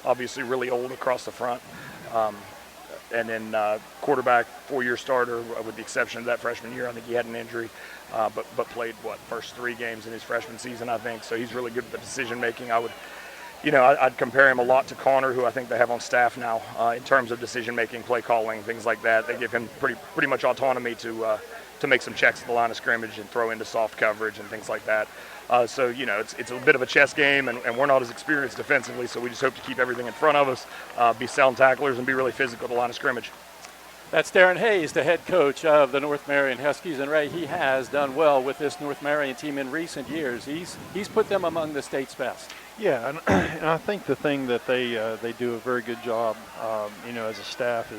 obviously really old across the front. And then quarterback, 4-year starter, with the exception of that freshman year. I think he had an injury, but played, first 3 games in his freshman season, I think. So he's really good at the decision-making. I'd compare him a lot to Connor, who I think they have on staff now, in terms of decision-making, play calling, things like that. They give him pretty much autonomy to make some checks at the line of scrimmage and throw into soft coverage and things like that. So it's a bit of a chess game, and we're not as experienced defensively, so we just hope to keep everything in front of us, be sound tacklers, and be really physical at the line of scrimmage. That's Darren Hayes, the head coach of the North Marion Huskies, and Ray, he has done well with this North Marion team in recent years. He's put them among the state's best. Yeah, and I think the thing that they do a very good job, as a staff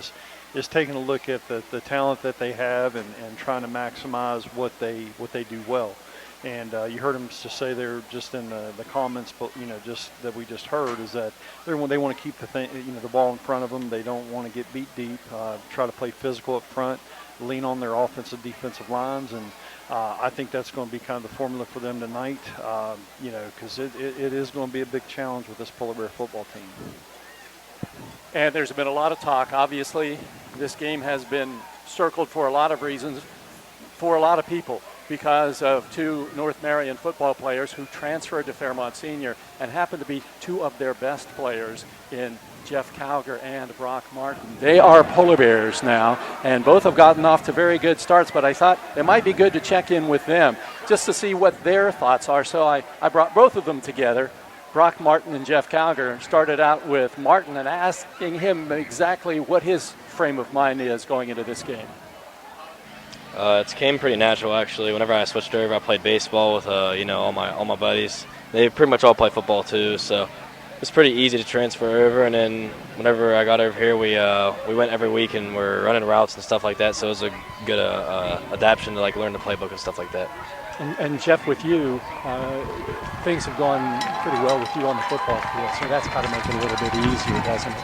is taking a look at the talent that they have and trying to maximize what they do well. And you heard them just say there, just in the comments, but just that we just heard, is that they want to keep the ball in front of them. They don't want to get beat deep. Try to play physical up front, lean on their offensive defensive lines, and I think that's going to be kind of the formula for them tonight. Because it is going to be a big challenge with this Polar Bear football team. And there's been a lot of talk. Obviously, this game has been circled for a lot of reasons, for a lot of people, because of 2 North Marion football players who transferred to Fairmont Senior and happen to be 2 of their best players in Jeff Calger and Brock Martin. They are Polar Bears now, and both have gotten off to very good starts, but I thought it might be good to check in with them just to see what their thoughts are. So I brought both of them together. Brock Martin and Jeff Calger. Started out with Martin and asking him exactly what his frame of mind is going into this game. It came pretty natural, actually. Whenever I switched over, I played baseball with all my buddies. They pretty much all play football too, so it's pretty easy to transfer over. And then whenever I got over here, we went every week and we're running routes and stuff like that. So it was a good adaptation to learn the playbook and stuff like that. And Jeff, with you, things have gone pretty well with you on the football field, so that's got to make it a little bit easier, doesn't it?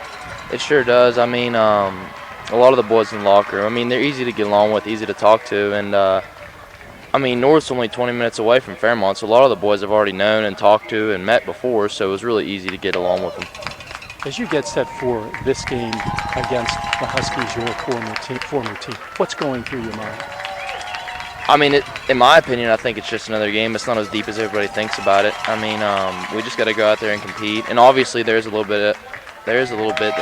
It sure does. I mean, a lot of the boys in the locker room, I mean, they're easy to get along with, easy to talk to, and North's only 20 minutes away from Fairmont, so a lot of the boys I've already known and talked to and met before, so it was really easy to get along with them. As you get set for this game against the Huskies, your former team, what's going through your mind? I mean, in my opinion, I think it's just another game. It's not as deep as everybody thinks about it. I mean, we just got to go out there and compete, and obviously there's a little bit that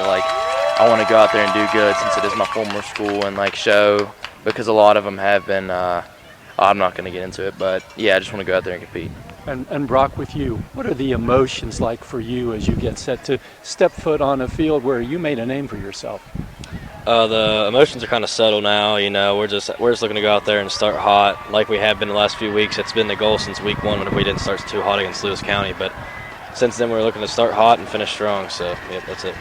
I want to go out there and do good since it is my former school and show, because a lot of them have been. I'm not going to get into it, but yeah, I just want to go out there and compete. And Brock, with you, what are the emotions like for you as you get set to step foot on a field where you made a name for yourself? The emotions are kind of settled now. We're just looking to go out there and start hot, like we have been the last few weeks. It's been the goal since week 1 when we didn't start too hot against Lewis County, but since then we're looking to start hot and finish strong. So yeah, that's it.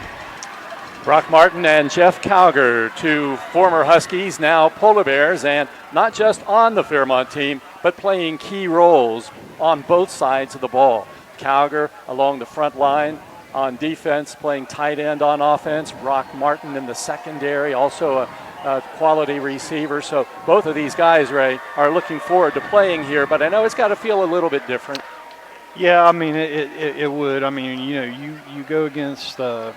Brock Martin and Jeff Calger, 2 former Huskies, now Polar Bears, and not just on the Fairmont team, but playing key roles on both sides of the ball. Calger along the front line on defense, playing tight end on offense. Brock Martin in the secondary, also a quality receiver. So both of these guys, Ray, are looking forward to playing here, but I know it's got to feel a little bit different. Yeah, I mean, it would. I mean, you go against a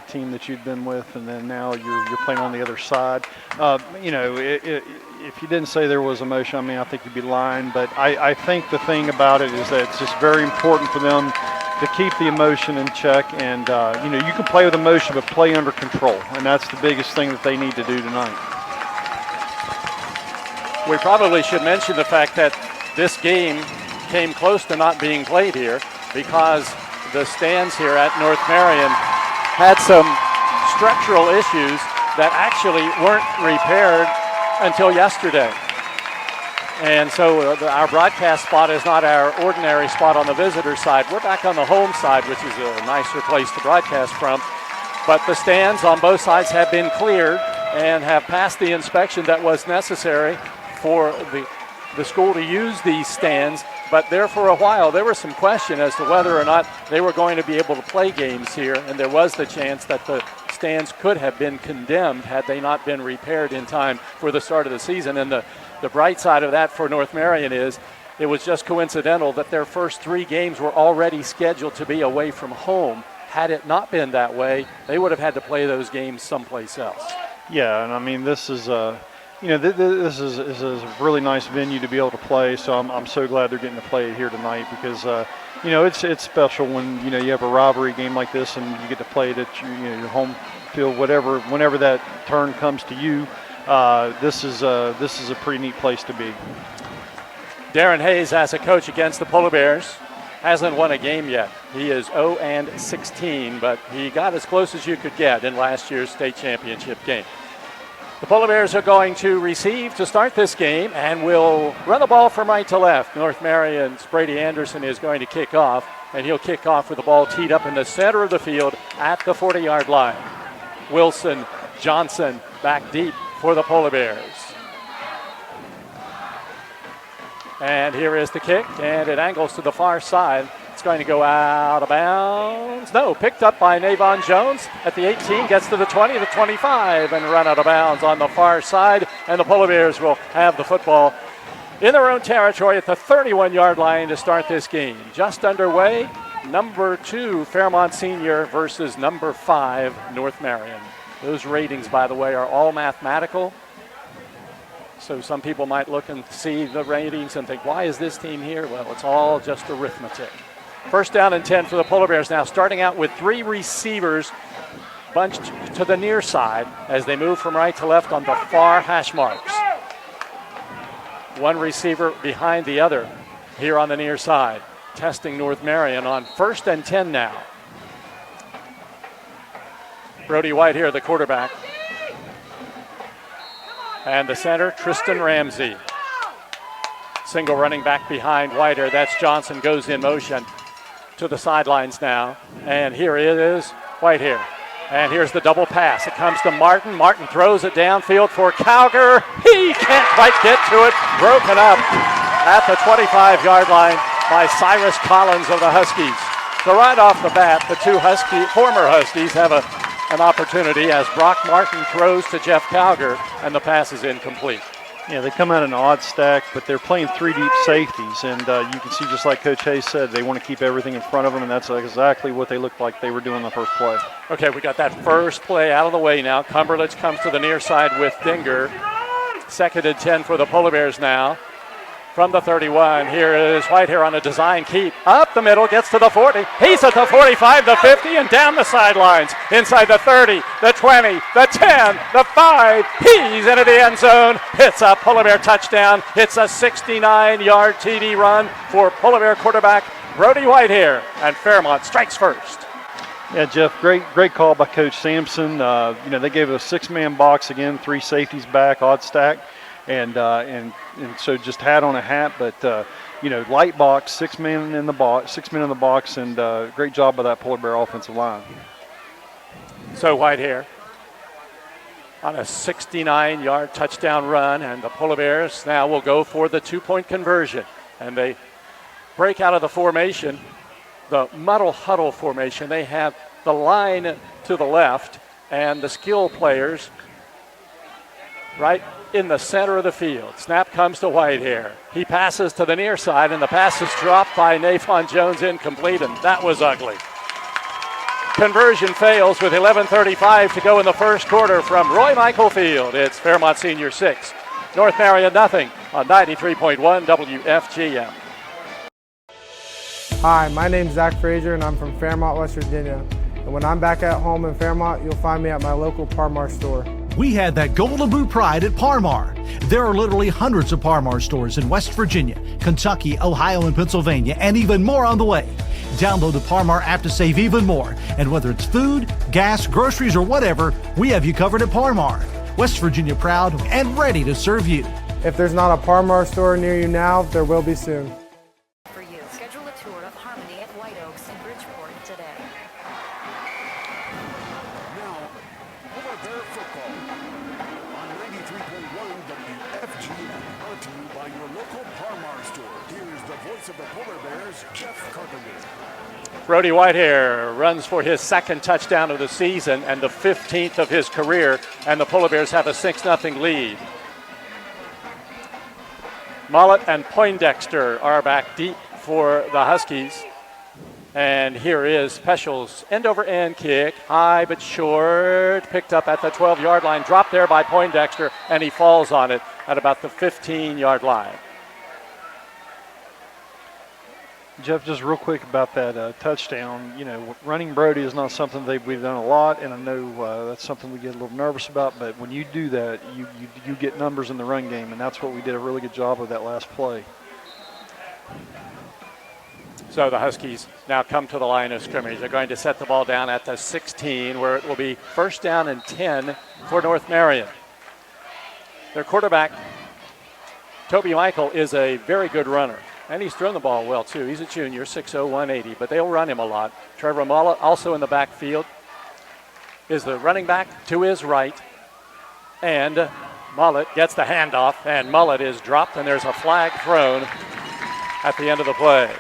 team that you've been with, and then now you're playing on the other side. If you didn't say there was emotion, I mean, I think you'd be lying. But I think the thing about it is that it's just very important for them to keep the emotion in check. And you can play with emotion, but play under control, and that's the biggest thing that they need to do tonight. We probably should mention the fact that this game came close to not being played here because the stands here at North Marion had some structural issues that actually weren't repaired until yesterday. And so our broadcast spot is not our ordinary spot on the visitor side. We're back on the home side, which is a nicer place to broadcast from. But the stands on both sides have been cleared and have passed the inspection that was necessary for the school to use these stands. But there for a while, there was some question as to whether or not they were going to be able to play games here, and there was the chance that the stands could have been condemned had they not been repaired in time for the start of the season. And the bright side of that for North Marion is it was just coincidental that their first 3 games were already scheduled to be away from home. had it not been that way, they would have had to play those games someplace else. Yeah, and I mean, this is this is a really nice venue to be able to play. So I'm so glad they're getting to play it here tonight because it's special when you have a rivalry game like this and you get to play it at your home field, whenever that turn comes to you. This is a pretty neat place to be. Darren Hayes, as a coach against the Polar Bears, hasn't won a game yet. He is 0-16, but he got as close as you could get in last year's state championship game. The Polar Bears are going to receive to start this game and will run the ball from right to left. North Marion's Brady Anderson is going to kick off, and he'll kick off with the ball teed up in the center of the field at the 40-yard line. Wilson Johnson back deep for the Polar Bears. And here is the kick, and it angles to the far side. It's going to go out of bounds. No, picked up by Navon Jones at the 18, gets to the 20, the 25, and run out of bounds on the far side. And the Polar Bears will have the football in their own territory at the 31-yard line to start this game. Just underway, number 2, Fairmont Senior versus number 5, North Marion. Those ratings, by the way, are all mathematical. So some people might look and see the ratings and think, why is this team here? Well, it's all just arithmetic. First down and 10 for the Polar Bears now, starting out with 3 receivers bunched to the near side as they move from right to left on the far hash marks. One receiver behind the other here on the near side, testing North Marion on 1st and 10 now. Brody White here, the quarterback. And the center, Tristan Ramsey. Single running back behind Whiter. That's Johnson, goes in motion to the sidelines now. And here it is, White here. And here's the double pass. It comes to Martin. Martin throws it downfield for Cowger. He can't quite get to it. Broken up at the 25-yard line by Cyrus Collins of the Huskies. So right off the bat, the 2 former Huskies have an opportunity as Brock Martin throws to Jeff Cowger, and the pass is incomplete. Yeah, they come out in an odd stack, but they're playing 3 deep safeties, and you can see, just like Coach Hayes said, they want to keep everything in front of them, and that's exactly what they looked like they were doing the first play. Okay, we got that first play out of the way now. Cumberledge comes to the near side with Dinger. 2nd and 10 for the Polar Bears now. From the 31, here is White here on a design keep. Up the middle, gets to the 40. He's at the 45, the 50, and down the sidelines. Inside the 30, the 20, the 10, the 5. He's into the end zone. It's a Polar Bear touchdown. It's a 69-yard TD run for Polar Bear quarterback Brody White here. And Fairmont strikes first. Yeah, Jeff, great call by Coach Sampson. They gave it a 6-man box again, 3 safeties back, odd stack. And so just hat on a hat, but light box, 6 men in the box, and great job by that Polar Bear offensive line. So White here on a 69-yard touchdown run, and the Polar Bears now will go for the 2-point conversion, and they break out of the formation, the muddle huddle formation. They have the line to the left and the skill players right in the center of the field. Snap comes to White here. He passes to the near side, and the pass is dropped by Navon Jones, incomplete, and that was ugly. Conversion fails with 11:35 to go in the first quarter from Roy Michael Field. It's Fairmont Senior 6, North Marion nothing on 93.1 WFGM. Hi, my name's Zach Frazier, and I'm from Fairmont, West Virginia. And when I'm back at home in Fairmont, you'll find me at my local Parmar store. We had that gold and blue pride at Parmar. There are literally hundreds of Parmar stores in West Virginia, Kentucky, Ohio, and Pennsylvania, and even more on the way. Download the Parmar app to save even more. And whether it's food, gas, groceries, or whatever, we have you covered at Parmar. West Virginia proud and ready to serve you. If there's not a Parmar store near you now, there will be soon. For you, schedule a tour of Harmony at White Oaks in Bridgeport today. Now, Polar Bear football on 93.1 WFGM, brought to you by your local Parmar store. Here's the voice of the Polar Bears, Jeff Carpenter. Brody Whitehair runs for his 2nd touchdown of the season and the 15th of his career, and the Polar Bears have a 6-0 lead. Mullet and Poindexter are back deep for the Huskies. And here is Special's end-over-end kick, high but short, picked up at the 12-yard line, dropped there by Poindexter, and he falls on it at about the 15-yard line. Jeff, just real quick about that touchdown. You know, running Brody is not something we've done a lot, and I know that's something we get a little nervous about. But when you do that, you get numbers in the run game, and that's what we did a really good job of that last play. So the Huskies now come to the line of scrimmage. They're going to set the ball down at the 16, where it will be first down and 10 for North Marion. Their quarterback, Toby Michael, is a very good runner. And he's thrown the ball well, too. He's a junior, 6'0", 180, but they'll run him a lot. Trevor Mullet, also in the backfield, is the running back to his right. And Mullet gets the handoff, and Mullet is dropped, and there's a flag thrown at the end of the play.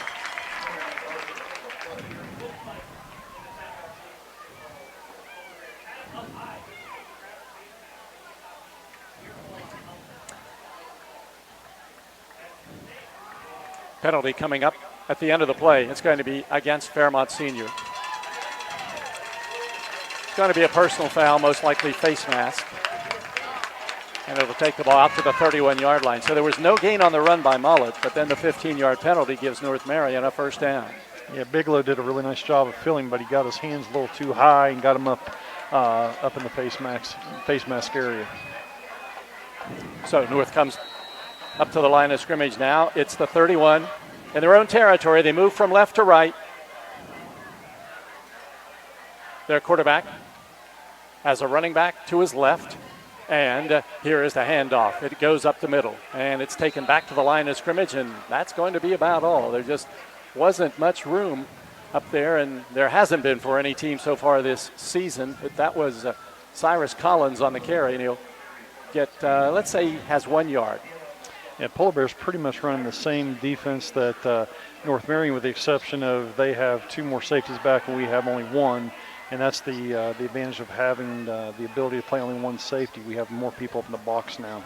Penalty coming up at the end of the play. It's going to be against Fairmont Senior. It's going to be a personal foul, most likely face mask. And it'll take the ball out to the 31-yard line. So there was no gain on the run by Mullet, but then the 15-yard penalty gives North Marion a first down. Yeah, Bigelow did a really nice job of filling, but he got his hands a little too high and got him up in the face mask area. So North comes up to the line of scrimmage now. It's the 31 in their own territory. They move from left to right. Their quarterback has a running back to his left. And here is the handoff. It goes up the middle. And it's taken back to the line of scrimmage. And that's going to be about all. There just wasn't much room up there. And there hasn't been for any team so far this season. But that was Cyrus Collins on the carry. And he'll get, let's say he has 1 yard. Yeah, Polar Bears pretty much running the same defense that North Marion, with the exception of they have 2 more safeties back and we have only 1, and that's the advantage of having the ability to play only 1 safety. We have more people up in the box now.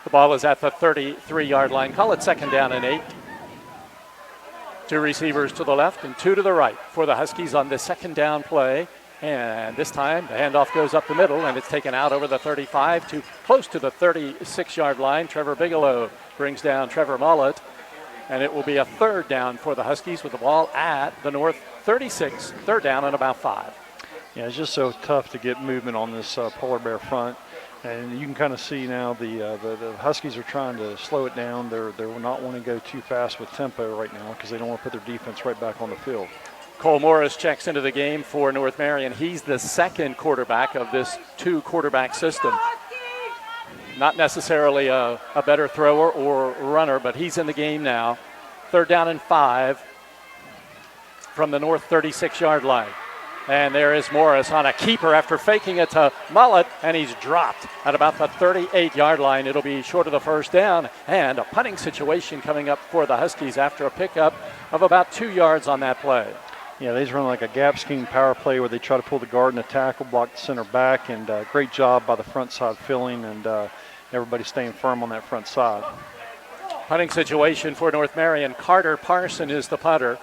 The ball is at the 33-yard line. Call it second down and 8. 2 receivers to the left and 2 to the right for the Huskies on the second down play. And this time, the handoff goes up the middle, and it's taken out over the 35 to close to the 36-yard line. Trevor Bigelow brings down Trevor Mullet, and it will be a third down for the Huskies with the ball at the North 36, third down and about 5. Yeah, it's just so tough to get movement on this Polar Bear front. And you can kind of see now the Huskies are trying to slow it down. They're not wanting to go too fast with tempo right now because they don't want to put their defense right back on the field. Cole Morris checks into the game for North Marion. He's the second quarterback of this 2-quarterback system. Not necessarily a better thrower or runner, but he's in the game now. Third down and 5 from the North 36-yard line. And there is Morris on a keeper after faking it to Mullet, and he's dropped at about the 38-yard line. It'll be short of the first down, and a punting situation coming up for the Huskies after a pickup of about 2 yards on that play. Yeah, they just run like a gap scheme power play where they try to pull the guard and the tackle, block the center back, and great job by the front side filling and everybody staying firm on that front side. Punting situation for North Marion. Carter Parson is the punter.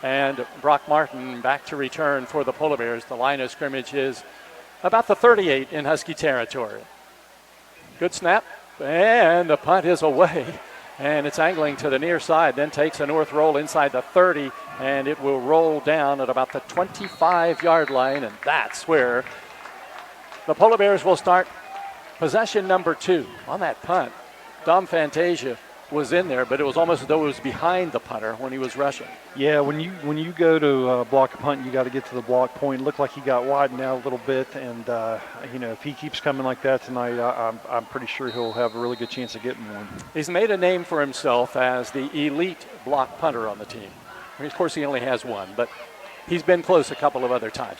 And Brock Martin back to return for the Polar Bears. The line of scrimmage is about the 38 in Husky territory. Good snap, and the punt is away. And it's angling to the near side, then takes a North roll inside the 30, and it will roll down at about the 25-yard line, and that's where the Polar Bears will start possession number 2 on that punt. Dom Fantasia was in there, but it was almost as though it was behind the punter when he was rushing. Yeah, when you go to block a punt, you got to get to the block point. It looked like he got widened out a little bit, and if he keeps coming like that tonight, I'm pretty sure he'll have a really good chance of getting one. He's made a name for himself as the elite block punter on the team. Of course, he only has 1, but he's been close a couple of other times.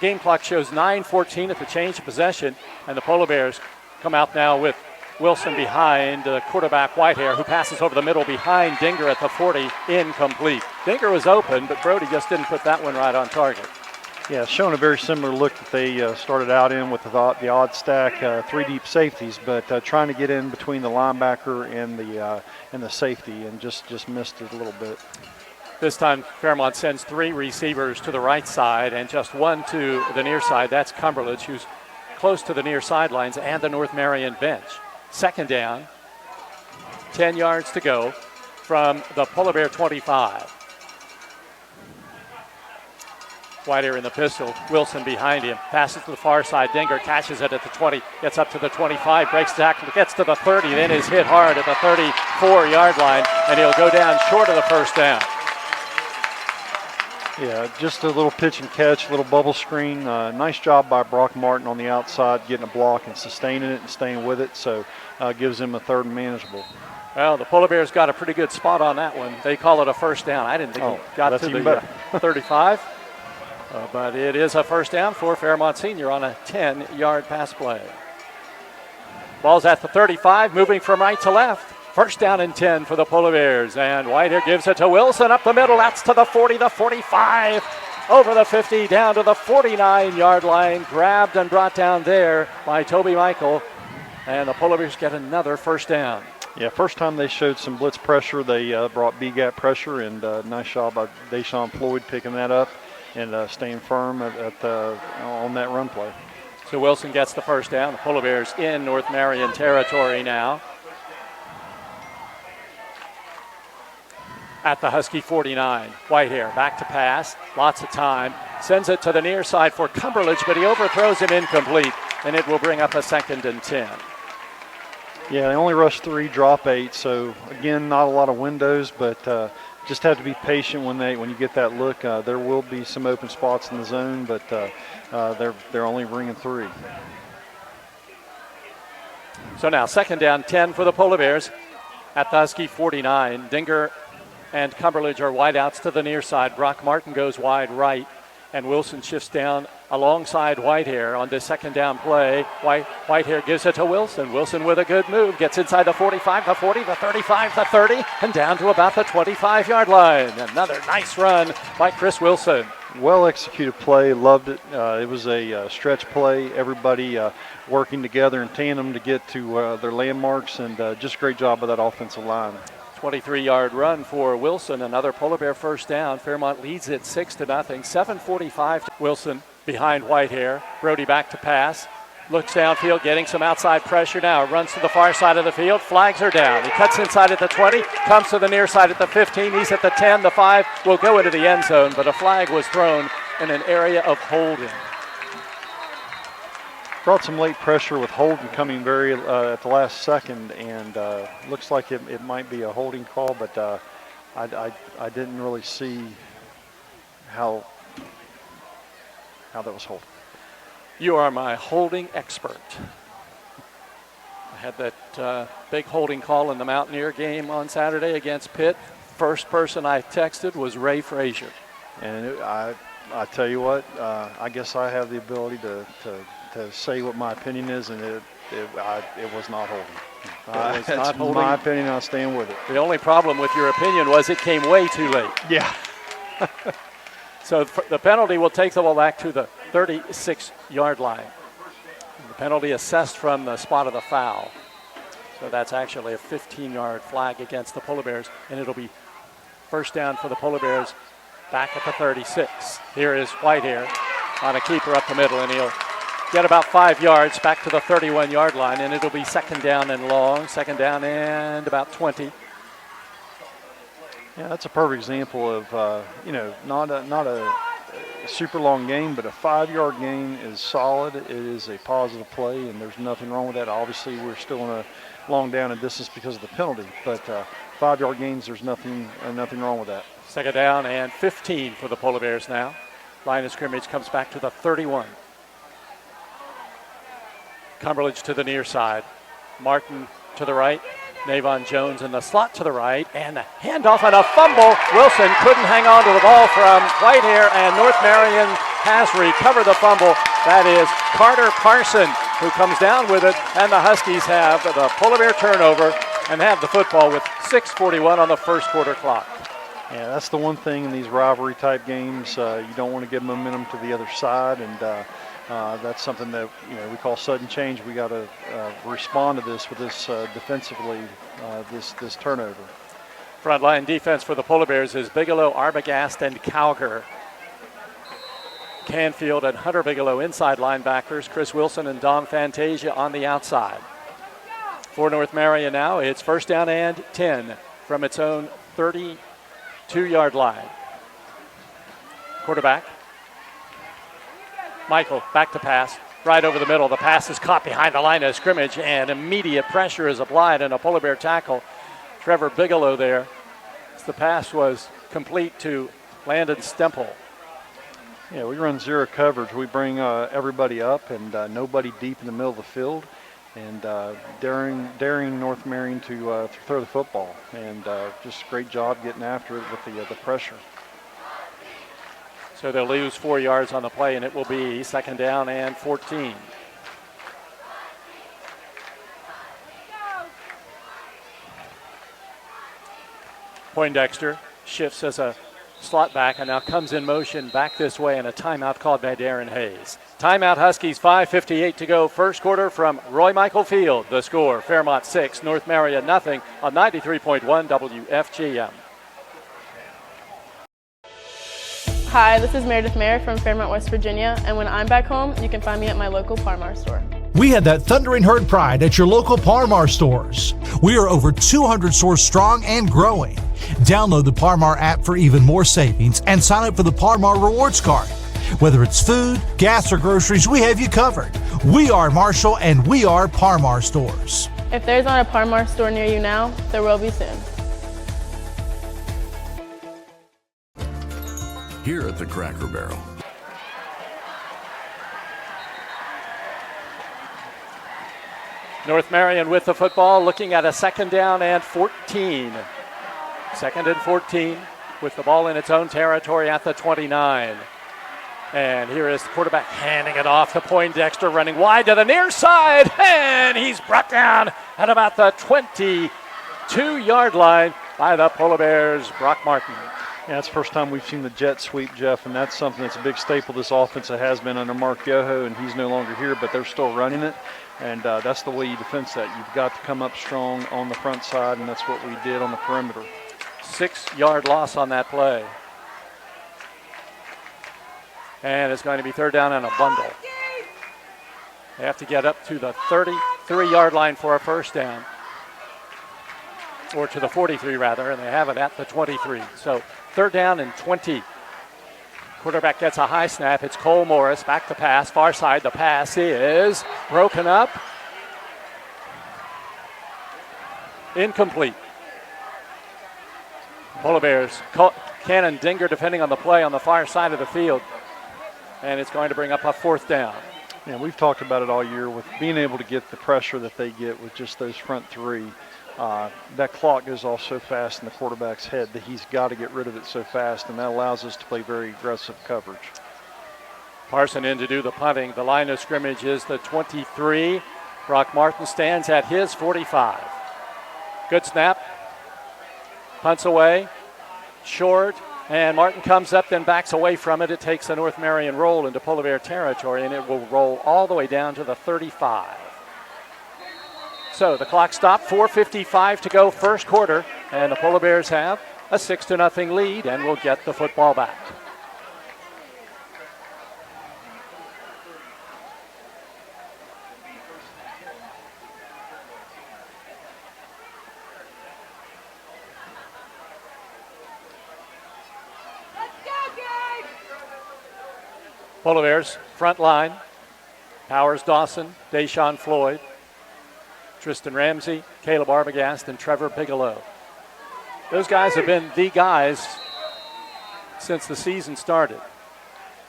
Game clock shows 9:14 at the change of possession, and the Polar Bears come out now with Wilson behind quarterback Whitehair, who passes over the middle behind Dinger at the 40, incomplete. Dinger was open, but Brody just didn't put that one right on target. Yeah, showing a very similar look that they started out in with the odd stack, 3 deep safeties, but trying to get in between the linebacker and the safety, and just missed it a little bit. This time, Fairmont sends 3 receivers to the right side and just 1 to the near side. That's Cumberledge, who's close to the near sidelines and the North Marion bench. Second down, 10 yards to go from the Polar Bear 25. Whitehair in the pistol, Wilson behind him, passes to the far side, Dinger catches it at the 20, gets up to the 25, breaks the tackle, gets to the 30, then is hit hard at the 34-yard line, and he'll go down short of the first down. Yeah, just a little pitch and catch, a little bubble screen. Nice job by Brock Martin on the outside, getting a block and sustaining it and staying with it, so gives him a third and manageable. Well, the Polar Bears got a pretty good spot on that one. They call it a first down. I didn't think he got to the 35. But it is a first down for Fairmont Senior on a 10-yard pass play. Ball's at the 35, moving from right to left. First down and 10 for the Polar Bears. And Whitehair gives it to Wilson up the middle. That's to the 40, the 45, over the 50, down to the 49-yard line. Grabbed and brought down there by Toby Michael. And the Polar Bears get another first down. Yeah, first time they showed some blitz pressure. They brought B-gap pressure, and nice job by Deshaun Floyd picking that up and staying firm on that run play. So Wilson gets the first down. The Polar Bears in North Marion territory now. At the Husky 49, Whitehair back to pass, lots of time, sends it to the near side for Cumberledge, but he overthrows him incomplete, and it will bring up a 2nd and 10. Yeah, they only rushed 3, drop 8, so again, not a lot of windows, but just have to be patient when you get that look. There will be some open spots in the zone, but they're only bringing 3. So now 2nd down, 10 for the Polar Bears at the Husky 49. Dinger and Cumberledge are wideouts to the near side. Brock Martin goes wide right, and Wilson shifts down alongside Whitehair on this 2nd down play. Whitehair gives it to Wilson. Wilson with a good move, gets inside the 45, the 40, the 35, the 30, and down to about the 25-yard line. Another nice run by Chris Wilson. Well-executed play, loved it. It was a stretch play. Everybody working together in tandem to get to their landmarks, and just great job by that offensive line. 23-yard run for Wilson, another Polar Bear first down. Fairmont leads it 6-0. 7:45. Wilson behind Whitehair. Brody back to pass. Looks downfield, getting some outside pressure now. Runs to the far side of the field. Flags are down. He cuts inside at the 20, comes to the near side at the 15. He's at the 10. The 5 will go into the end zone, but a flag was thrown in an area of holding. Brought some late pressure with Holden coming very at the last second, and looks like it might be a holding call, but I didn't really see how that was holding. You are my holding expert. I had that big holding call in the Mountaineer game on Saturday against Pitt. First person I texted was Ray Frazier. And I tell you what, I guess I have the ability to say what my opinion is, and it was not holding. It's not holding. My opinion, I'll stand with it. The only problem with your opinion was it came way too late. Yeah. So the penalty will take the ball back to the 36-yard line. The penalty assessed from the spot of the foul. So that's actually a 15-yard flag against the Polar Bears, and it'll be first down for the Polar Bears back at the 36. Here is Whitehair on a keeper up the middle, and he'll get about 5 yards back to the 31-yard line, and it'll be 2nd down and long, 2nd down and about 20. Yeah, that's a perfect example of, not a super long game, but a 5-yard gain is solid. It is a positive play, and there's nothing wrong with that. Obviously, we're still in a long down and distance because of the penalty, but 5-yard gains, there's nothing wrong with that. 2nd down and 15 for the Polar Bears now. Line of scrimmage comes back to the 31. Cumberledge to the near side. Martin to the right. Navon Jones in the slot to the right. And a handoff and a fumble. Wilson couldn't hang on to the ball from Whitehair, and North Marion has recovered the fumble. That is Carter Parson who comes down with it, and the Huskies have the Polar Bear turnover and have the football with 6:41 on the first quarter clock. Yeah, that's the one thing in these rivalry type games. You don't want to give momentum to the other side, and that's something that we call sudden change. We got to respond to this with this defensively, this turnover. Frontline defense for the Polar Bears is Bigelow, Arbogast, and Cowger. Canfield and Hunter Bigelow inside linebackers. Chris Wilson and Dom Fantasia on the outside. For North Marion now, it's first down and 10 from its own 32-yard line. Quarterback. Michael, back to pass. Right over the middle. The pass is caught behind the line of scrimmage, and immediate pressure is applied and a Polar Bear tackle. Trevor Bigelow there. The pass was complete to Landon Stemple. Yeah, we run zero coverage. We bring everybody up and nobody deep in the middle of the field, and daring North Marion to throw the football, and just a great job getting after it with the pressure. So they'll lose 4 yards on the play, and it will be second down and 14. Poindexter shifts as a slot back and now comes in motion back this way, and a timeout called by Darren Hayes. Timeout Huskies, 5:58 to go. First quarter from Roy Michael Field. The score, Fairmont 6, North Marion nothing on 93.1 WFGM. Hi, this is Meredith Mayer from Fairmont, West Virginia, and when I'm back home, you can find me at my local Parmar store. We have that thundering herd pride at your local Parmar stores. We are over 200 stores strong and growing. Download the Parmar app for even more savings and sign up for the Parmar Rewards Card. Whether it's food, gas, or groceries, we have you covered. We are Marshall, and we are Parmar stores. If there's not a Parmar store near you now, there will be soon. Here at the Cracker Barrel. North Marion with the football, looking at a second down and 14. Second and 14 with the ball in its own territory at the 29. And here is the quarterback handing it off to Poindexter, running wide to the near side, and he's brought down at about the 22-yard line by the Polar Bears' Brock Martin. Yeah, it's the first time we've seen the jet sweep, Jeff, and that's something that's a big staple of this offense. It has been under Mark Yoho, and he's no longer here, but they're still running it. And that's the way you defense that. You've got to come up strong on the front side, and that's what we did on the perimeter. 6-yard loss on that play. And it's going to be third down and a bundle. They have to get up to the 33-yard line for a first down. Or to the 43, rather, and they have it at the 23. So third down and 20. Quarterback gets a high snap. It's Cole Morris, back to pass, far side. The pass is broken up. Incomplete. Polar Bears, Cannon Dinger defending on the play on the far side of the field. And it's going to bring up a fourth down. Yeah, we've talked about it all year with being able to get the pressure that they get with just those front three. That clock goes off so fast in the quarterback's head that he's got to get rid of it so fast, and that allows us to play very aggressive coverage. Parson in to do the punting. The line of scrimmage is the 23. Brock Martin stands at his 45. Good snap. Punts away. Short. And Martin comes up, then backs away from it. It takes a North Marion roll into Polar Bear territory, and it will roll all the way down to the 35. So the clock stopped, 4:55 to go, first quarter, and the Polar Bears have a 6-0 lead and will get the football back. Polar Bears, front line, Powers Dawson, Deshaun Floyd, Tristan Ramsey, Caleb Arbogast, and Trevor Bigelow. Those guys have been the guys since the season started.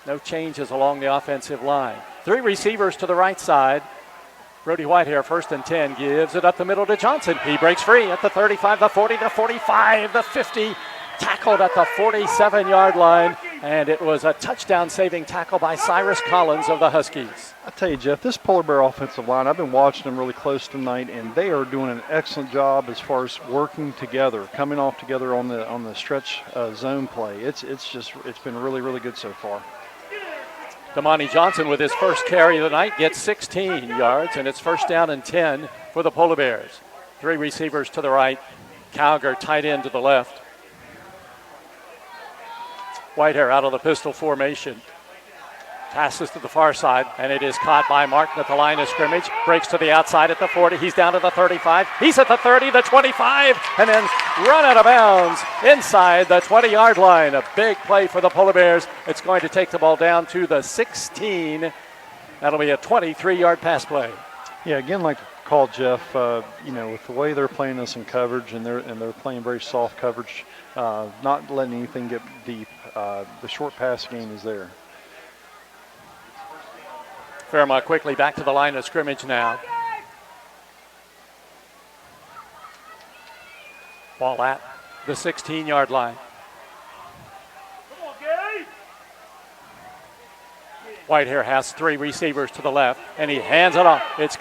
No changes along the offensive line. Three receivers to the right side. Brody Whitehair, first and 10, gives it up the middle to Johnson. He breaks free at the 35, the 40, the 45, the 50. Tackled at the 47-yard line And it was a touchdown-saving tackle by Cyrus Collins of the Huskies. I tell you, Jeff, this Polar Bear offensive line, I've been watching them really close tonight, and they are doing an excellent job as far as working together, coming off together on the stretch zone play. It's been really, really good so far. Damani Johnson with his first carry of the night gets 16 yards, and it's first down and 10 for the Polar Bears. 3 receivers to the right, Cowger tight end to the left. Whitehair out of the pistol formation. Passes to the far side, and it is caught by Martin at the line of scrimmage. Breaks to the outside at the 40. He's down to the 35. He's at the 30, the 25, and then run out of bounds inside the 20-yard line. A big play for the Polar Bears. It's going to take the ball down to the 16. That'll be a 23-yard pass play. Yeah, again, like call Jeff, with the way they're playing us in coverage, and they're playing very soft coverage, not letting anything get deep. The short pass game is there. Fairmont quickly back to the line of scrimmage now. Ball at the 16-yard line. Whitehair has 3 receivers to the left, and he hands it off. It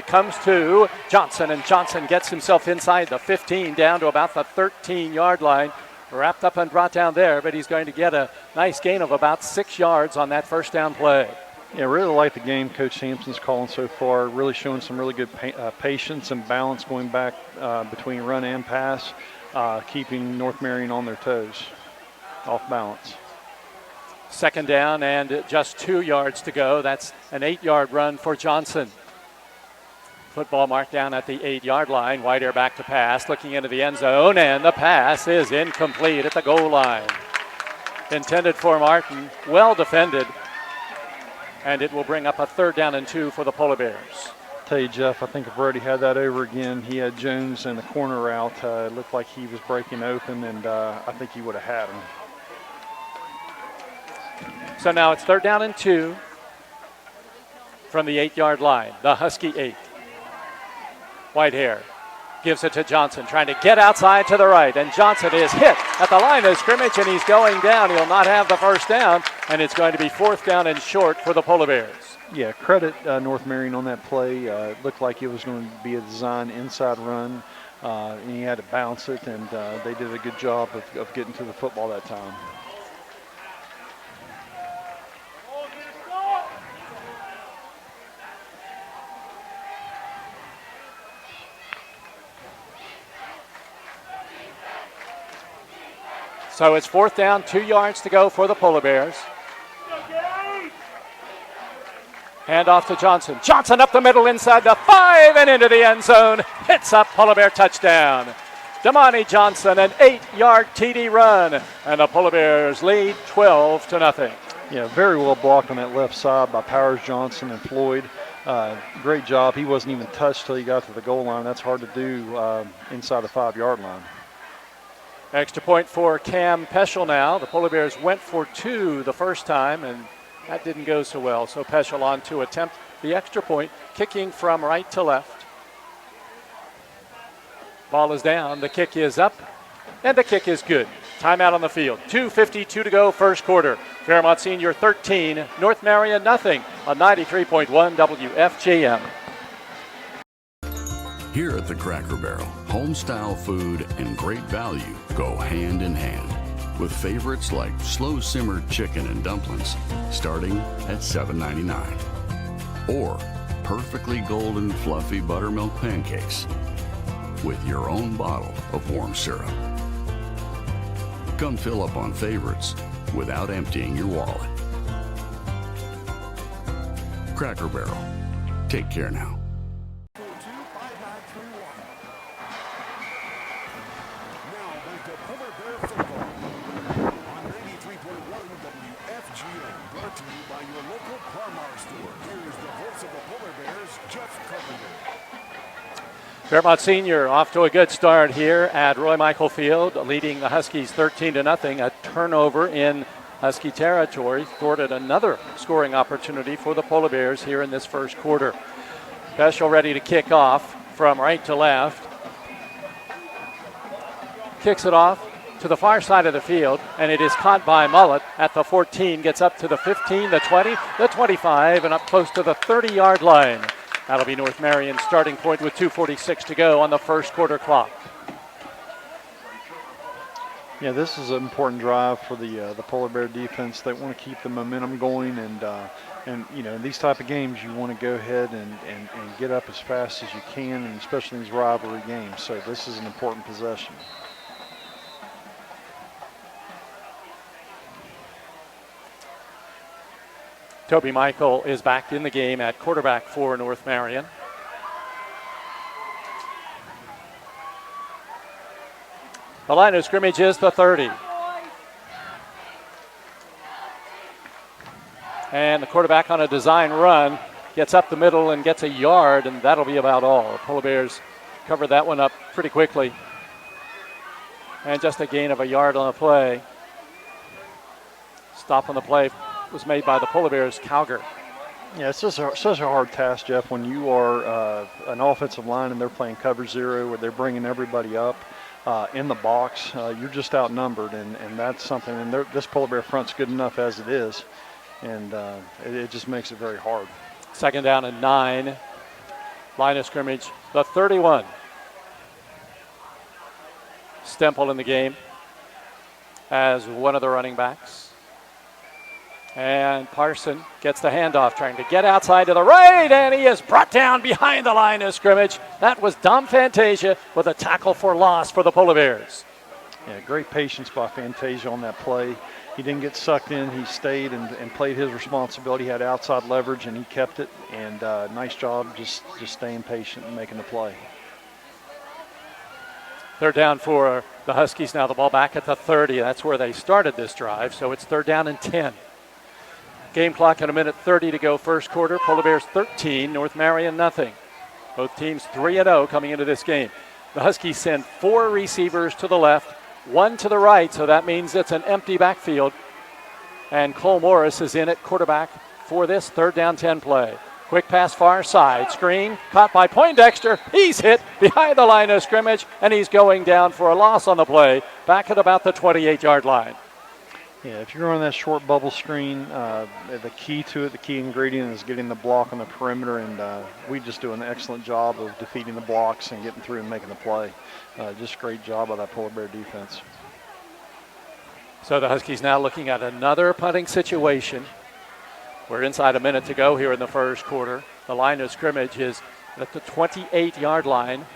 comes to Johnson, and Johnson gets himself inside the 15 down to about the 13-yard line. Wrapped up and brought down there, but he's going to get a nice gain of about 6 yards on that first down play. Yeah, really like the game Coach Sampson's calling so far, really showing some really good patience and balance going back between run and pass, keeping North Marion on their toes, off balance. Second down and just 2 yards to go. That's an 8-yard run for Johnson. Football marked down at the 8-yard line. Whitehair back to pass, looking into the end zone, and the pass is incomplete at the goal line. Intended for Martin, well defended, and it will bring up a 3rd down and 2 for the Polar Bears. Tell you, Jeff, I think if Brody had that over again, he had Jones in the corner route. It looked like he was breaking open, and I think he would have had him. So now it's 3rd down and 2 from the 8-yard line, the Husky 8. Whitehair gives it to Johnson, trying to get outside to the right, and Johnson is hit at the line of scrimmage, and he's going down. He'll not have the first down, and it's going to be 4th down and short for the Polar Bears. Yeah, credit North Marion on that play. It looked like it was going to be a design inside run, and he had to bounce it, and they did a good job of getting to the football that time. So it's 4th down, 2 yards to go for the Polar Bears. Hand off to Johnson. Johnson up the middle inside the 5 and into the end zone. Hits up, Polar Bear touchdown. Damani Johnson, an 8-yard TD run, and the Polar Bears lead 12-0. Yeah, very well blocked on that left side by Powers, Johnson, and Floyd. Great job. He wasn't even touched till he got to the goal line. That's hard to do inside the 5-yard line. Extra point for Cam Peschel now. The Polar Bears went for 2 the first time, and that didn't go so well. So Peschel on to attempt the extra point, kicking from right to left. Ball is down, the kick is up, and the kick is good. Timeout on the field. 2:52 to go, first quarter. Fairmont Senior 13, North Marion nothing on 93.1 WFGM. Here at the Cracker Barrel, home-style food and great value go hand in hand, with favorites like slow-simmered chicken and dumplings starting at $7.99, or perfectly golden fluffy buttermilk pancakes with your own bottle of warm syrup. Come fill up on favorites without emptying your wallet. Cracker Barrel. Take care now. Fairmont Senior off to a good start here at Roy Michael Field, leading the Huskies 13-0. A turnover in Husky territory thwarted another scoring opportunity for the Polar Bears here in this first quarter. Peschel ready to kick off from right to left. Kicks it off to the far side of the field, and it is caught by Mullet at the 14, gets up to the 15, the 20, the 25, and up close to the 30-yard line. That'll be North Marion's starting point with 2:46 to go on the first quarter clock. Yeah, this is an important drive for the Polar Bear defense. They want to keep the momentum going, and you know, in these type of games, you want to go ahead and get up as fast as you can, and especially in these rivalry games. So this is an important possession. Toby Michael is back in the game at quarterback for North Marion. The line of scrimmage is the 30. And the quarterback on a design run gets up the middle and gets a yard, and that'll be about all. The Polar Bears covered that one up pretty quickly. And just a gain of a yard on the play. Stop on the play was made by the Polar Bears, Calger. Yeah, it's just such a hard task, Jeff, when you are an offensive line and they're playing cover zero where they're bringing everybody up in the box. You're just outnumbered, and that's something. And this Polar Bear front's good enough as it is, and it just makes it very hard. Second down and 9. Line of scrimmage, the 31. Stemple in the game as one of the running backs. And Parson gets the handoff, trying to get outside to the right, and he is brought down behind the line of scrimmage. That was Dom Fantasia with a tackle for loss for the Polar Bears. Yeah, great patience by Fantasia on that play. He didn't get sucked in. He stayed and played his responsibility. He had outside leverage, and he kept it. And nice job just staying patient and making the play. Third down for the Huskies now. The ball back at the 30. That's where they started this drive, so it's third down and 10. Game clock at a minute 30 to go first quarter. Polar Bears 13, North Marion nothing. Both teams 3-0 coming into this game. The Huskies send 4 receivers to the left, 1 to the right, so that means it's an empty backfield. And Cole Morris is in at quarterback for this third down 10 play. Quick pass far side, screen, caught by Poindexter. He's hit behind the line of scrimmage, and he's going down for a loss on the play, back at about the 28-yard line. Yeah, if you're on that short bubble screen, the key to it, the key ingredient is getting the block on the perimeter, and we just do an excellent job of defeating the blocks and getting through and making the play. Just a great job by that Polar Bear defense. So the Huskies now looking at another punting situation. We're inside a minute to go here in the first quarter. The line of scrimmage is at the 28-yard line.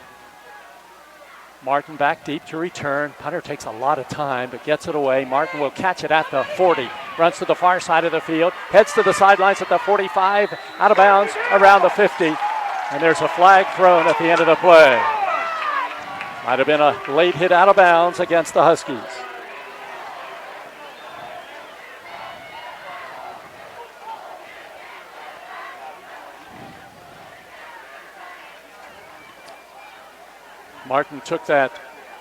Martin back deep to return. Punter takes a lot of time, but gets it away. Martin will catch it at the 40. Runs to the far side of the field. Heads to the sidelines at the 45. Out of bounds around the 50. And there's a flag thrown at the end of the play. Might have been a late hit out of bounds against the Huskies. Martin took that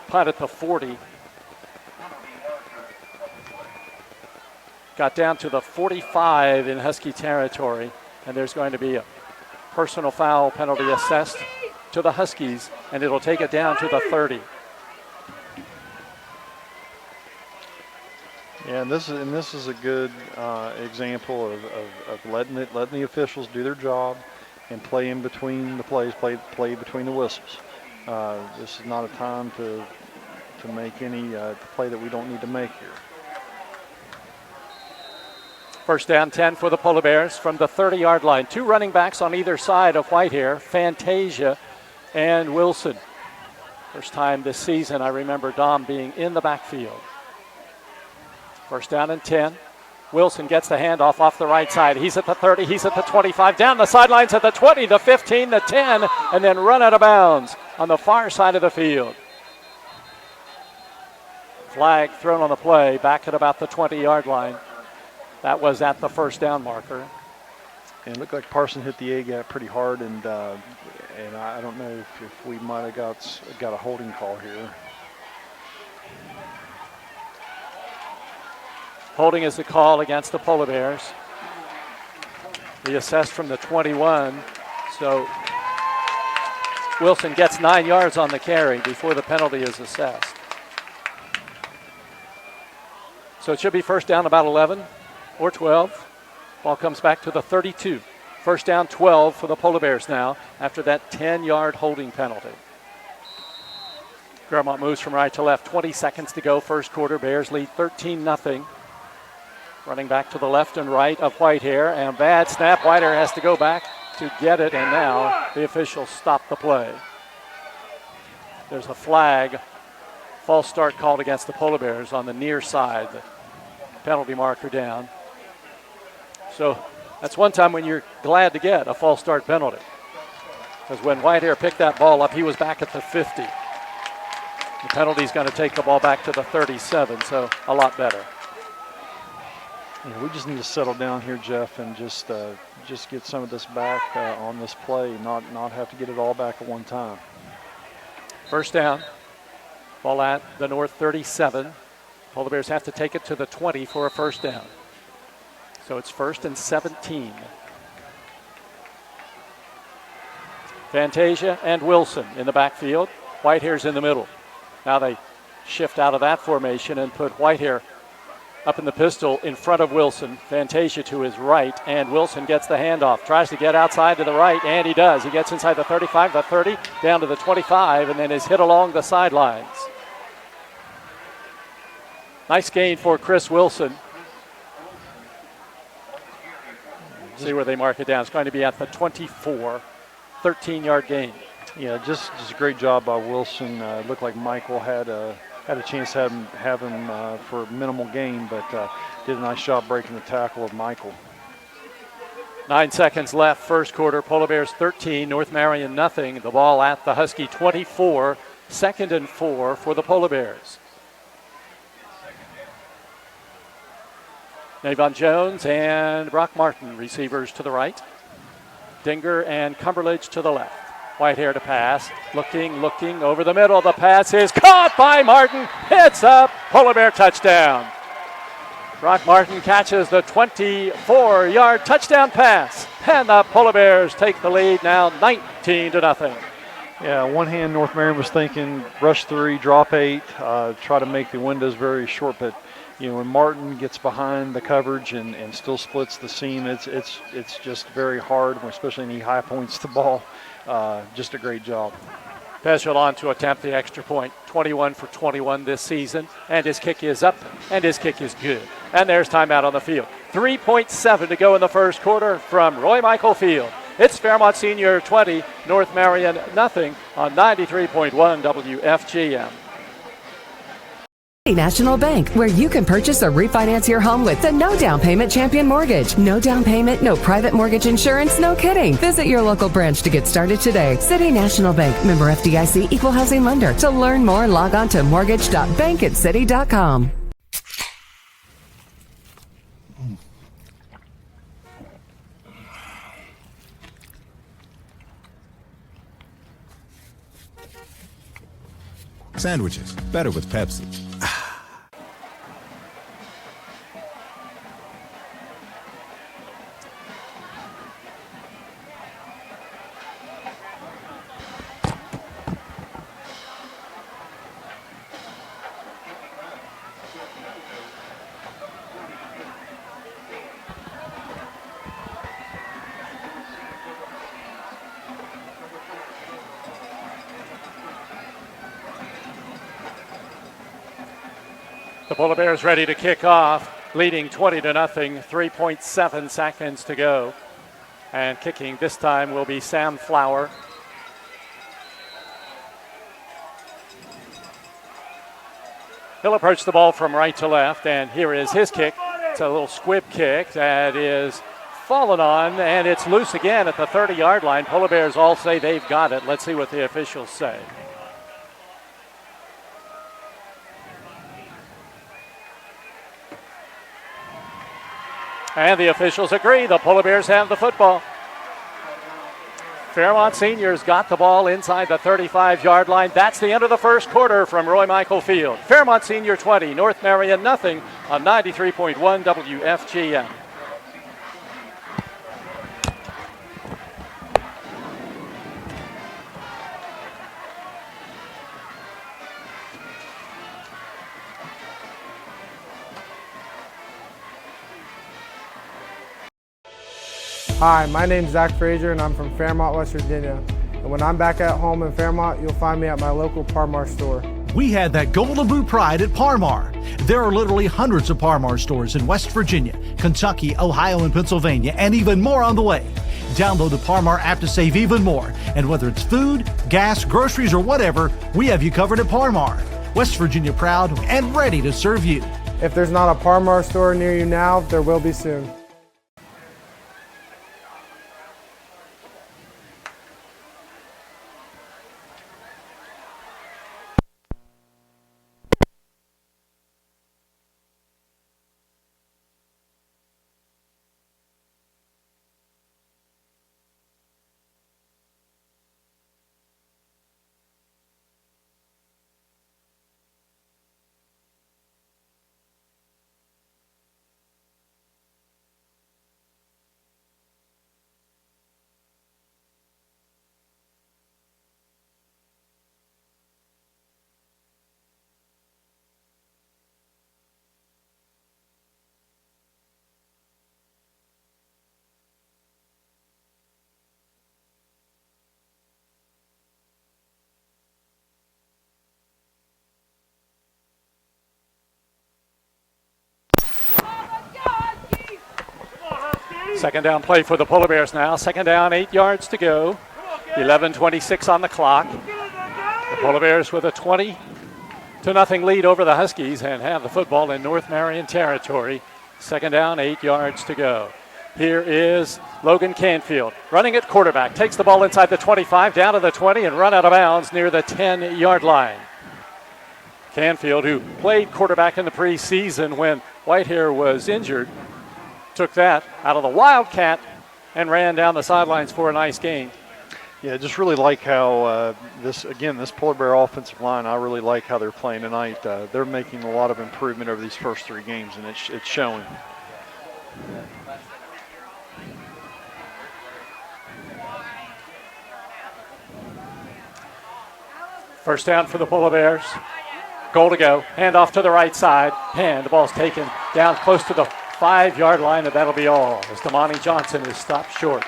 punt at the 40. Got down to the 45 in Husky territory, and there's going to be a personal foul penalty assessed to the Huskies, and it'll take it down to the 30. Yeah, and this is a good example of letting the officials do their job and play in between the plays, play between the whistles. This is not a time to make any play that we don't need to make here. First down 10 for the Polar Bears from the 30-yard line. 2 running backs on either side of Whitehair, Fantasia and Wilson. First time this season I remember Dom being in the backfield. First down and 10. Wilson gets the handoff off the right side. He's at the 30, he's at the 25, down the sidelines at the 20, the 15, the 10, and then run out of bounds on the far side of the field. Flag thrown on the play, back at about the 20-yard line. That was at the first down marker. And it looked like Parson hit the A-gap pretty hard, and I don't know if we might have got a holding call here. Holding is the call against the Polar Bears. The assessed from the 21. So Wilson gets 9 yards on the carry before the penalty is assessed. So it should be first down about 11 or 12. Ball comes back to the 32. First down 12 for the Polar Bears now after that 10-yard holding penalty. Fairmont moves from right to left. 20 seconds to go, first quarter. Bears lead 13-0. Running back to the left and right of Whitehair, and bad snap. Whitehair has to go back to get it, and now the officials stop the play. There's a flag, false start called against the Polar Bears on the near side. The penalty marker down. So that's one time when you're glad to get a false start penalty. Because when Whitehair picked that ball up, he was back at the 50. The penalty's going to take the ball back to the 37, so a lot better. Yeah, we just need to settle down here, Jeff, and just get some of this back on this play, not have to get it all back at one time. First down, ball at the North 37. Polar Bears have to take it to the 20 for a first down. So it's 1st and 17. Fantasia and Wilson in the backfield. Whitehair's in the middle. Now they shift out of that formation and put Whitehair up in the pistol in front of Wilson. Fantasia to his right, and Wilson gets the handoff. Tries to get outside to the right, and he does. He gets inside the 35, the 30, down to the 25, and then is hit along the sidelines. Nice gain for Chris Wilson. See where they mark it down. It's going to be at the 24, 13-yard gain. Yeah, just a great job by Wilson. Looked like Michael had a chance to have him for minimal gain, but did a nice job breaking the tackle of Michael. 9 seconds left, first quarter. Polar Bears 13, North Marion nothing. The ball at the Husky 24, 2nd and 4 for the Polar Bears. Navon Jones and Brock Martin, receivers to the right. Dinger and Cumberledge to the left. Whitehair to pass, looking over the middle. The pass is caught by Martin. It's a Polar Bear touchdown. Brock Martin catches the 24-yard touchdown pass, and the Polar Bears take the lead now 19-0. Yeah, on one hand, North Marion was thinking rush 3, drop 8, try to make the windows very short, but when Martin gets behind the coverage and still splits the seam, it's just very hard, especially when he high points the ball. Just a great job. Peschel to attempt the extra point. 21 for 21 this season, and his kick is up, and his kick is good. And there's timeout on the field. 3.7 to go in the first quarter from Roy Michael Field. It's Fairmont Senior 20, North Marion nothing on 93.1 WFGM. National Bank, where you can purchase or refinance your home with the no down payment Champion Mortgage. No down payment, no private mortgage insurance, no kidding. Visit your local branch to get started today. City National Bank, member FDIC, equal housing lender. To learn more, log on to mortgage.bankatcity.com. Sandwiches, better with Pepsi. The Polar Bears ready to kick off, leading 20-0, 3.7 seconds to go. And kicking this time will be Sam Flower. He'll approach the ball from right to left, and here is his kick. It's a little squib kick that is fallen on, and it's loose again at the 30-yard line. Polar Bears all say they've got it. Let's see what the officials say. And the officials agree. The Polar Bears have the football. Fairmont Seniors got the ball inside the 35-yard line. That's the end of the first quarter from Roy Michael Field. Fairmont Senior 20, North Marion nothing on 93.1 WFGM. Hi, my name's Zach Frazier and I'm from Fairmont, West Virginia. And when I'm back at home in Fairmont, you'll find me at my local Parmar store. We had that Golden Boot pride at Parmar. There are literally hundreds of Parmar stores in West Virginia, Kentucky, Ohio, and Pennsylvania, and even more on the way. Download the Parmar app to save even more. And whether it's food, gas, groceries, or whatever, we have you covered at Parmar. West Virginia proud and ready to serve you. If there's not a Parmar store near you now, there will be soon. Second down play for the Polar Bears now. Second down, 8 yards to go. 11:26 on the clock. The Polar Bears with a 20-0 lead over the Huskies and have the football in North Marion territory. Second down, 8 yards to go. Here is Logan Canfield running at quarterback. Takes the ball inside the 25, down to the 20, and run out of bounds near the 10-yard line. Canfield, who played quarterback in the preseason when Whitehair was injured, took that out of the Wildcat and ran down the sidelines for a nice gain. Yeah, just really like how this Polar Bear offensive line, I really like how they're playing tonight. They're making a lot of improvement over these first 3 games, and it's showing. First down for the Polar Bears. Goal to go. Hand off to the right side. And the ball's taken down close to the 5-yard line, and that'll be all as Damani Johnson is stopped short.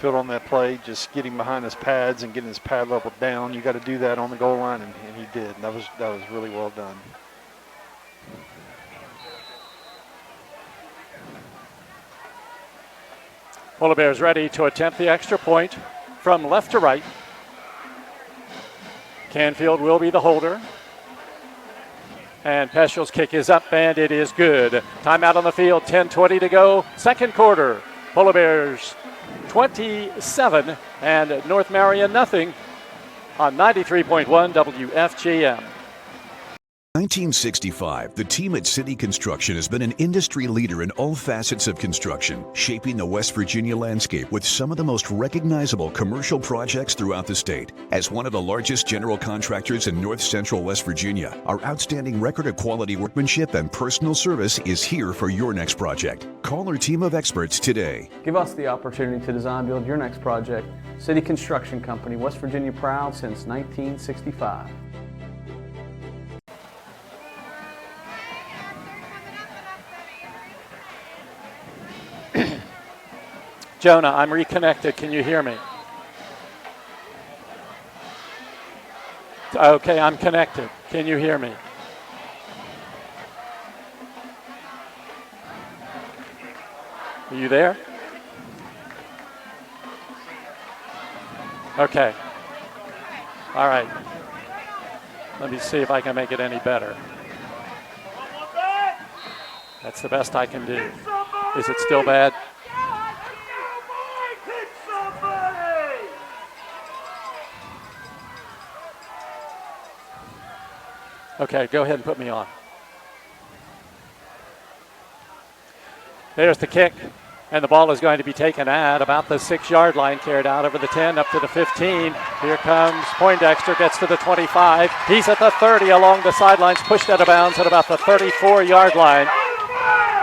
On that play, just getting behind his pads and getting his pad level down. You got to do that on the goal line, and he did. And that was really well done. Polar Bears ready to attempt the extra point from left to right. Canfield will be the holder. And Peschel's kick is up, and it is good. Timeout on the field, 10:20 to go. Second quarter, Polar Bears 27 and North Marion nothing on 93.1 WFGM. 1965, the team at City Construction has been an industry leader in all facets of construction, shaping the West Virginia landscape with some of the most recognizable commercial projects throughout the state. As one of the largest general contractors in North Central West Virginia, our outstanding record of quality workmanship and personal service is here for your next project. Call our team of experts today. Give us the opportunity to design build your next project. City Construction Company, West Virginia proud since 1965. Jonah, I'm reconnected. Can you hear me? Okay, I'm connected. Can you hear me? Are you there? Okay. All right. Let me see if I can make it any better. That's the best I can do. Is it still bad? Okay, go ahead and put me on. There's the kick, and the ball is going to be taken at about the 6-yard line, carried out over the 10, up to the 15. Here comes Poindexter, gets to the 25. He's at the 30 along the sidelines, pushed out of bounds at about the 34-yard line.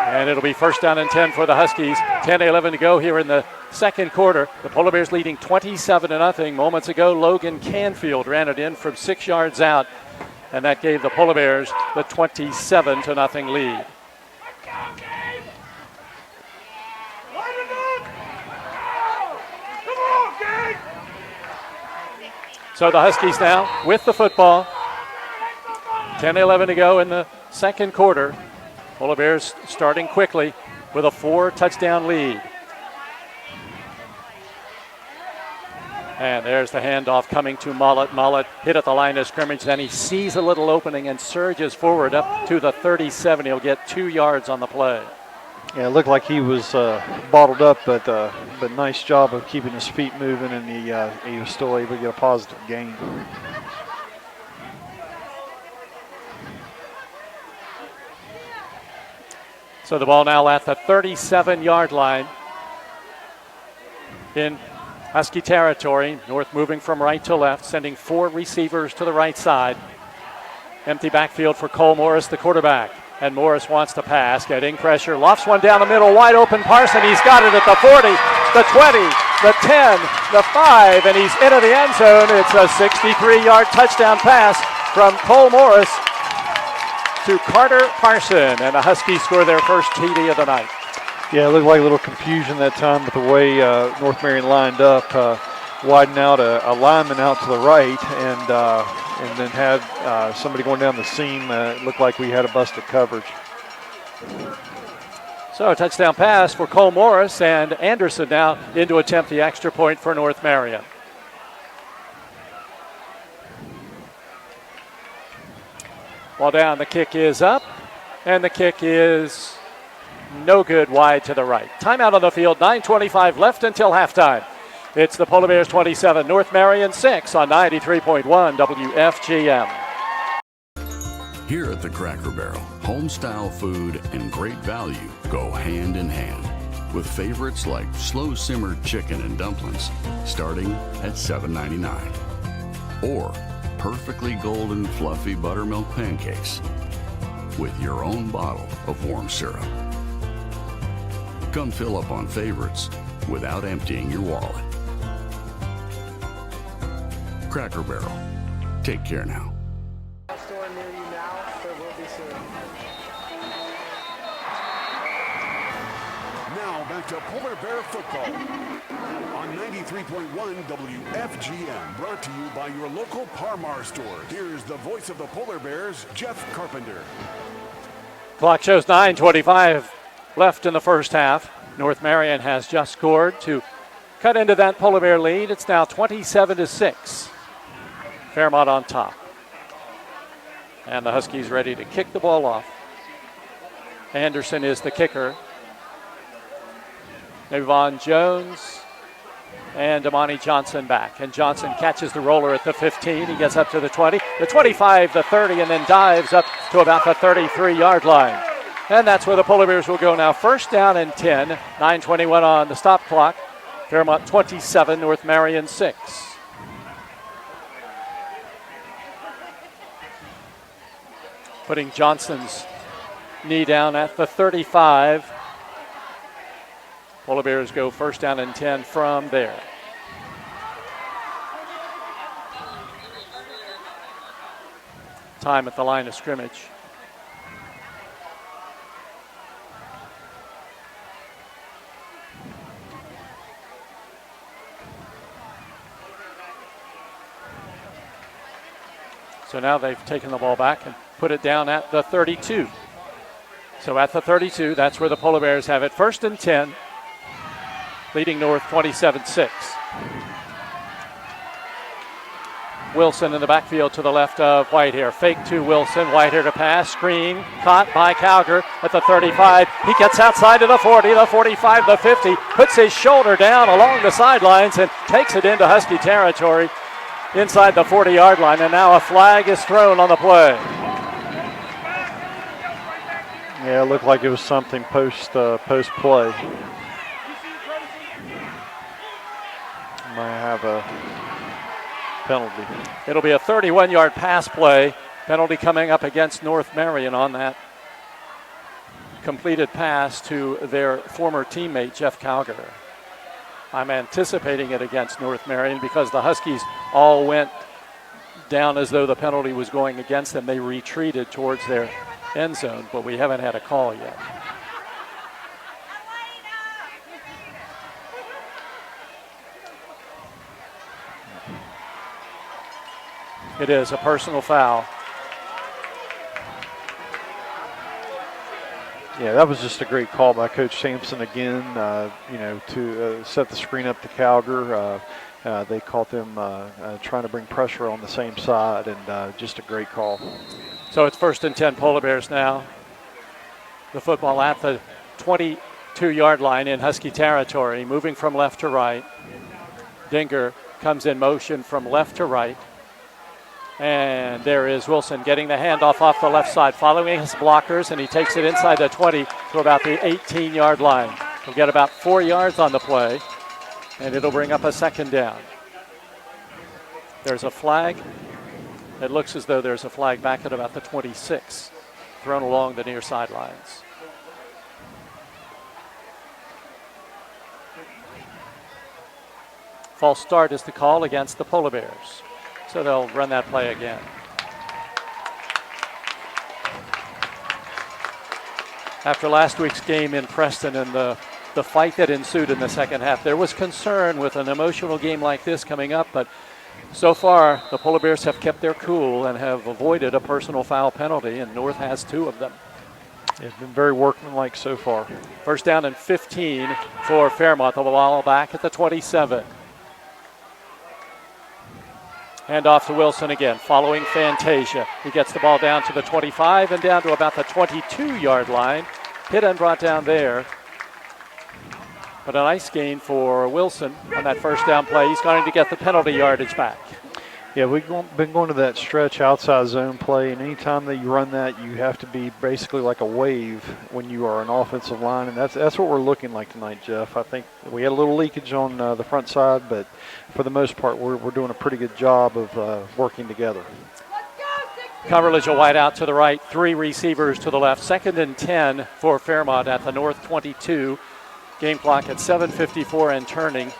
And it'll be first down and 10 for the Huskies. 10-11 to go here in the second quarter. The Polar Bears leading 27-0. Moments ago, Logan Canfield ran it in from 6 yards out, and that gave the Polar Bears the 27-0 lead. So the Huskies now with the football. 10-11 to go in the second quarter. Polar Bears starting quickly with a 4-touchdown lead. And there's the handoff coming to Mollett. Mollett hit at the line of scrimmage. Then he sees a little opening and surges forward up to the 37. He'll get 2 yards on the play. Yeah, it looked like he was bottled up, but nice job of keeping his feet moving, and he was still able to get a positive gain. So the ball now at the 37-yard line in Husky territory. North moving from right to left, sending 4 receivers to the right side. Empty backfield for Cole Morris, the quarterback. And Morris wants to pass, getting pressure, lofts one down the middle, wide open Parson. He's got it at the 40, the 20, the 10, the 5, and he's into the end zone. It's a 63-yard touchdown pass from Cole Morris to Carter Parson, and the Huskies score their first TD of the night. Yeah, it looked like a little confusion that time with the way North Marion lined up, widened out a lineman out to the right, and then had somebody going down the seam. It looked like we had a busted coverage. So a touchdown pass for Cole Morris, and Anderson now in to attempt the extra point for North Marion. Ball down, the kick is up, and the kick is no good, wide to the right. Timeout on the field, 9:25 left until halftime. It's the Polar Bears 27, North Marion 6 on 93.1 WFGM. Here at the Cracker Barrel, home-style food and great value go hand in hand, with favorites like slow-simmered chicken and dumplings starting at $7.99, or perfectly golden fluffy buttermilk pancakes with your own bottle of warm syrup. Come fill up on favorites without emptying your wallet. Cracker Barrel. Take care now. Store near you now, so it will be soon. Now back to Polar Bear football on 93.1 WFGM, brought to you by your local Parmar store. Here's the voice of the Polar Bears, Jeff Carpenter. Clock shows 9:25 left in the first half. North Marion has just scored to cut into that Polar Bear lead. It's now 27-6. Fairmont on top. And the Huskies ready to kick the ball off. Anderson is the kicker. Yvonne Jones and Damani Johnson back. And Johnson catches the roller at the 15. He gets up to the 20, the 25, the 30, and then dives up to about the 33-yard line. And that's where the Polar Bears will go now. First down and 10. 9:21 on the stop clock. Fairmont 27, North Marion 6. Putting Johnson's knee down at the 35. Polar Bears go first down and 10 from there. Time at the line of scrimmage. So now they've taken the ball back and put it down at the 32. So at the 32, that's where the Polar Bears have it. First and 10, leading North 27-6. Wilson in the backfield to the left of Whitehair. Fake to Wilson. Whitehair to pass. Screen caught by Calger at the 35. He gets outside to the 40, the 45, the 50. Puts his shoulder down along the sidelines and takes it into Husky territory inside the 40-yard line. And now a flag is thrown on the play. Yeah, it looked like it was something post play. Might have a penalty. It'll be a 31-yard pass play. Penalty coming up against North Marion on that completed pass to their former teammate, Jeff Calger. I'm anticipating it against North Marion because the Huskies all went down as though the penalty was going against them. They retreated towards their end zone, but we haven't had a call yet. It is a personal foul. Yeah, that was just a great call by Coach Sampson again, to set the screen up to Calger. They caught them trying to bring pressure on the same side, and just a great call. So it's 1st and 10 Polar Bears now. The football at the 22-yard line in Husky territory, moving from left to right. Dinger comes in motion from left to right. And there is Wilson getting the handoff off the left side, following his blockers, and he takes it inside the 20 to about the 18-yard line. He'll get about 4 yards on the play, and it'll bring up a 2nd down. There's a flag. It looks as though there's a flag back at about the 26, thrown along the near sidelines. False start is the call against the Polar Bears. So they'll run that play again. After last week's game in Preston and the fight that ensued in the second half, there was concern with an emotional game like this coming up, but so far the Polar Bears have kept their cool and have avoided a personal foul penalty, and North has 2 of them. It's been very workmanlike so far. 1st down and 15 for Fairmont. The ball back at the 27. Hand off to Wilson again, following Fantasia. He gets the ball down to the 25 and down to about the 22-yard line. Hit and brought down there. But a nice gain for Wilson on that 1st down play. He's going to get the penalty yardage back. Yeah, we've been going to that stretch outside zone play, and anytime that you run that, you have to be basically like a wave when you are an offensive line, and that's what we're looking like tonight, Jeff. I think we had a little leakage on the front side, but for the most part, we're doing a pretty good job of working together. Coverage a wide out to the right, 3 receivers to the left. 2nd and 10 for Fairmont at the North 22. Game clock at 7:54 and turning.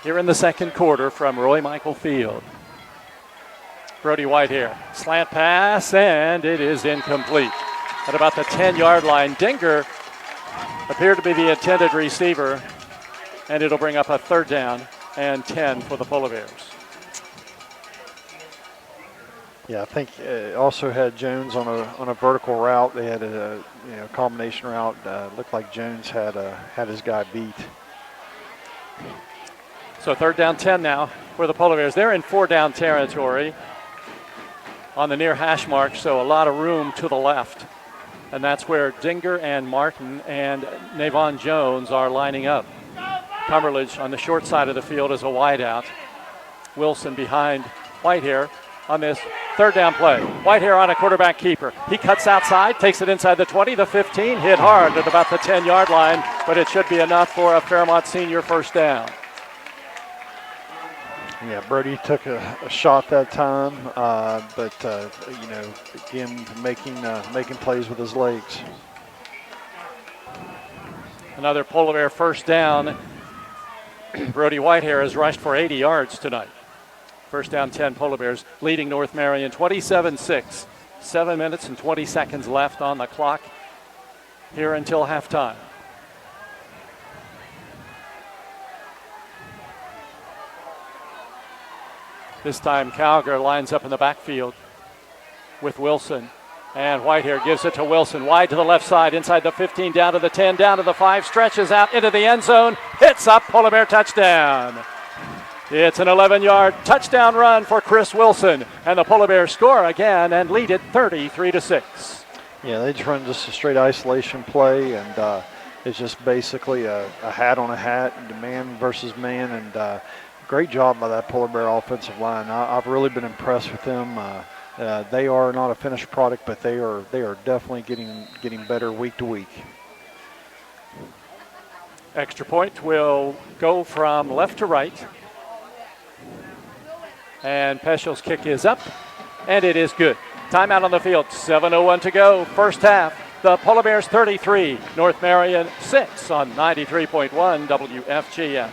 Here in the second quarter from Roy Michael Field. Brody Whitehair, slant pass, and it is incomplete. At about the 10-yard line, Dinger appeared to be the intended receiver, and it'll bring up a 3rd down and 10 for the Polar Bears. Yeah, I think also had Jones on a vertical route. They had a combination route. Looked like Jones had his guy beat. So 3rd down 10 now for the Polar Bears. They're in 4-down territory on the near hash mark, so a lot of room to the left. And that's where Dinger and Martin and Navon Jones are lining up. Cumberledge on the short side of the field is a wide out. Wilson behind Whitehair on this 3rd down play. Whitehair on a quarterback keeper. He cuts outside, takes it inside the 20, the 15, hit hard at about the 10-yard line, but it should be enough for a Fairmont senior 1st down. Yeah, Brody took a shot that time, but again, making plays with his legs. Another Polar Bear 1st down. Brody Whitehair has rushed for 80 yards tonight. 1st down 10 Polar Bears leading North Marion 27-6. 7 minutes and 20 seconds left on the clock here until halftime. This time Calger lines up in the backfield with Wilson. And Whitehair gives it to Wilson, wide to the left side, inside the 15, down to the 10, down to the 5, stretches out into the end zone, hits up, Polar Bear touchdown. It's an 11-yard touchdown run for Chris Wilson, and the Polar Bears score again and lead it 33-6. Yeah, they just run just a straight isolation play, and it's just basically a hat on a hat, man versus man, and great job by that Polar Bear offensive line. I've really been impressed with them. They are not a finished product, but they are definitely getting better week to week. Extra point will go from left to right. And Peschel's kick is up, and it is good. Timeout on the field, 7:01 to go, first half. The Polar Bears 33, North Marion 6 on 93.1 WFGM.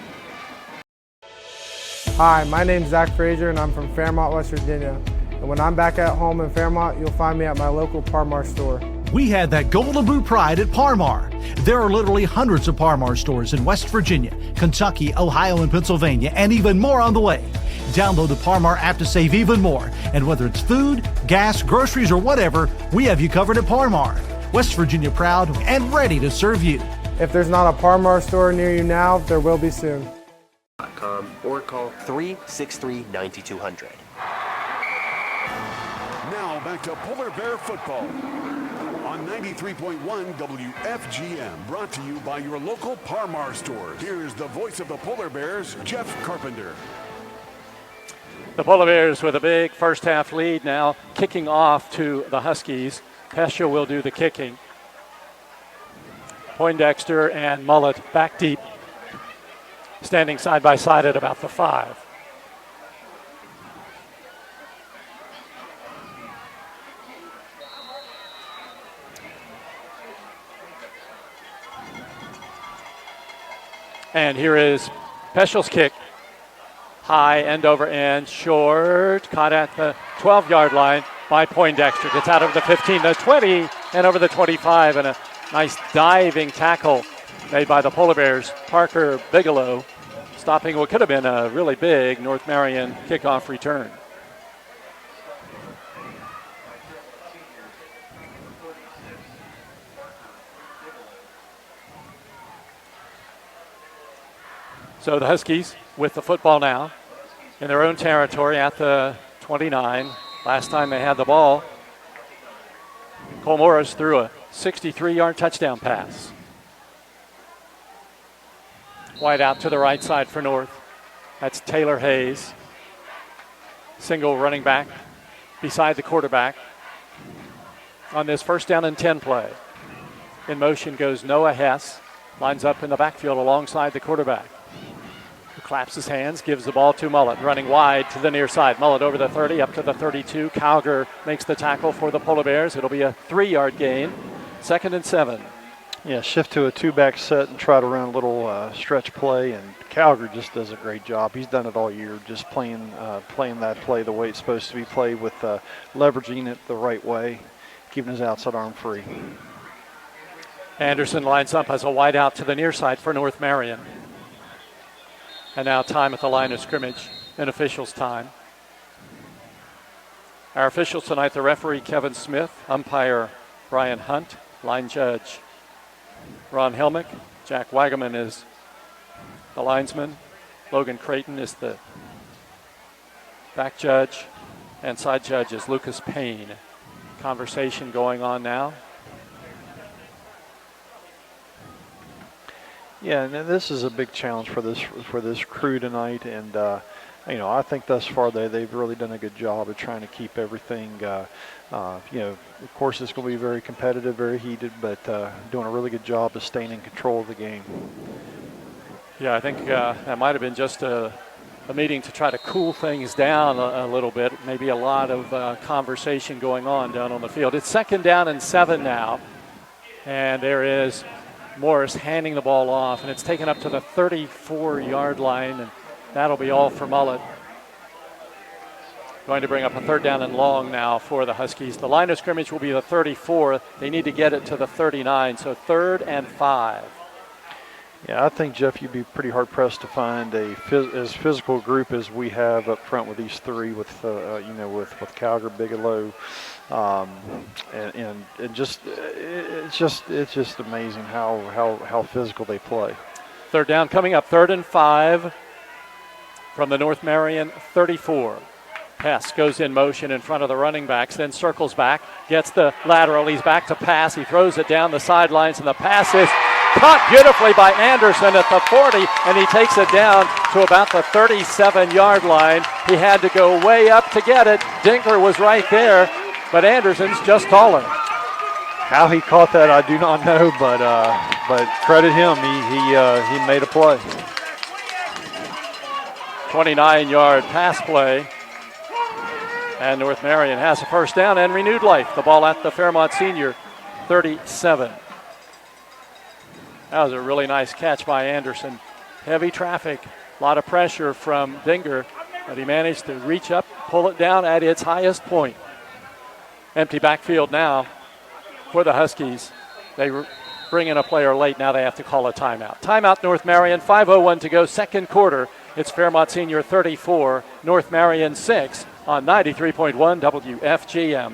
Hi, my name's Zach Frazier, and I'm from Fairmont, West Virginia. And when I'm back at home in Fairmont, you'll find me at my local Parmar store. We had that Golden Boot pride at Parmar. There are literally hundreds of Parmar stores in West Virginia, Kentucky, Ohio, and Pennsylvania, and even more on the way. Download the Parmar app to save even more. And whether it's food, gas, groceries, or whatever, we have you covered at Parmar. West Virginia proud and ready to serve you. If there's not a Parmar store near you now, there will be soon. Or call 363-9200. Now back to Polar Bear football on 93.1 WFGM, brought to you by your local Parmar store. Here's the voice of the Polar Bears, Jeff Carpenter. The Polar Bears with a big first half lead now, kicking off to the Huskies. Peschel will do the kicking. Poindexter and Mullet back deep, standing side by side at about the 5. And here is Peschel's kick. High, end over end, short, caught at the 12-yard line by Poindexter. Gets out of the 15, the 20, and over the 25, and a nice diving tackle made by the Polar Bears. Parker Bigelow stopping what could have been a really big North Marion kickoff return. So the Huskies with the football now in their own territory at the 29. Last time they had the ball, Cole Morris threw a 63-yard touchdown pass. Wide out to the right side for North. That's Taylor Hayes. Single running back beside the quarterback on this first down and 10 play. In motion goes Noah Hess. Lines up in the backfield alongside the quarterback. Claps his hands, gives the ball to Mullet, running wide to the near side. Mullet over the 30, up to the 32. Calger makes the tackle for the Polar Bears. It'll be a 3-yard gain, 2nd and 7. Yeah, shift to a 2-back set and try to run a little stretch play, and Calger just does a great job. He's done it all year, just playing that play the way it's supposed to be played, with leveraging it the right way, keeping his outside arm free. Anderson lines up as a wide out to the near side for North Marion. And now time at the line of scrimmage, in officials' time. Our officials tonight, the referee Kevin Smith, umpire Brian Hunt, line judge Ron Helmick, Jack Wagaman is the linesman, Logan Creighton is the back judge, and side judge is Lucas Payne. Conversation going on now. Yeah, and this is a big challenge for this crew tonight, and I think thus far they've really done a good job of trying to keep everything. Of course, it's going to be very competitive, very heated, but doing a really good job of staying in control of the game. Yeah, I think that might have been just a meeting to try to cool things down a little bit. Maybe a lot of conversation going on down on the field. It's 2nd down and 7 now, and there is Morris handing the ball off, and it's taken up to the 34-yard line, and that'll be all for Mullet. Going to bring up a 3rd down and long now for the Huskies. The line of scrimmage will be the 34. They need to get it to the 39, so 3rd and 5. Yeah, I think, Jeff, you'd be pretty hard-pressed to find as physical group as we have up front with these three, with Calger, Bigelow, and it's just amazing how physical they play. 3rd down coming up, 3rd and 5. from the North Marion 34. Pass goes in motion in front of the running backs, then circles back, gets the lateral. He's back to pass. He throws it down the sidelines, and the pass is caught beautifully by Anderson at the 40, and he takes it down to about the 37-yard line. He had to go way up to get it. Dinger was right there, but Anderson's just taller. How he caught that, I do not know, but credit him. He made a play. 29-yard pass play. And North Marion has a first down and renewed life. The ball at the Fairmont Senior 37. That was a really nice catch by Anderson. Heavy traffic, a lot of pressure from Dinger, but he managed to reach up, pull it down at its highest point. Empty backfield now for the Huskies. They bring in a player late. Now they have to call a timeout. Timeout, North Marion. 5:01 to go, second quarter. It's Fairmont Senior 34, North Marion 6 on 93.1 WFGM.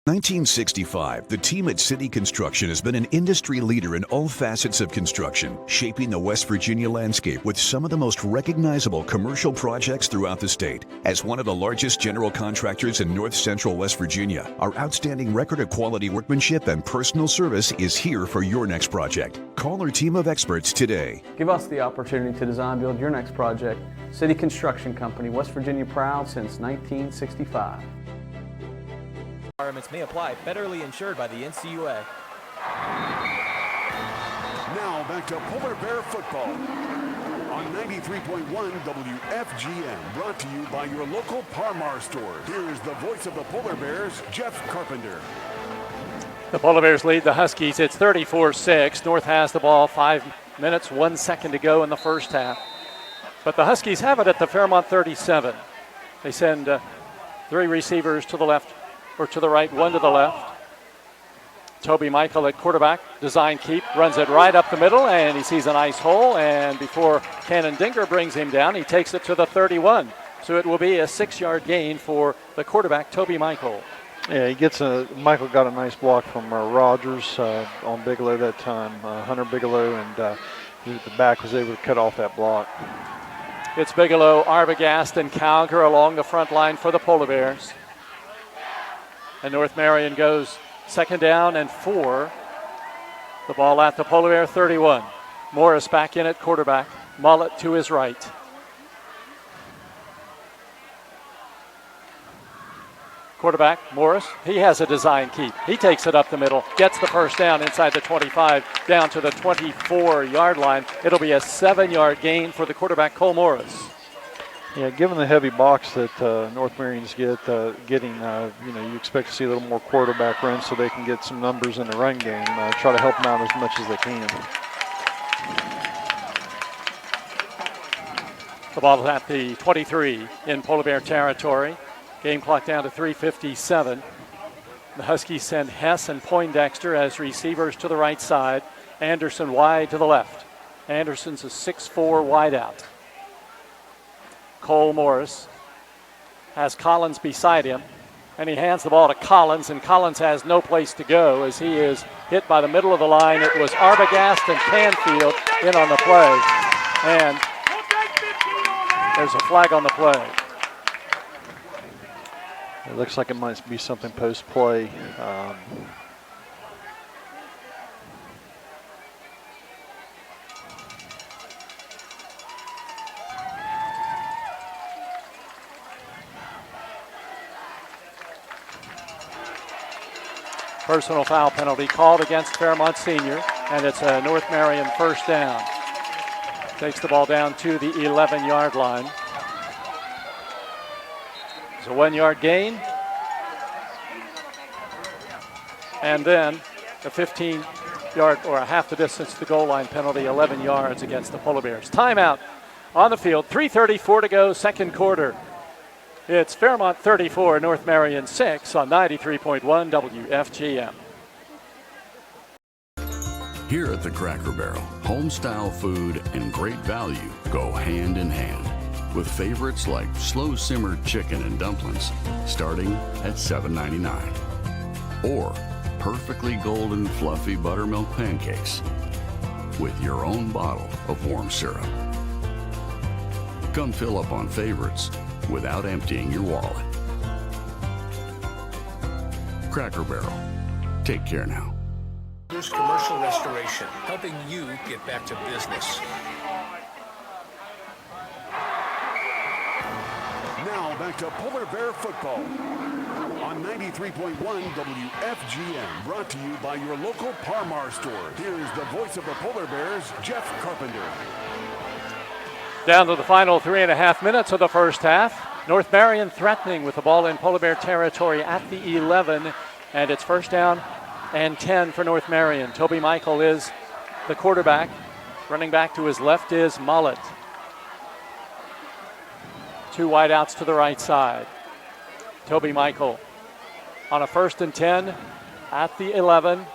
1965, the team at City Construction has been an industry leader in all facets of construction, shaping the West Virginia landscape with some of the most recognizable commercial projects throughout the state. As one of the largest general contractors in north central West Virginia, our outstanding record of quality workmanship and personal service is here for your next project. Call our team of experts today. Give us the opportunity to design build your next project. City Construction Company, West Virginia proud since 1965. Requirements may apply. Federally insured by the NCUA. Now back to Polar Bear football on 93.1 WFGM, brought to you by your local Parmar store. Here's the voice of the Polar Bears, Jeff Carpenter. The Polar Bears lead the Huskies. It's 34-6. North has the ball. 5 minutes, 1 second to go in the first half. But the Huskies have it at the Fairmont 37. They send 3 receivers to the left, or to the right, 1 to the left. Toby Michael at quarterback, design keep, runs it right up the middle, and he sees a nice hole, and before Cannon Dinger brings him down, he takes it to the 31. So it will be a 6-yard gain for the quarterback, Toby Michael. Yeah, Michael got a nice block from Rogers on Bigelow that time, Hunter Bigelow, and the back was able to cut off that block. It's Bigelow, Arbogast, and Calger along the front line for the Polar Bears. And North Marion goes second down and 4. The ball at the Polar Bear 31. Morris back in at quarterback. Mullet to his right. Quarterback, Morris, he has a design keep. He takes it up the middle, gets the first down inside the 25, down to the 24-yard line. It'll be a 7-yard gain for the quarterback, Cole Morris. Yeah, given the heavy box that North Marion's getting, you expect to see a little more quarterback run so they can get some numbers in the run game. Try to help them out as much as they can. The ball at the 23 in Polar Bear territory. Game clock down to 3:57. The Huskies send Hess and Poindexter as receivers to the right side. Anderson wide to the left. Anderson's a 6'4" wideout. Cole Morris has Collins beside him, and he hands the ball to Collins, and Collins has no place to go as he is hit by the middle of the line. It was Arbogast and Canfield in on the play, and there's a flag on the play. It looks like it might be something post-play. Personal foul penalty called against Fairmont Senior, and it's a North Marion first down. Takes the ball down to the 11-yard line. It's a 1-yard gain. And then a 15-yard or a half the distance to the goal line penalty, 11 yards against the Polar Bears. Timeout on the field, 3:34 to go, second quarter. It's Fairmont 34, North Marion 6 on 93.1 WFGM. Here at the Cracker Barrel, home-style food and great value go hand in hand, with favorites like slow-simmered chicken and dumplings starting at $7.99, or perfectly golden fluffy buttermilk pancakes with your own bottle of warm syrup. Come fill up on favorites without emptying your wallet. Cracker Barrel. Take care now. Commercial Restoration, helping you get back to business. Now back to Polar Bear football on 93.1 WFGM, brought to you by your local Parmar store. Here's the voice of the Polar Bears, Jeff Carpenter. Down to the final 3.5 minutes of the first half. North Marion threatening with the ball in Polar Bear territory at the 11, and it's first down and 10 for North Marion. Toby Michael is the quarterback. Running back to his left is Mullet. Two wideouts to the right side. Toby Michael on a 1st and 10 at the 11.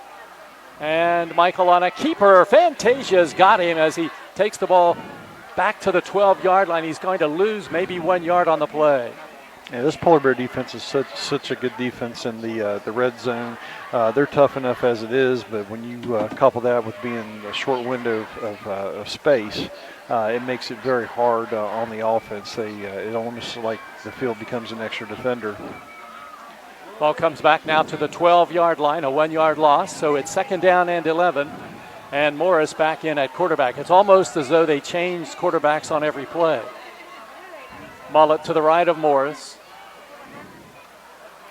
And Michael on a keeper. Fantasia's got him as he takes the ball back to the 12-yard line. He's going to lose maybe 1 yard on the play. Yeah, this Polar Bear defense is such a good defense in the red zone. They're tough enough as it is, but when you couple that with being a short window of space, it makes it very hard on the offense. It almost like the field becomes an extra defender. Ball comes back now to the 12-yard line, a 1 yard loss, so it's 2nd down and 11. And Morris back in at quarterback. It's almost as though they changed quarterbacks on every play. Mullet to the right of Morris.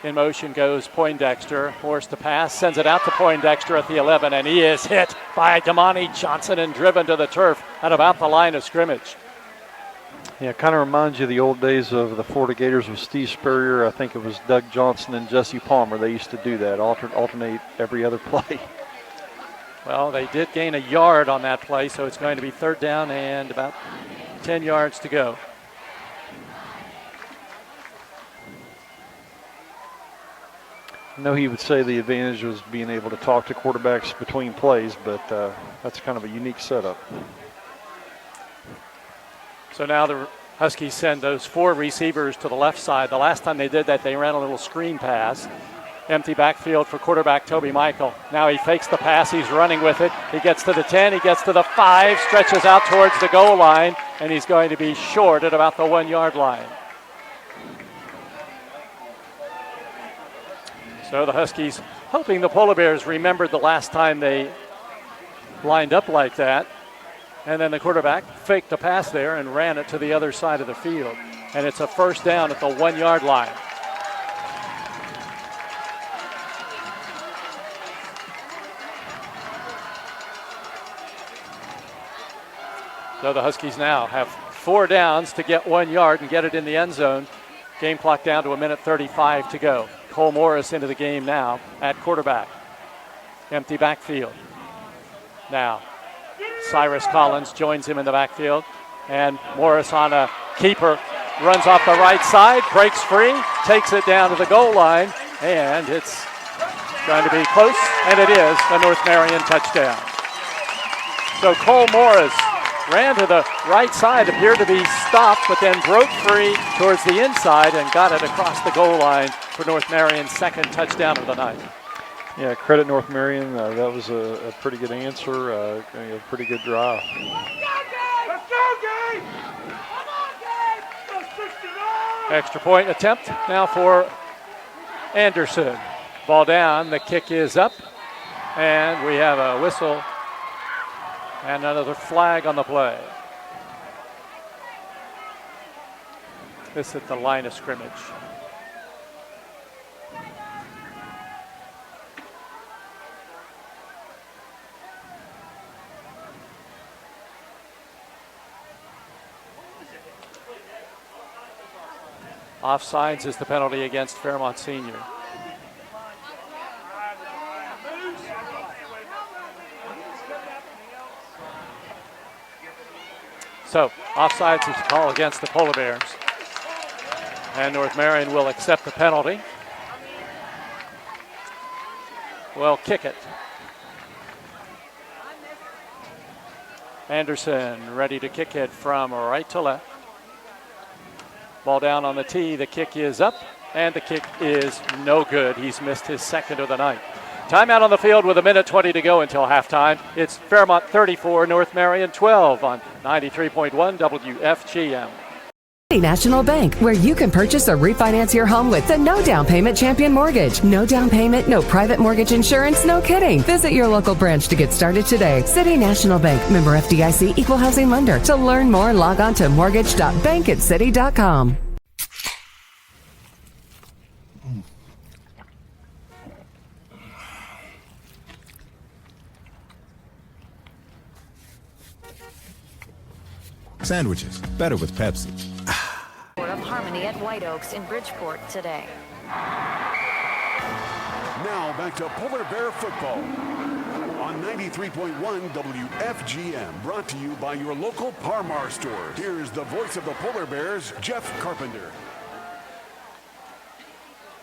In motion goes Poindexter. Forced to pass, sends it out to Poindexter at the 11, and he is hit by Damani Johnson and driven to the turf at about the line of scrimmage. Yeah, kind of reminds you of the old days of the Florida Gators with Steve Spurrier. I think it was Doug Johnson and Jesse Palmer. They used to do that, alternate every other play. Well, they did gain a yard on that play, so it's going to be 3rd down and about 10 yards to go. I know he would say the advantage was being able to talk to quarterbacks between plays, but that's kind of a unique setup. So now the Huskies send those 4 receivers to the left side. The last time they did that, they ran a little screen pass. Empty backfield for quarterback Toby Michael. Now he fakes the pass. He's running with it. He gets to the 10. He gets to the 5, stretches out towards the goal line, and he's going to be short at about the 1 yard line. So the Huskies hoping the Polar Bears remembered the last time they lined up like that. And then the quarterback faked the pass there and ran it to the other side of the field. And it's a 1st down at the 1 yard line. So the Huskies now have 4 downs to get 1 yard and get it in the end zone. Game clock down to 1:35 to go. Cole Morris into the game now at quarterback. Empty backfield. Now, Cyrus Collins joins him in the backfield. And Morris on a keeper. Runs off the right side, breaks free, takes it down to the goal line. And it's going to be close, and it is a North Marion touchdown. So Cole Morris ran to the right side, appeared to be stopped, but then broke free towards the inside and got it across the goal line for North Marion's 2nd touchdown of the night. Yeah, credit North Marion. That was a pretty good answer, a pretty good drive. Extra point attempt now for Anderson. Ball down, the kick is up, and we have a whistle and another flag on the play. This at the line of scrimmage. Offsides is the penalty against Fairmont Senior. So, offsides is the call against the Polar Bears. And North Marion will accept the penalty. Will kick it. Anderson ready to kick it from right to left. Ball down on the tee. The kick is up, and the kick is no good. He's missed his 2nd of the night. Timeout on the field with 1:20 to go until halftime. It's Fairmont 34, North Marion 12 on 93.1 WFGM. City National Bank, where you can purchase or refinance your home with the no down payment champion mortgage. No down payment, no private mortgage insurance, no kidding. Visit your local branch to get started today. City National Bank, member FDIC, equal housing lender. To learn more, log on to mortgage.bankatcity.com. Sandwiches, better with Pepsi. Of Harmony at White Oaks in Bridgeport today. Now back to Polar Bear football on 93.1 WFGM, brought to you by your local Parmar store. Here's the voice of the Polar Bears, Jeff Carpenter.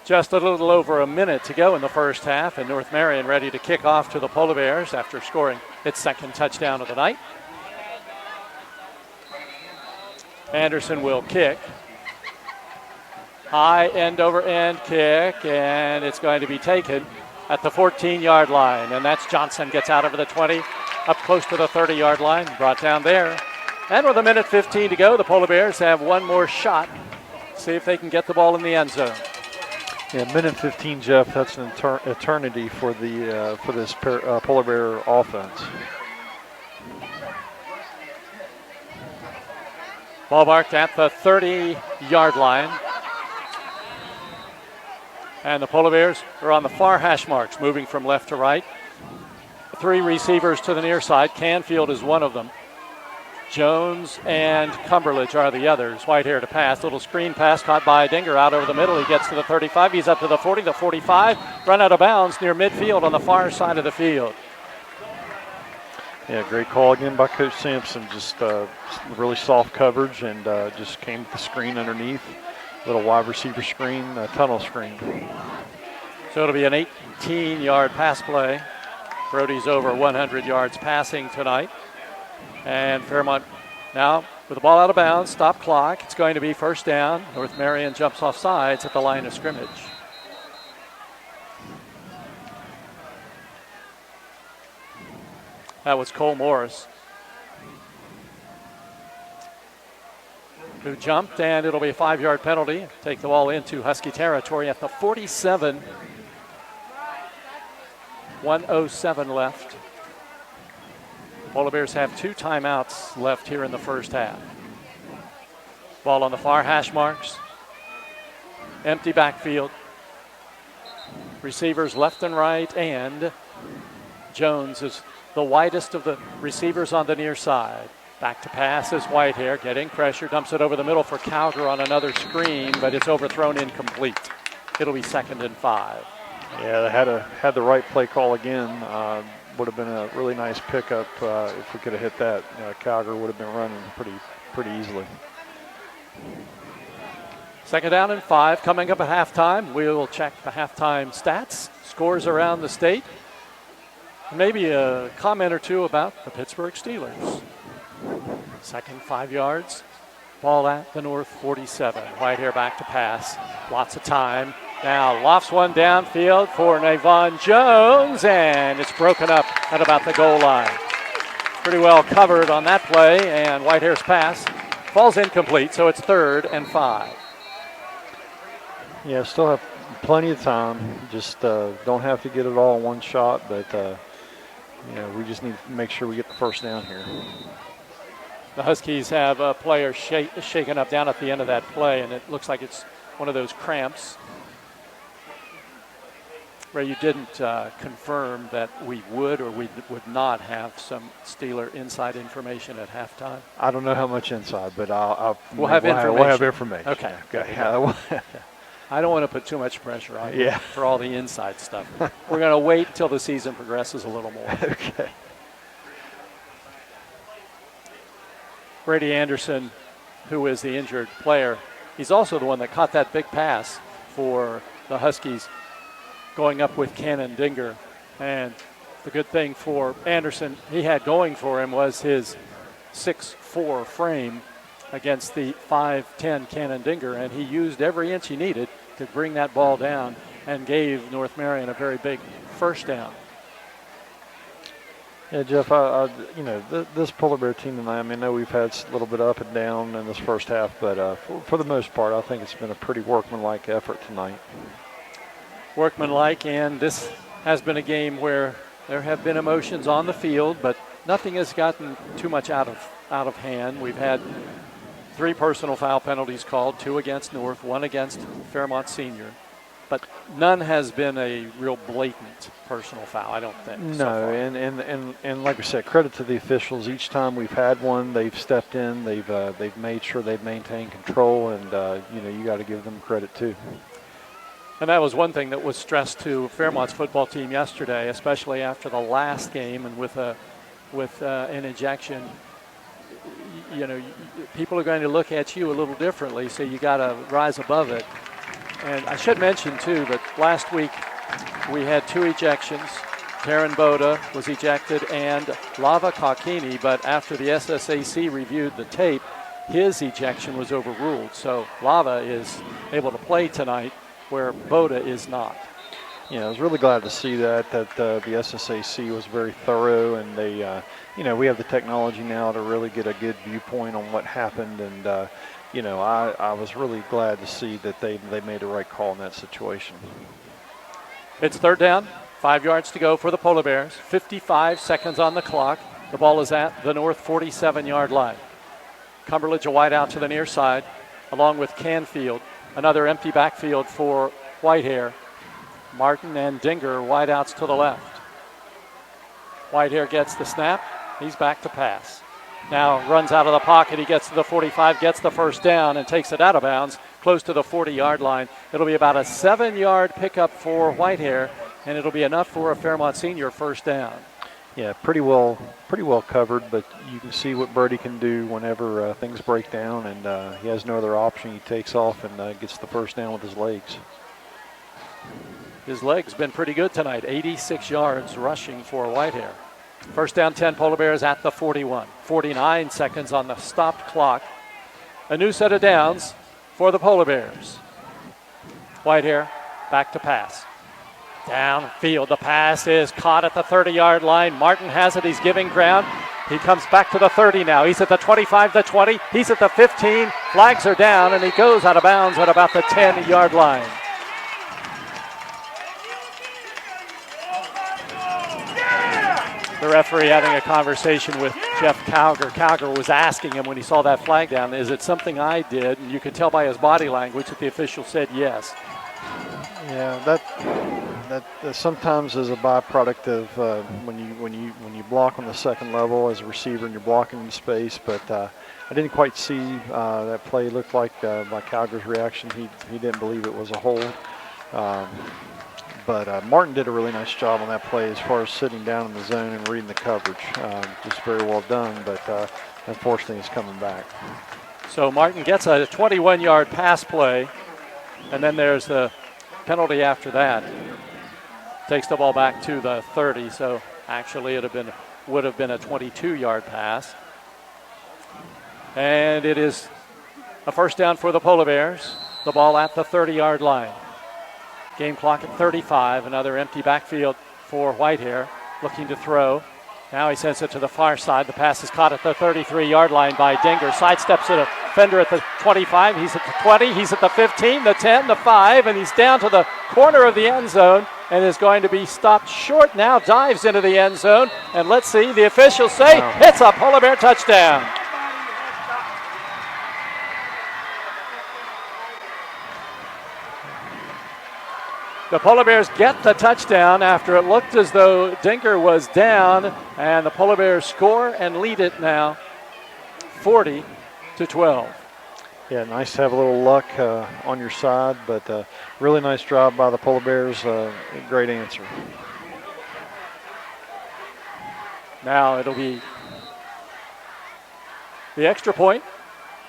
Just a little over a minute to go in the first half, and North Marion ready to kick off to the Polar Bears after scoring its second touchdown of the night. Anderson will kick. High end over end kick, and it's going to be taken at the 14-yard line. And that's Johnson gets out over the 20, up close to the 30-yard line, brought down there. And with a minute 15 to go, the Polar Bears have one more shot. See if they can get the ball in the end zone. Yeah, minute 15, Jeff. That's an eternity for the for this Polar Bear offense. Ball marked at the 30-yard line. And the Polar Bears are on the far hash marks, moving from left to right. 3 receivers to the near side. Canfield is one of them. Jones and Cumberledge are the others. Whitehair to pass. Little screen pass caught by Dinger out over the middle. He gets to the 35. He's up to the 40, the 45. Run out of bounds near midfield on the far side of the field. Yeah, great call again by Coach Sampson. Just really soft coverage and just came with the screen underneath. Little wide receiver screen, tunnel screen. So it'll be an 18-yard pass play. Brody's over 100 yards passing tonight. And Fairmont now with the ball out of bounds, stop clock. It's going to be first down. North Marion jumps off sides at the line of scrimmage. That was Cole Morris, who jumped, and it'll be a 5-yard penalty. Take the ball into Husky territory at the 47. 1:07 left. Polar Bears have 2 timeouts left here in the first half. Ball on the far hash marks. Empty backfield. Receivers left and right, and Jones is the widest of the receivers on the near side. Back to pass is Whitehair, getting pressure, dumps it over the middle for Cowger on another screen, but it's overthrown incomplete. It'll be 2nd and 5. Yeah, they had the right play call again. Would have been a really nice pickup if we could have hit that. Cowger would have been running pretty easily. 2nd down and 5 coming up at halftime. We'll check the halftime stats, scores around the state. Maybe a comment or two about the Pittsburgh Steelers. 2nd, 5 yards. Ball at the North 47. Whitehair back to pass. Lots of time. Now lofts one downfield for Navon Jones, and it's broken up at about the goal line. Pretty well covered on that play, and Whitehair's pass falls incomplete, so it's 3rd and 5. Yeah, still have plenty of time. Just don't have to get it all in one shot, but we just need to make sure we get the first down here. The Huskies have a player shaken up down at the end of that play, and it looks like it's one of those cramps where you didn't confirm that we would or we would not have some Steeler inside information at halftime. I don't know how much inside, but we'll have information. We'll have information. Okay. Yeah. I don't want to put too much pressure on you for all the inside stuff. We're going to wait until the season progresses a little more. Okay. Brady Anderson, who is the injured player, he's also the one that caught that big pass for the Huskies going up with Cannon Dinger. And the good thing for Anderson he had going for him was his 6'4" frame against the 5'10" Cannon Dinger, and he used every inch he needed to bring that ball down and gave North Marion a very big first down. Yeah, Jeff, this Polar Bear team tonight, I mean, I know we've had a little bit up and down in this first half, but for the most part, I think it's been a pretty workmanlike effort tonight. Workmanlike, and this has been a game where there have been emotions on the field, but nothing has gotten too much out of hand. We've had 3 personal foul penalties called, 2 against North, 1 against Fairmont Senior. But none has been a real blatant personal foul, I don't think. No, so far. and like we said, credit to the officials. Each time we've had one, they've stepped in, they've made sure they've maintained control, and you got to give them credit too. And that was one thing that was stressed to Fairmont's football team yesterday, especially after the last game and with an ejection. People are going to look at you a little differently, so you got to rise above it. And I should mention, too, that last week we had 2 ejections. Taryn Boda was ejected and Lava Kakini, but after the SSAC reviewed the tape, his ejection was overruled. So Lava is able to play tonight where Boda is not. Yeah, I was really glad to see that the SSAC was very thorough, and they, we have the technology now to really get a good viewpoint on what happened, and I was really glad to see that they made the right call in that situation. It's 3rd down, 5 yards to go for the Polar Bears. 55 seconds on the clock. The ball is at the North 47-yard line. Cumberledge a wide out to the near side, along with Canfield. Another empty backfield for Whitehair. Martin and Dinger wide outs to the left. Whitehair gets the snap. He's back to pass. Now runs out of the pocket. He gets to the 45, gets the first down, and takes it out of bounds close to the 40-yard line. It'll be about a 7-yard pickup for Whitehair, and it'll be enough for a Fairmont Senior first down. Yeah, pretty well covered, but you can see what Brody can do whenever things break down, and he has no other option. He takes off and gets the first down with his legs. His legs been pretty good tonight, 86 yards rushing for Whitehair. First down 10, Polar Bears at the 41. 49 seconds on the stopped clock. A new set of downs for the Polar Bears. Whitehair back to pass. Downfield, the pass is caught at the 30-yard line. Martin has it, he's giving ground. He comes back to the 30 now. He's at the 25, the 20, he's at the 15. Flags are down, and he goes out of bounds at about the 10-yard line. The referee having a conversation with Jeff Cowger. Cowger was asking him when he saw that flag down, is it something I did? And you could tell by his body language that the official said yes. Yeah, that sometimes is a byproduct of when you block on the second level as a receiver and you're blocking in space. But I didn't quite see that play. It looked like by Cowger's reaction, he didn't believe it was a hold. But Martin did a really nice job on that play as far as sitting down in the zone and reading the coverage. Just very well done, but unfortunately he's coming back. So Martin gets a 21-yard pass play, and then there's the penalty after that. Takes the ball back to the 30, so actually would have been a 22-yard pass. And it is a first down for the Polar Bears. The ball at the 30-yard line. Game clock at 35. Another empty backfield for Whitehair, looking to throw. Now he sends it to the far side. The pass is caught at the 33-yard line by Dinger. Sidesteps a defender at the 25. He's at the 20. He's at the 15, the 10, the 5, and he's down to the corner of the end zone and is going to be stopped short now. Dives into the end zone, and let's see, the officials say it's a Polar Bear touchdown. The Polar Bears get the touchdown after it looked as though Dinger was down, and the Polar Bears score and lead it now 40-12. Yeah, nice to have a little luck on your side, but really nice job by the Polar Bears. Great answer. Now it'll be the extra point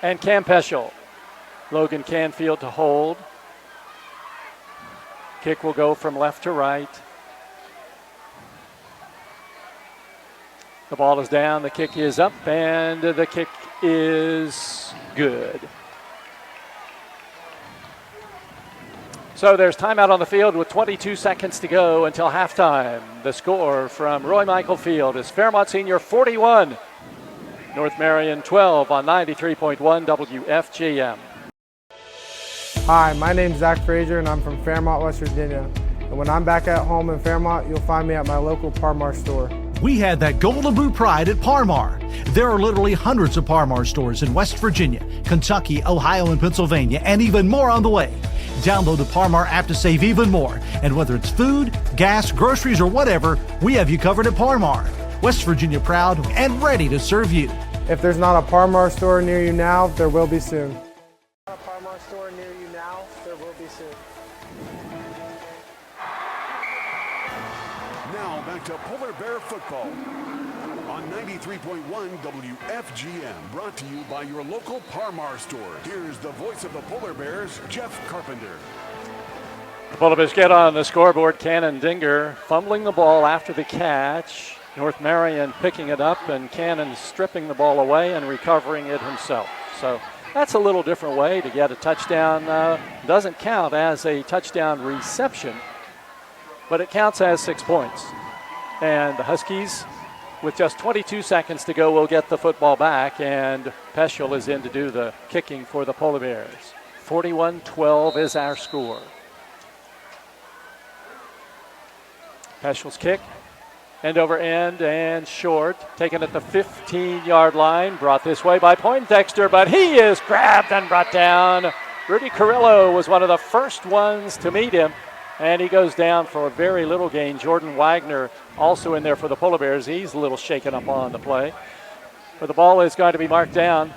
and Cam Peschel. Logan Canfield to hold. Kick will go from left to right. The ball is down, the kick is up, and the kick is good. So there's timeout on the field with 22 seconds to go until halftime. The score from Roy Michael Field is Fairmont Senior 41, North Marion 12 on 93.1 WFGM. Hi, my name's Zach Frazier and I'm from Fairmont, West Virginia. And when I'm back at home in Fairmont, you'll find me at my local Parmar store. We had that Golden Boot pride at Parmar. There are literally hundreds of Parmar stores in West Virginia, Kentucky, Ohio, and Pennsylvania, and even more on the way. Download the Parmar app to save even more. And whether it's food, gas, groceries, or whatever, we have you covered at Parmar. West Virginia proud and ready to serve you. If there's not a Parmar store near you now, there will be soon. A Parmar store near you now, there will be soon. Now back to Polar Bear football on 93.1 WFGM, brought to you by your local Parmar store. Here's the voice of the Polar Bears, Jeff Carpenter. The Polar Bears get on the scoreboard. Cannon Dinger fumbling the ball after the catch. North Marion picking it up, and Cannon stripping the ball away and recovering it himself. So that's a little different way to get a touchdown. Doesn't count as a touchdown reception, but it counts as 6 points. And the Huskies, with just 22 seconds to go, will get the football back, and Peschel is in to do the kicking for the Polar Bears. 41-12 is our score. Peschel's kick, end over end and short, taken at the 15-yard line, brought this way by Poindexter, but he is grabbed and brought down. Rudy Carrillo was one of the first ones to meet him, and he goes down for a very little gain. Jordan Wagner also in there for the Polar Bears. He's a little shaken up on the play. But the ball is going to be marked down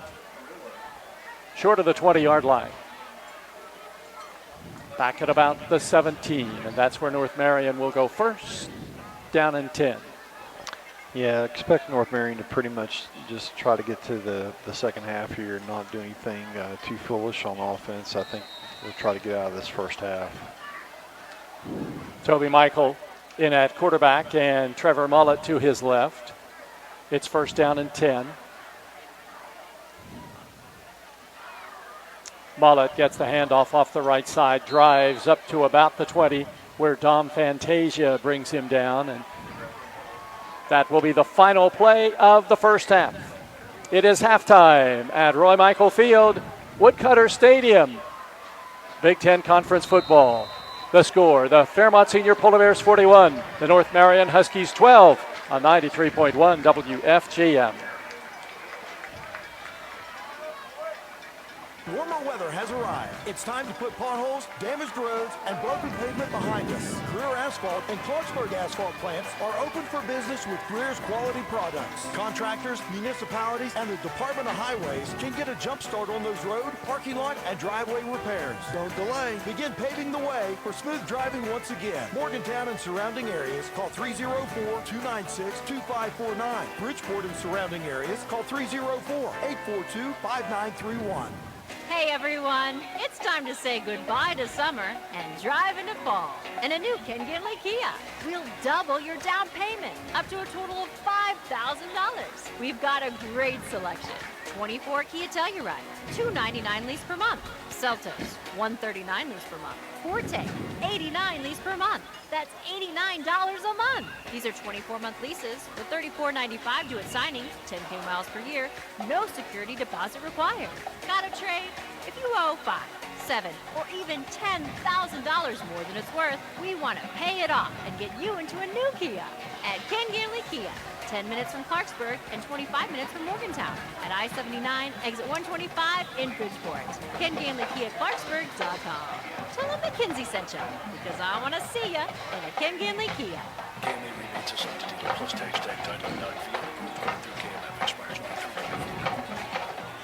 short of the 20-yard line. Back at about the 17, and that's where North Marion will go first, down in 10. Yeah, expect North Marion to pretty much just try to get to the second half here and not do anything too foolish on offense. I think we'll try to get out of this first half. Toby Michael in at quarterback and Trevor Mullett to his left. It's first down and 10. Mullett gets the handoff off the right side, drives up to about the 20 where Dom Fantasia brings him down, and that will be the final play of the first half. It is halftime at Roy Michael Field, Woodcutter Stadium. Big Ten Conference football. The score, the Fairmont Senior Polar Bears 41, the North Marion Huskies 12 on 93.1 WFGM. Warmer weather has arrived. It's time to put potholes, damaged roads, and broken pavement behind us. Greer Asphalt and Clarksburg Asphalt plants are open for business with Greer's quality products. Contractors, municipalities, and the Department of Highways can get a jump start on those road, parking lot, and driveway repairs. Don't delay. Begin paving the way for smooth driving once again. Morgantown and surrounding areas, call 304-296-2549. Bridgeport and surrounding areas, call 304-842-5931. Hey everyone, it's time to say goodbye to summer and drive into fall. And a new Ken Ginley Kia will double your down payment up to a total of $5,000. We've got a great selection. 24 Kia Telluride, $299 lease per month. Seltos, $139 lease per month. Forte, $89 lease per month. That's $89 a month. These are 24-month leases with $34.95 due at signing, 10K miles per year, no security deposit required. Got a trade? If you owe $5, $7, or even $10,000 more than it's worth, we want to pay it off and get you into a new Kia at Ken Ginley Kia. 10 minutes from Clarksburg and 25 minutes from Morgantown at I-79, exit 125 in Bridgeport. KenGinleyKiaClarksburg.com. Tell them McKinsey sent you, because I want to see you in a Ken Ginley Kia. Ginley rebates are subject to dealer plus tax title and non-fee. Approved through KMF expires May 3.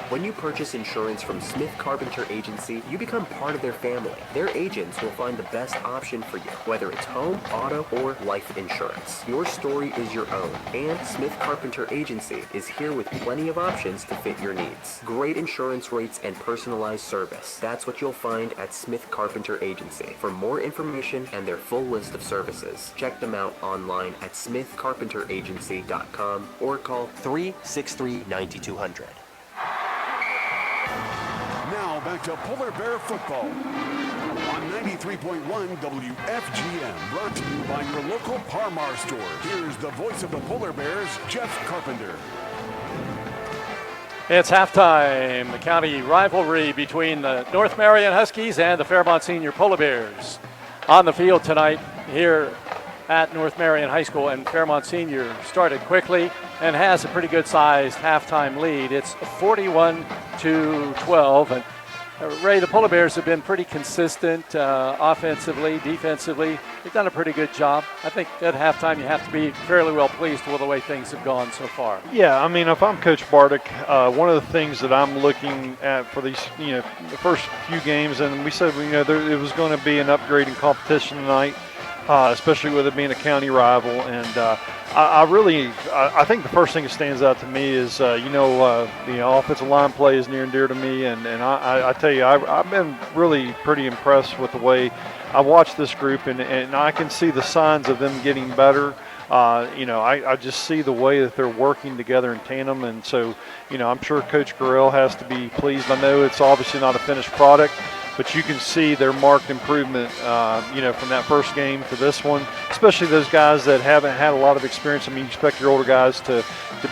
When you purchase insurance from Smith Carpenter Agency, you become part of their family. Their agents will find the best option for you, whether it's home, auto, or life insurance. Your story is your own, and Smith Carpenter Agency is here with plenty of options to fit your needs. Great insurance rates and personalized service. That's what you'll find at Smith Carpenter Agency. For more information and their full list of services, check them out online at smithcarpenteragency.com or call 363-9200. Now back to Polar Bear football on 93.1 WFGM, brought to you by your local Parmar store. Here's the voice of the Polar Bears, Jeff Carpenter. It's halftime. The county rivalry between the North Marion Huskies and the Fairmont Senior Polar Bears on the field tonight here at North Marion High School, and Fairmont Senior started quickly and has a pretty good-sized halftime lead. It's 41-12, and Ray, the Polar Bears have been pretty consistent offensively, defensively. They've done a pretty good job. I think at halftime you have to be fairly well pleased with the way things have gone so far. Yeah, I mean, if I'm Coach Bartek, one of the things that I'm looking at for these, the first few games, and we said, it was going to be an upgrading competition tonight, especially with it being a county rival. And I think the first thing that stands out to me is, the offensive line play is near and dear to me. And I tell you, I've been really pretty impressed with the way I watched this group, and I can see the signs of them getting better. I just see the way that they're working together in tandem. And so, I'm sure Coach Gurrell has to be pleased. I know it's obviously not a finished product, but you can see their marked improvement, from that first game to this one, especially those guys that haven't had a lot of experience. I mean, you expect your older guys to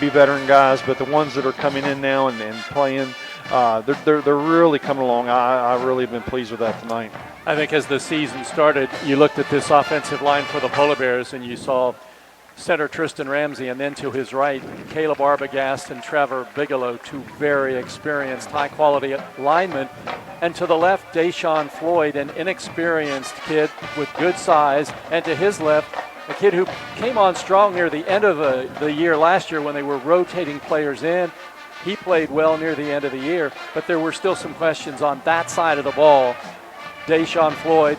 be veteran guys, but the ones that are coming in now and playing, they're really coming along. I really have been pleased with that tonight. I think as the season started, you looked at this offensive line for the Polar Bears and you saw center Tristan Ramsey, and then to his right, Caleb Arbogast and Trevor Bigelow, two very experienced, high-quality linemen. And to the left, Deshaun Floyd, an inexperienced kid with good size. And to his left, a kid who came on strong near the end of the year last year when they were rotating players in. He played well near the end of the year, but there were still some questions on that side of the ball. Deshaun Floyd,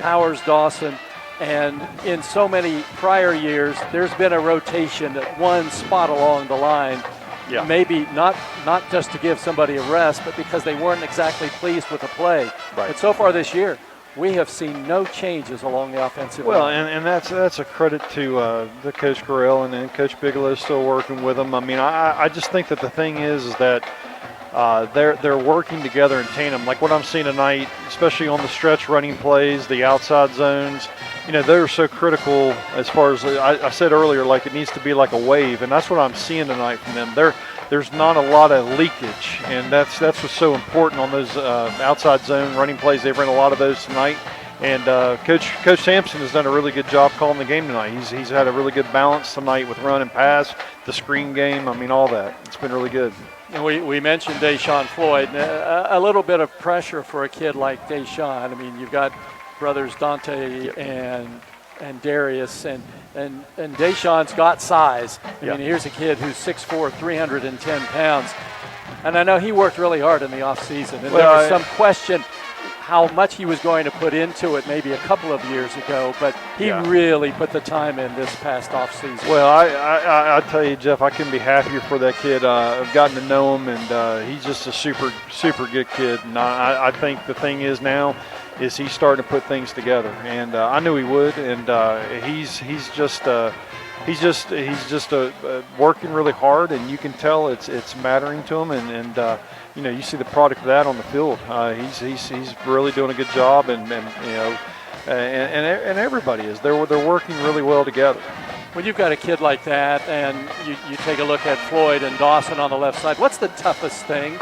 Powers Dawson, and in so many prior years, there's been a rotation at one spot along the line. Yeah. Maybe not just to give somebody a rest, but because they weren't exactly pleased with the play. Right. But so far this year, we have seen no changes along the offensive line. Well, and that's a credit to the Coach Gurrell, and then Coach Bigelow is still working with them. I mean, I just think that the thing is that they're working together in tandem. Like what I'm seeing tonight, especially on the stretch running plays, the outside zones, they're so critical as far as I said earlier, like it needs to be like a wave, and that's what I'm seeing tonight from them. There's not a lot of leakage, and that's what's so important on those outside zone running plays. They've run a lot of those tonight, and Coach Sampson has done a really good job calling the game tonight. He's had a really good balance tonight with run and pass, the screen game. I mean, all that. It's been really good. And we mentioned Deshaun Floyd. A little bit of pressure for a kid like Deshaun. I mean, you've got brothers Dante and Darius, and Deshaun's got size. I mean, here's a kid who's 6'4", 310 pounds. And I know he worked really hard in the offseason. And there was some question how much he was going to put into it maybe a couple of years ago, but he really put the time in this past offseason. Well, I tell you, Jeff, I couldn't be happier for that kid. I've gotten to know him, and he's just a super, super good kid. And I think the thing is now is he's starting to put things together, and I knew he would, and he's just working really hard, and you can tell it's mattering to him, and you see the product of that on the field. He's really doing a good job, and everybody is. They're working really well together. When you've got a kid like that, and you take a look at Floyd and Dawson on the left side, what's the toughest thing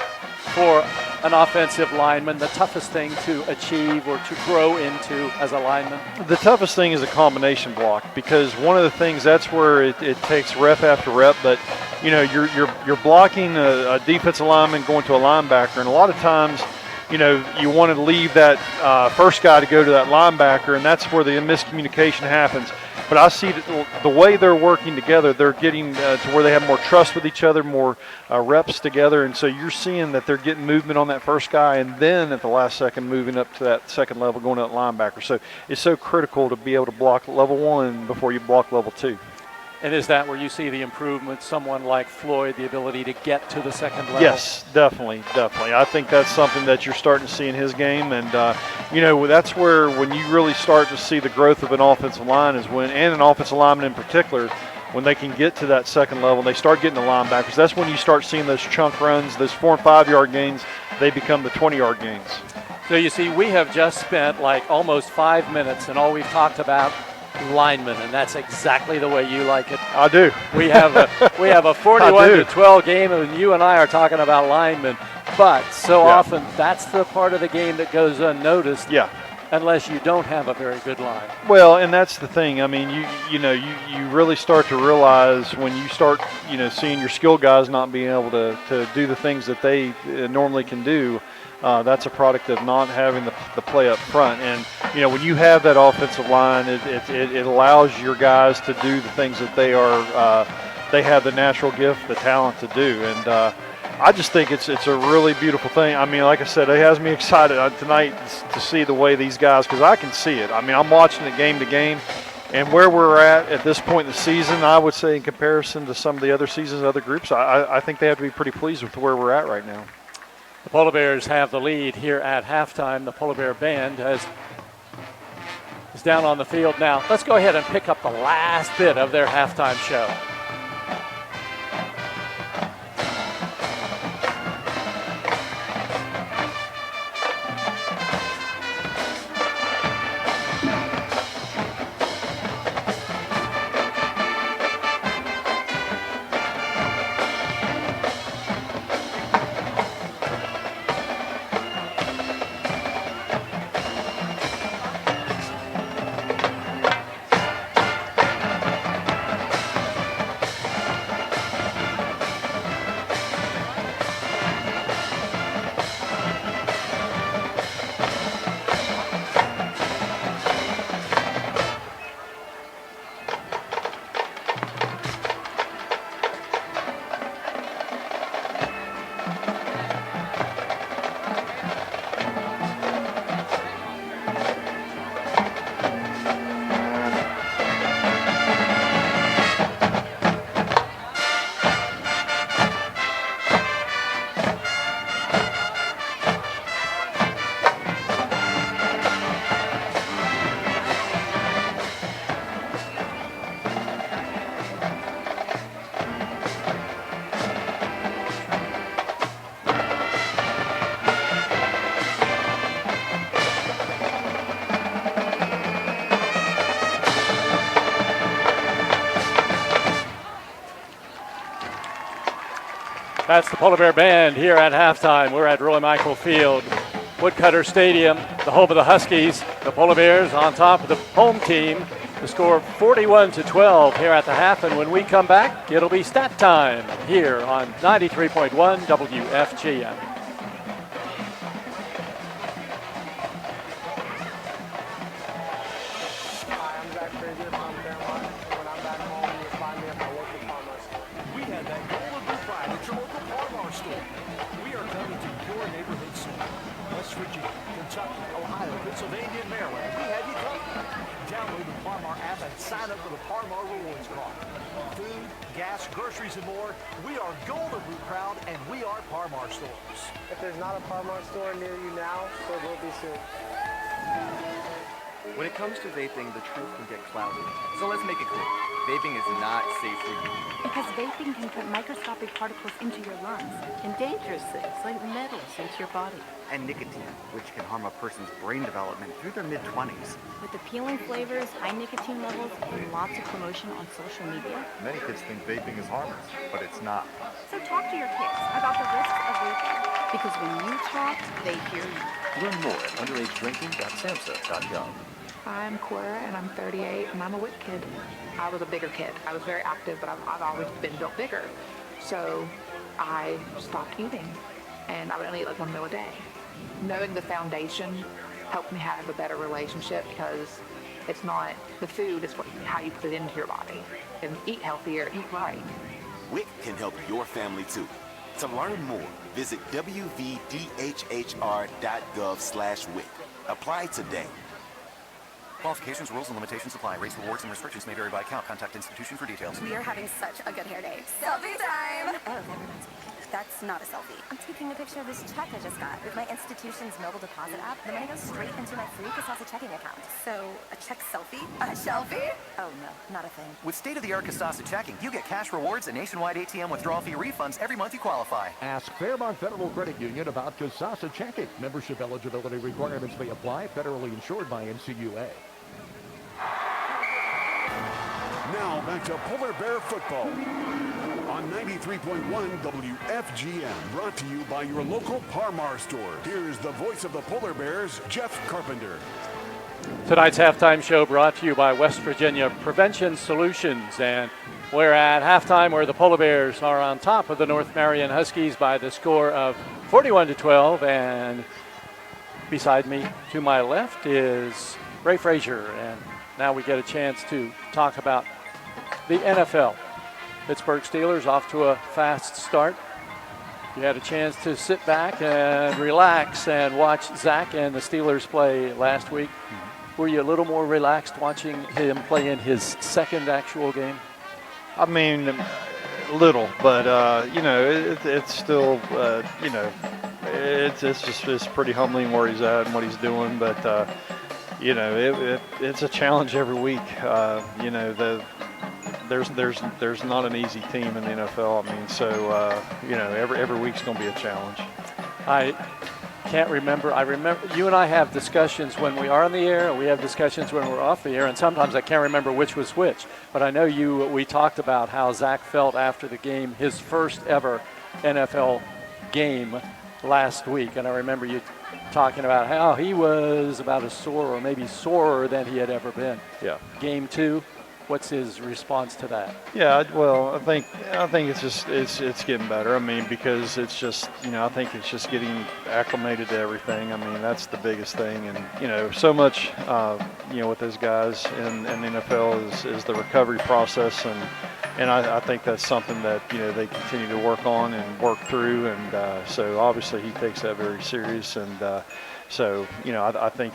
for an offensive lineman, the toughest thing to achieve or to grow into as a lineman? The toughest thing is a combination block, because one of the things, that's where it takes rep after rep, but you're blocking a defensive lineman going to a linebacker, and a lot of times you want to leave that first guy to go to that linebacker, and that's where the miscommunication happens. But I see the way they're working together, they're getting to where they have more trust with each other, more reps together. And so you're seeing that they're getting movement on that first guy, and then at the last second moving up to that second level, going to that linebacker. So it's so critical to be able to block level one before you block level two. And is that where you see the improvement, someone like Floyd, the ability to get to the second level? Yes, definitely. I think that's something that you're starting to see in his game. And, that's where when you really start to see the growth of an offensive line is when, and an offensive lineman in particular, when they can get to that second level and they start getting the linebackers, that's when you start seeing those chunk runs, those 4 and 5 yard gains. they become the 20-yard gains. So you see, we have just spent like almost 5 minutes, and all we've talked about linemen, and that's exactly the way you like it. I do. We have a 41-12 game, and you and I are talking about linemen. But so often, that's the part of the game that goes unnoticed. Yeah. Unless you don't have a very good line. Well, and that's the thing. I mean, you really start to realize when you start, seeing your skill guys not being able to do the things that they normally can do. That's a product of not having the play up front. And, when you have that offensive line, it allows your guys to do the things that they have the natural gift, the talent to do. And I just think it's a really beautiful thing. I mean, like I said, it has me excited tonight to see the way these guys, because I can see it. I mean, I'm watching it game to game. And where we're at this point in the season, I would say in comparison to some of the other seasons, other groups, I think they have to be pretty pleased with where we're at right now. The Polar Bears have the lead here at halftime. The Polar Bear Band is down on the field now. Let's go ahead and pick up the last bit of their halftime show. That's the Polar Bear Band here at halftime. We're at Roy Michael Field, Woodcutter Stadium, the home of the Huskies. The Polar Bears on top of the home team. The score 41-12 here at the half, and when we come back, it'll be stat time here on 93.1 WFGM. Pennsylvania and Maryland, we have you covered. Download the Parmar app and sign up for the Parmar Rewards card. Food, gas, groceries, and more. We are Golden Root proud, and we are Parmar stores. If there's not a Parmar store near you now, there will be soon. When it comes to vaping, the truth can get cloudy. So let's make it clear. Vaping is not safe for you. Because vaping can put microscopic particles into your lungs and dangerous things like metals into your body. And nicotine, which can harm a person's brain development through their mid-20s. With appealing flavors, high nicotine levels, and lots of promotion on social media. Many kids think vaping is harmless, but it's not. So talk to your kids about the risks of vaping. Because when you talk, they hear you. Learn more at underagedrinking.samhsa.gov. I'm Cora, and I'm 38, and I'm a WIC kid. I was a bigger kid. I was very active, but I've always been built bigger. So I stopped eating, and I would only eat like one meal a day. Knowing the foundation helped me have a better relationship because it's not the food, it's how you put it into your body. And eat healthier, eat right. WIC can help your family too. To learn more, visit wvdhr.gov/WIC. Apply today. Qualifications, rules, and limitations apply. Rates, rewards, and restrictions may vary by account. Contact institution for details. We are having such a good hair day. Selfie time! That's not a selfie. I'm taking a picture of this check I just got. With my institution's mobile deposit app, the money goes straight into my free Casasa checking account. So, a check selfie? A selfie? Oh no, not a thing. With state-of-the-art Casasa checking, you get cash rewards and nationwide ATM withdrawal fee refunds every month you qualify. Ask Fairmont Federal Credit Union about Casasa checking. Membership eligibility requirements may apply. Federally insured by NCUA. Now back to Polar Bear football on 93.1 WFGM, brought to you by your local Parmar store. Here's the voice of the Polar Bears, Jeff Carpenter. Tonight's halftime show brought to you by West Virginia Prevention Solutions, and we're at halftime where the Polar Bears are on top of the North Marion Huskies by the score of 41-12, and beside me to my left is Ray Frazier, and now we get a chance to talk about the NFL. Pittsburgh Steelers off to a fast start. You had a chance to sit back and relax and watch Zach and the Steelers play last week. Were you a little more relaxed watching him play in his second actual game? I mean, a little, but it's still, it's pretty humbling where he's at and what he's doing. But it's a challenge every week. There's not an easy team in the NFL. I mean, so every week's going to be a challenge. I can't remember. I remember you and I have discussions when we are on the air, and we have discussions when we're off the air, and sometimes I can't remember which was which. But I know we talked about how Zach felt after the game, his first ever NFL game last week, and I remember you talking about how he was about as sore, or maybe sorer than he had ever been. Yeah. Game 2. What's his response to that? Yeah, well, I think it's just it's getting better. I mean, because it's just I think it's just getting acclimated to everything. I mean, that's the biggest thing, and so much with those guys in the NFL is the recovery process, and I think that's something that they continue to work on and work through, and so obviously he takes that very serious, and so I think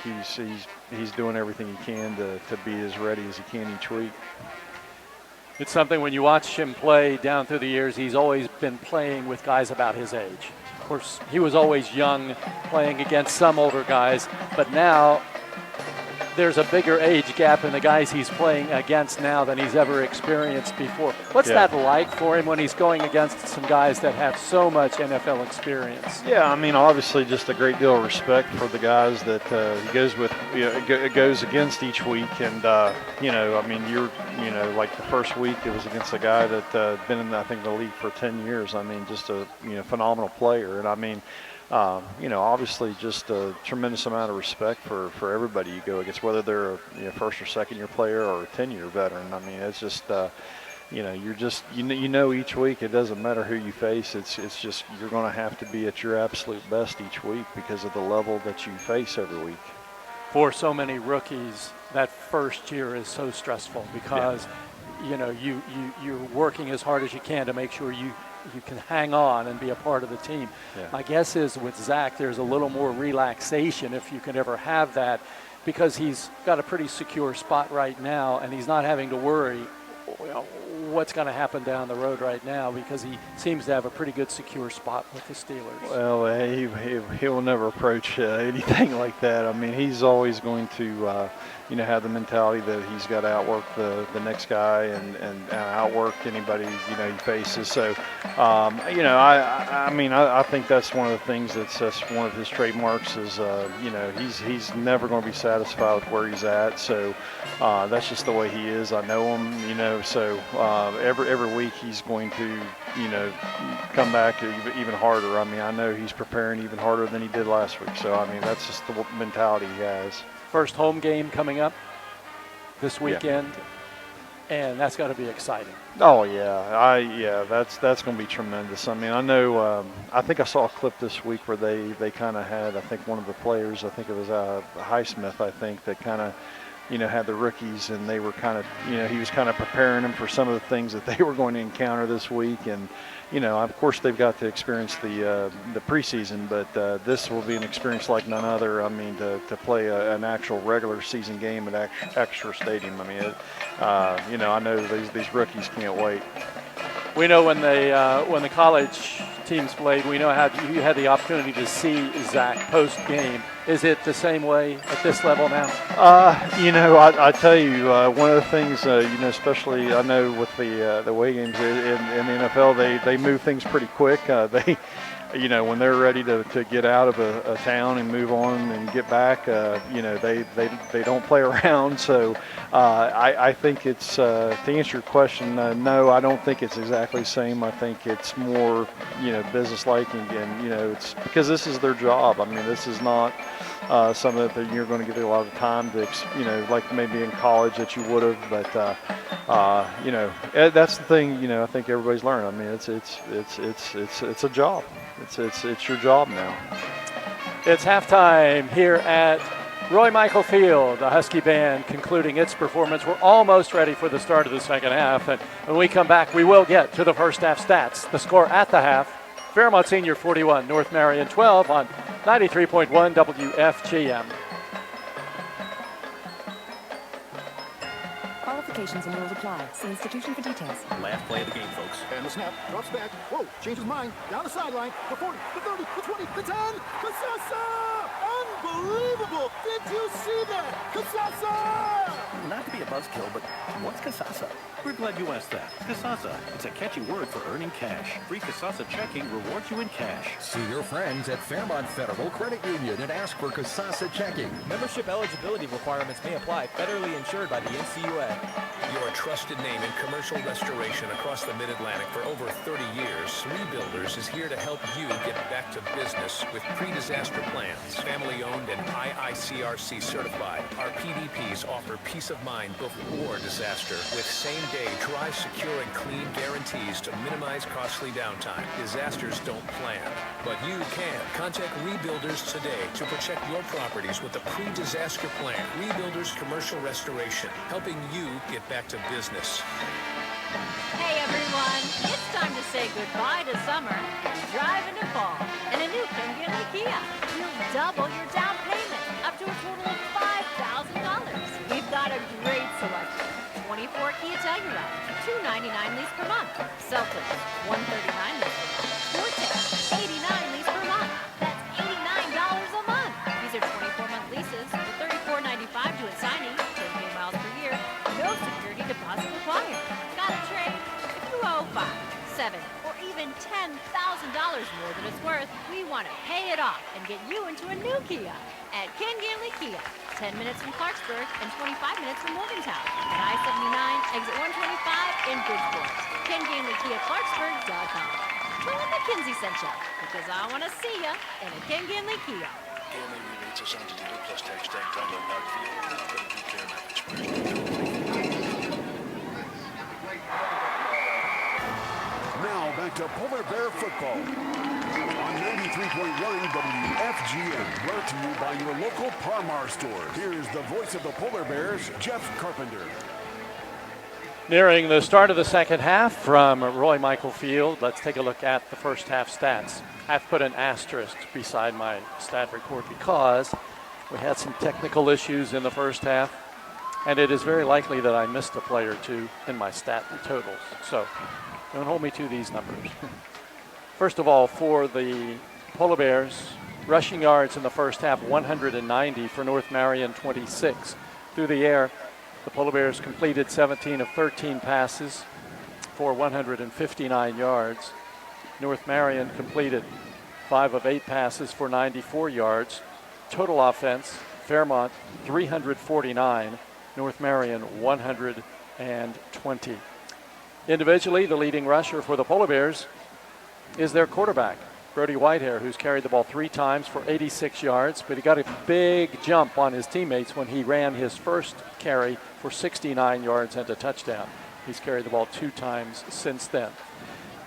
he's doing everything he can to be as ready as he can each week. It's something when you watch him play down through the years, he's always been playing with guys about his age. Of course, he was always young, playing against some older guys, but now there's a bigger age gap in the guys he's playing against now than he's ever experienced before. What's that like for him when he's going against some guys that have so much NFL experience? Yeah, I mean, obviously just a great deal of respect for the guys that he goes with, goes against each week. And, I mean, like the first week it was against a guy that had been in, I think, the league for 10 years. I mean, just a phenomenal player. And, I mean, obviously just a tremendous amount of respect for everybody you go against, whether they're a first or second year player or a 10-year veteran. I mean, it's just, you're just, each week, it doesn't matter who you face. It's just, you're going to have to be at your absolute best each week because of the level that you face every week. For so many rookies, that first year is so stressful because, you're working as hard as you can to make sure you can hang on and be a part of the team. Yeah. My guess is with Zach, there's a little more relaxation if you can ever have that, because he's got a pretty secure spot right now, and he's not having to worry what's going to happen down the road right now because he seems to have a pretty good secure spot with the Steelers. Well, he will never approach anything like that. I mean, he's always going to have the mentality that he's got to outwork the next guy and outwork anybody he faces. So I think that's one of the things that's one of his trademarks is he's never going to be satisfied with where he's at. So that's just the way he is. I know him, so every week he's going to come back even harder. I mean, I know he's preparing even harder than he did last week. So I mean, that's just the mentality he has. First home game coming up this weekend, and that's got to be exciting. Oh yeah, that's going to be tremendous. I mean, I know. I think I saw a clip this week where they kind of had, I think one of the players, I think it was Highsmith, I think, that kind of had the rookies, and they were kind of, he was kind of preparing them for some of the things that they were going to encounter this week. And of course they've got to experience the preseason, but this will be an experience like none other. I mean, to play an actual regular season game at Extra Stadium. I mean, I know these rookies can't wait. We know when the college teams played, we know how you had the opportunity to see Zach post game. Is it the same way at this level now? I tell you, one of the things, especially I know with the away games in the NFL, they move things pretty quick. When they're ready to get out of a town and move on and get back, they don't play around. So I think it's, to answer your question, no, I don't think it's exactly the same. I think it's more, business-like and it's because this is their job. I mean, this is not something that you're going to give a lot of time to, like maybe in college that you would have. But that's the thing. I think everybody's learned. I mean, it's a job. It's your job now. It's halftime here at Roy Michael Field. The Husky band concluding its performance. We're almost ready for the start of the second half. And when we come back, we will get to the first half stats. The score at the half: Fairmont Senior 41, North Marion 12 on 93.1 WFGM. Qualifications and rules apply. See institution for details. Last play of the game, folks. And the snap, drops back. Whoa, changes mind. Down the sideline. The 40, the 30, the 20, the 10. Kasasa! Unbelievable! Did you see that? Kasasa! Not to be a buzzkill, but what's Kasasa? We're glad you asked that. Kasasa. It's a catchy word for earning cash. Free Kasasa checking rewards you in cash. See your friends at Fairmont Federal Credit Union and ask for Kasasa checking. Membership eligibility requirements may apply. Federally insured by the NCUA. Your trusted name in commercial restoration across the Mid-Atlantic for over 30 years, Rebuilders is here to help you get back to business with pre-disaster plans. Family-owned and IICRC certified, our PDPs offer peace of mind before disaster with same-day dry, secure, and clean guarantees to minimize costly downtime. Disasters don't plan, but you can. Contact Rebuilders today to protect your properties with a pre-disaster plan. Rebuilders Commercial Restoration, helping you get back to business. Hey everyone, it's time to say goodbye to summer and drive into fall. And a new Ken Ginley Kia will double your down payment up to a total of $5,000. We've got a great selection. 24 Kia Telluride, $299 lease per month. Celtics, $139 lease per month. Forte, $89 lease per month. That's $89 a month. These are 24-month leases with $34.95 due at signing, 10K miles per year, no security deposit required. Got a trade? If you owe $5, $7, or even $10,000 more than it's worth, we want to pay it off and get you into a new Kia at Ken Ginley Kia. 10 minutes from Clarksburg and 25 minutes from Morgantown. At I-79, exit 125 in Bridgeport. KenGinleyKiaClarksburg.com. Tell them McKinsey sent you, because I want to see you in a Ken Ginley Kia. KMA rebates assigned to dealer plus tax tag title and not fee. Go to KMA. Now back to Polar Bear football on 93.1 WFGM, brought to you by your local Parmar store. Here's the voice of the Polar Bears, Jeff Carpenter. Nearing the start of the second half from Roy Michael Field, let's take a look at the first half stats. I've put an asterisk beside my stat report because we had some technical issues in the first half, and it is very likely that I missed a play or two in my stat totals. So don't hold me to these numbers. First of all, for the Polar Bears, rushing yards in the first half, 190 for North Marion, 26. Through the air, the Polar Bears completed 17 of 13 passes for 159 yards. North Marion completed 5 of 8 passes for 94 yards. Total offense, Fairmont 349, North Marion 120. Individually, the leading rusher for the Polar Bears is their quarterback, Brody Whitehair, who's carried the ball 3 times for 86 yards, but he got a big jump on his teammates when he ran his first carry for 69 yards and a touchdown. He's carried the ball 2 times since then.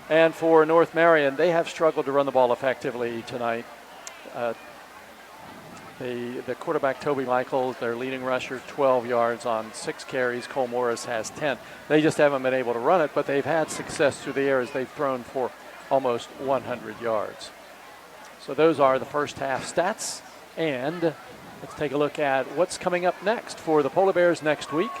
And for North Marion, they have struggled to run the ball effectively tonight. The quarterback, Toby Michaels, their leading rusher, 12 yards on 6 carries. Cole Morris has 10. They just haven't been able to run it, but they've had success through the air as they've thrown for almost 100 yards. So those are the first half stats. And let's take a look at what's coming up next for the Polar Bears next week.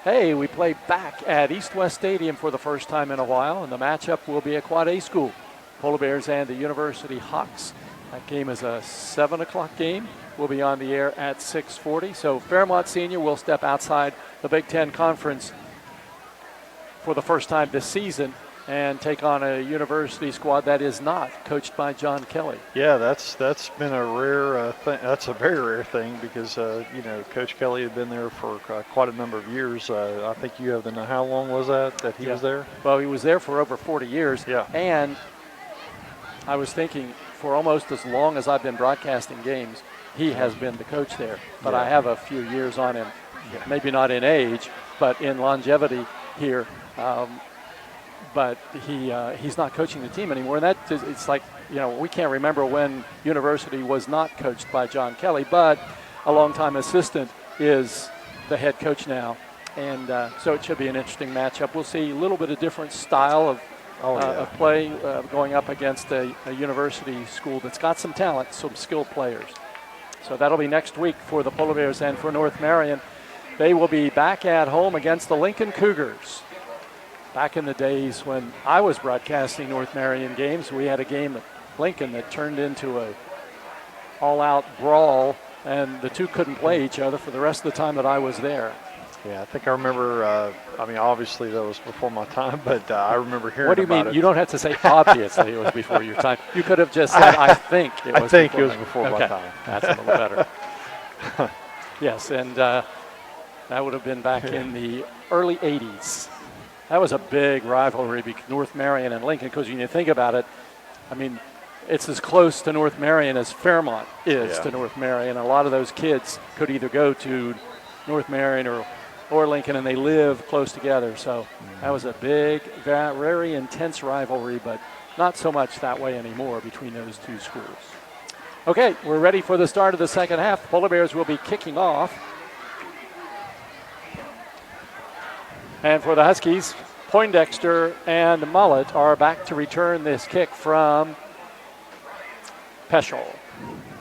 Hey, we play back at East West Stadium for the first time in a while, and the matchup will be a Quad A school, Polar Bears and the University Hawks. That game is a 7 o'clock game. We'll be on the air at 6:40. So Fairmont Senior will step outside the Big Ten Conference for the first time this season and take on a university squad that is not coached by John Kelly. Yeah, that's been a rare thing. That's a very rare thing because you know, Coach Kelly had been there for quite a number of years. I think you have the how long was that he was there? Well, he was there for over 40 years. Yeah, and I was thinking for almost as long as I've been broadcasting games, he has been the coach there. But I have a few years on him, maybe not in age, but in longevity here. But he's not coaching the team anymore. And it's like, you know, we can't remember when University was not coached by John Kelly, but a longtime assistant is the head coach now. And so it should be an interesting matchup. We'll see a little bit of different style of play going up against a university school that's got some talent, some skilled players. So that'll be next week for the Polar Bears and for North Marion. They will be back at home against the Lincoln Cougars. Back in the days when I was broadcasting North Marion games, we had a game at Lincoln that turned into a all-out brawl, and the two couldn't play each other for the rest of the time that I was there. Yeah, I think I remember, I mean, obviously that was before my time, but I remember hearing about it. What do you mean? You don't have to say obviously it was before your time. You could have just said, I think it was before my time. That's a little better. Yes, and that would have been back in the early 80s. That was a big rivalry between North Marion and Lincoln, because when you think about it, I mean, it's as close to North Marion as Fairmont is to North Marion. A lot of those kids could either go to North Marion or Lincoln, and they live close together. So that was a big, very intense rivalry, but not so much that way anymore between those two schools. Okay, we're ready for the start of the second half. The Polar Bears will be kicking off. And for the Huskies, Poindexter and Mullet are back to return this kick from Peschel.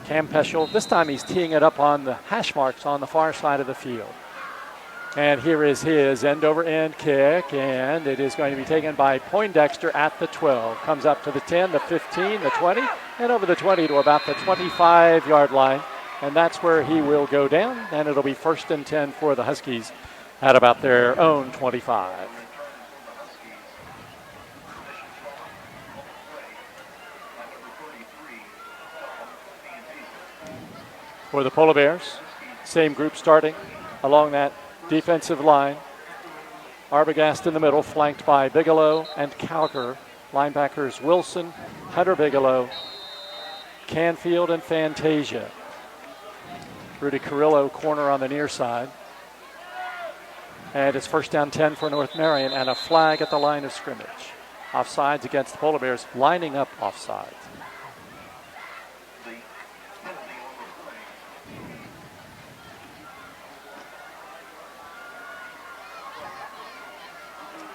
Cam Peschel, this time he's teeing it up on the hash marks on the far side of the field. And here is his end-over-end kick, and it is going to be taken by Poindexter at the 12. Comes up to the 10, the 15, the 20, and over the 20 to about the 25-yard line. And that's where he will go down, and it'll be 1st and 10 for the Huskies at about their own 25. For the Polar Bears, same group starting along that defensive line. Arbogast in the middle, flanked by Bigelow and Calker. Linebackers Wilson, Hunter Bigelow, Canfield, and Fantasia. Rudy Carrillo, corner on the near side. And it's 1st down 10 for North Marion, and a flag at the line of scrimmage. Offsides against the Polar Bears, lining up offsides.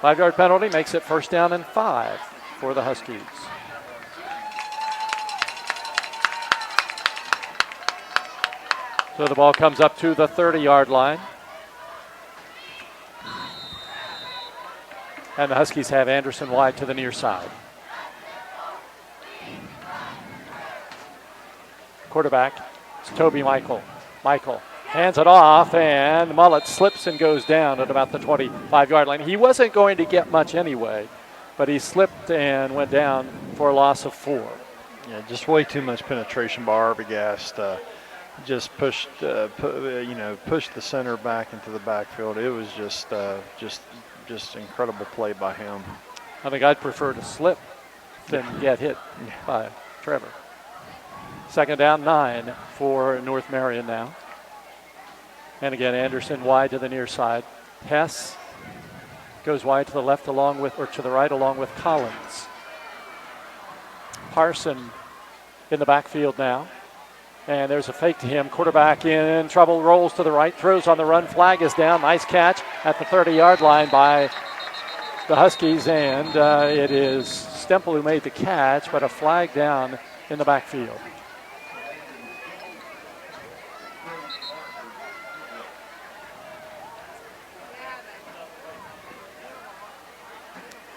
Five-yard penalty makes it 1st down and 5 for the Huskies. So the ball comes up to the 30-yard line. And the Huskies have Anderson wide to the near side. Quarterback is Toby Michael. Michael hands it off, and Mullet slips and goes down at about the 25-yard line. He wasn't going to get much anyway, but he slipped and went down for a loss of 4. Yeah, just way too much penetration by Arbogast. Just pushed the center back into the backfield. It was just incredible play by him. I think I'd prefer to slip than get hit by Trevor. 2nd down 9 for North Marion now. And again, Anderson wide to the near side. Hess goes wide to the left to the right along with Collins. Parson in the backfield now. And there's a fake to him. Quarterback in trouble, rolls to the right, throws on the run. Flag is down. Nice catch at the 30-yard line by the Huskies. And it is Stempel who made the catch, but a flag down in the backfield.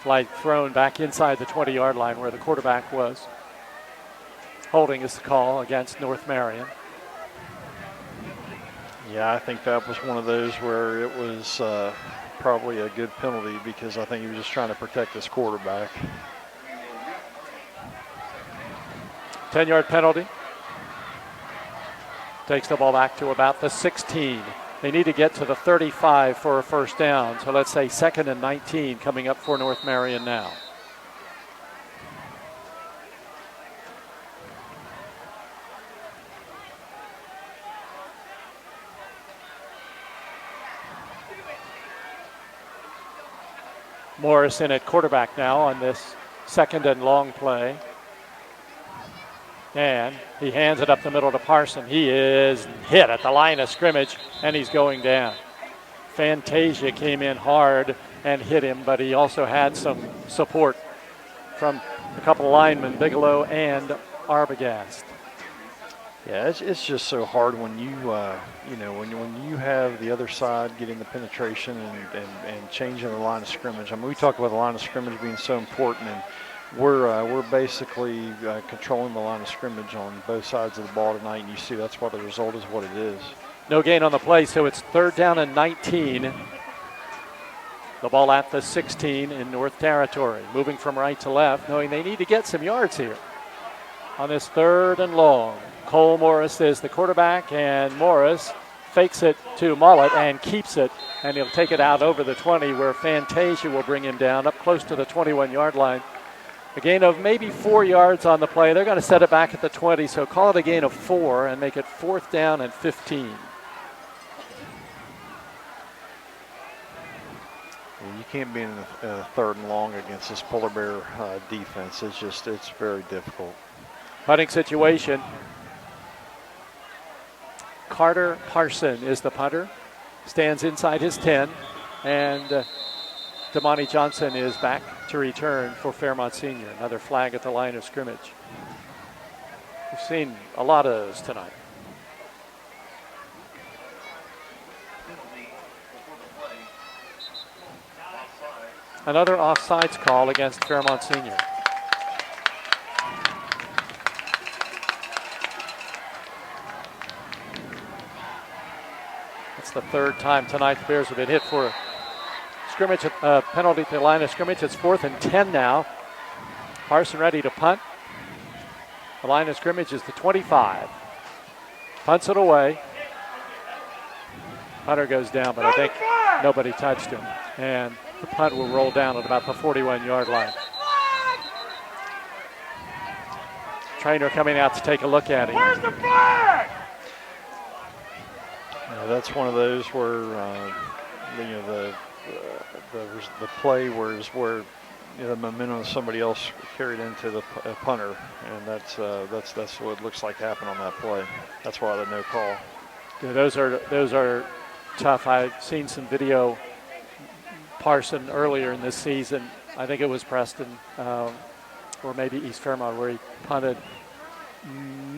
Flight thrown back inside the 20-yard line where the quarterback was. Holding is the call against North Marion. Yeah, I think that was one of those where it was probably a good penalty because I think he was just trying to protect his quarterback. 10-yard penalty. Takes the ball back to about the 16. They need to get to the 35 for a first down. So let's say 2nd and 19 coming up for North Marion now. Morrison at quarterback now on this 2nd and long play. And he hands it up the middle to Parson. He is hit at the line of scrimmage, and he's going down. Fantasia came in hard and hit him, but he also had some support from a couple of linemen, Bigelow and Arbogast. Yeah, it's just so hard when you when you have the other side getting the penetration and changing the line of scrimmage. I mean, we talk about the line of scrimmage being so important, and we're basically controlling the line of scrimmage on both sides of the ball tonight, and you see that's why the result is what it is. No gain on the play, so it's 3rd down and 19. The ball at the 16 in North Territory. Moving from right to left, knowing they need to get some yards here. On this 3rd and long, Cole Morris is the quarterback, and Morris fakes it to Mullet and keeps it, and he'll take it out over the 20 where Fantasia will bring him down up close to the 21-yard line. A gain of maybe 4 yards on the play. They're going to set it back at the 20, so call it a gain of 4 and make it 4th down and 15. Well, you can't be in a 3rd and long against this Polar Bear defense. It's very difficult. Punting situation. Carter Parson is the punter. Stands inside his 10. And Damani Johnson is back to return for Fairmont Senior. Another flag at the line of scrimmage. We've seen a lot of those tonight. Another offsides call against Fairmont Senior. It's the 3rd time tonight the Bears have been hit for scrimmage, penalty at the line of scrimmage. It's 4th and 10 now. Parson ready to punt. The line of scrimmage is the 25. Punts it away. Punter goes down, but I think nobody touched him. And the punt will roll down at about the 41-yard line. Trainer coming out to take a look at him. Where's the flag? Yeah, that's one of those where the play where the momentum of somebody else carried into the punter, and that's what it looks like happened on that play. That's why the no call. Yeah, those are tough. I've seen some video. Parson earlier in this season, I think it was Preston or maybe East Fairmont, where he punted,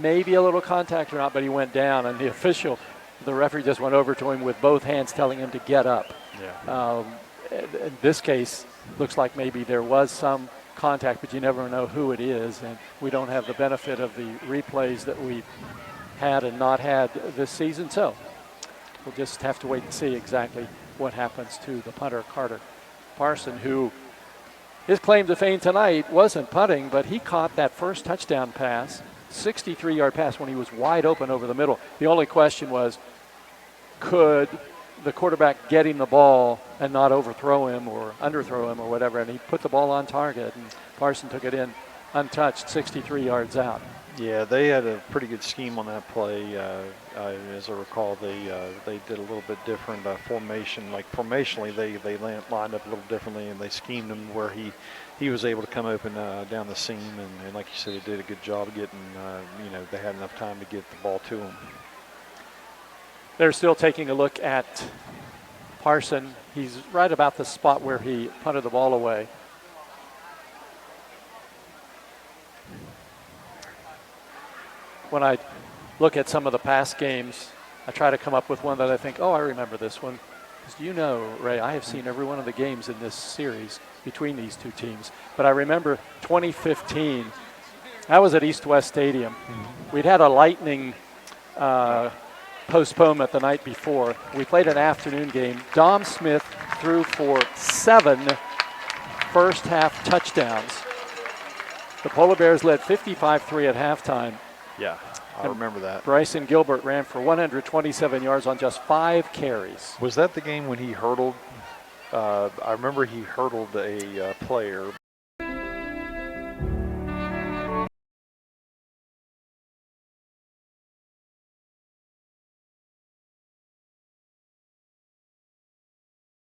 maybe a little contact or not, but he went down, and the referee just went over to him with both hands telling him to get up. Yeah. In this case, looks like maybe there was some contact, but you never know who it is, and we don't have the benefit of the replays that we've had and not had this season, so we'll just have to wait and see exactly what happens to the punter, Carter Parson, who his claim to fame tonight wasn't punting, but he caught that first touchdown pass, 63-yard pass, when he was wide open over the middle. The only question was, could the quarterback get him the ball and not overthrow him or underthrow him or whatever, and he put the ball on target, and Parson took it in untouched, 63 yards out. Yeah, they had a pretty good scheme on that play. As I recall, they did a little bit different formation. Like formationally, they lined up a little differently, and they schemed him where he was able to come open down the seam, and like you said, he did a good job getting. They had enough time to get the ball to him. They're still taking a look at Parson. He's right about the spot where he punted the ball away. When I look at some of the past games, I try to come up with one that I think, oh, I remember this one. Because you know, Ray, I have seen every one of the games in this series. between these two teams. But I remember 2015, I was at East-West Stadium. We'd had a lightning postponement the night before. We played an afternoon game. Dom Smith threw for 7 first half touchdowns. The Polar Bears led 55-3 at halftime. Yeah, I remember that. Bryson Gilbert ran for 127 yards on just 5 carries. Was that the game when he hurdled? I remember he hurdled a player.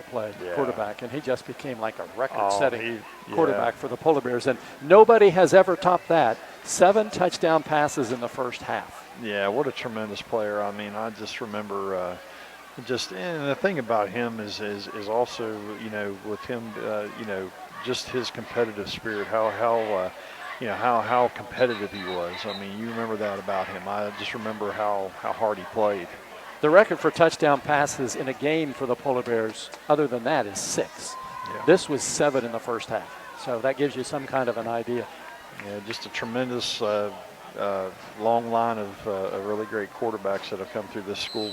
Play Yeah. quarterback, and he just became like a record-setting yeah. quarterback for the Polar Bears, and nobody has ever topped that. 7 touchdown passes in the first half. Yeah, what a tremendous player. I mean, I just remember and the thing about him is also, you know, with him, you know, just his competitive spirit, how competitive he was. I mean, you remember that about him. I just remember how hard he played. The record for touchdown passes in a game for the Polar Bears, other than that, is 6. Yeah. This was 7 in the first half. So that gives you some kind of an idea. Yeah, just a tremendous long line of really great quarterbacks that have come through this school.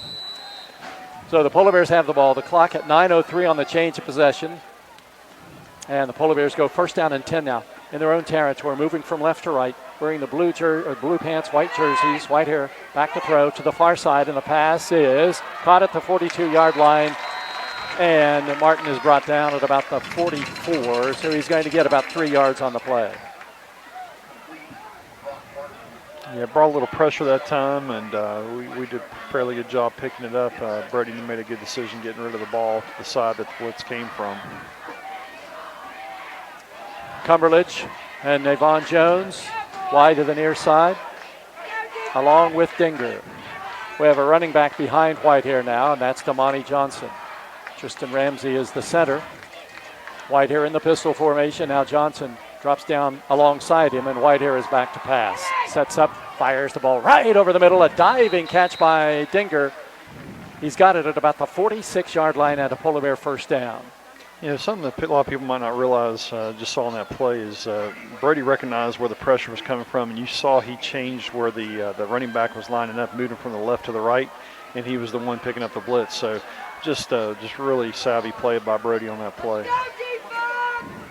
So the Polar Bears have the ball. The clock at 9:03 on the change of possession. And the Polar Bears go first down and 10 now in their own territory, moving from left to right, wearing the blue pants, white jerseys, white hair, back to throw to the far side, and the pass is caught at the 42-yard line, and Martin is brought down at about the 44, so he's going to get about 3 yards on the play. Yeah, brought a little pressure that time, and we did a fairly good job picking it up. Brady made a good decision getting rid of the ball to the side that the blitz came from. Cumberledge and Navon Jones wide to the near side, along with Dinger. We have a running back behind Whitehair now, and that's Damani Johnson. Tristan Ramsey is the center. Whitehair in the pistol formation. Now Johnson drops down alongside him, and Whitehair is back to pass. Sets up, fires the ball right over the middle. A diving catch by Dinger. He's got it at about the 46-yard line at a Polar Bear first down. You know, something that a lot of people might not realize, just saw in that play, is Brady recognized where the pressure was coming from, and you saw he changed where the running back was lining up, moving from the left to the right, and he was the one picking up the blitz. So just really savvy play by Brady on that play.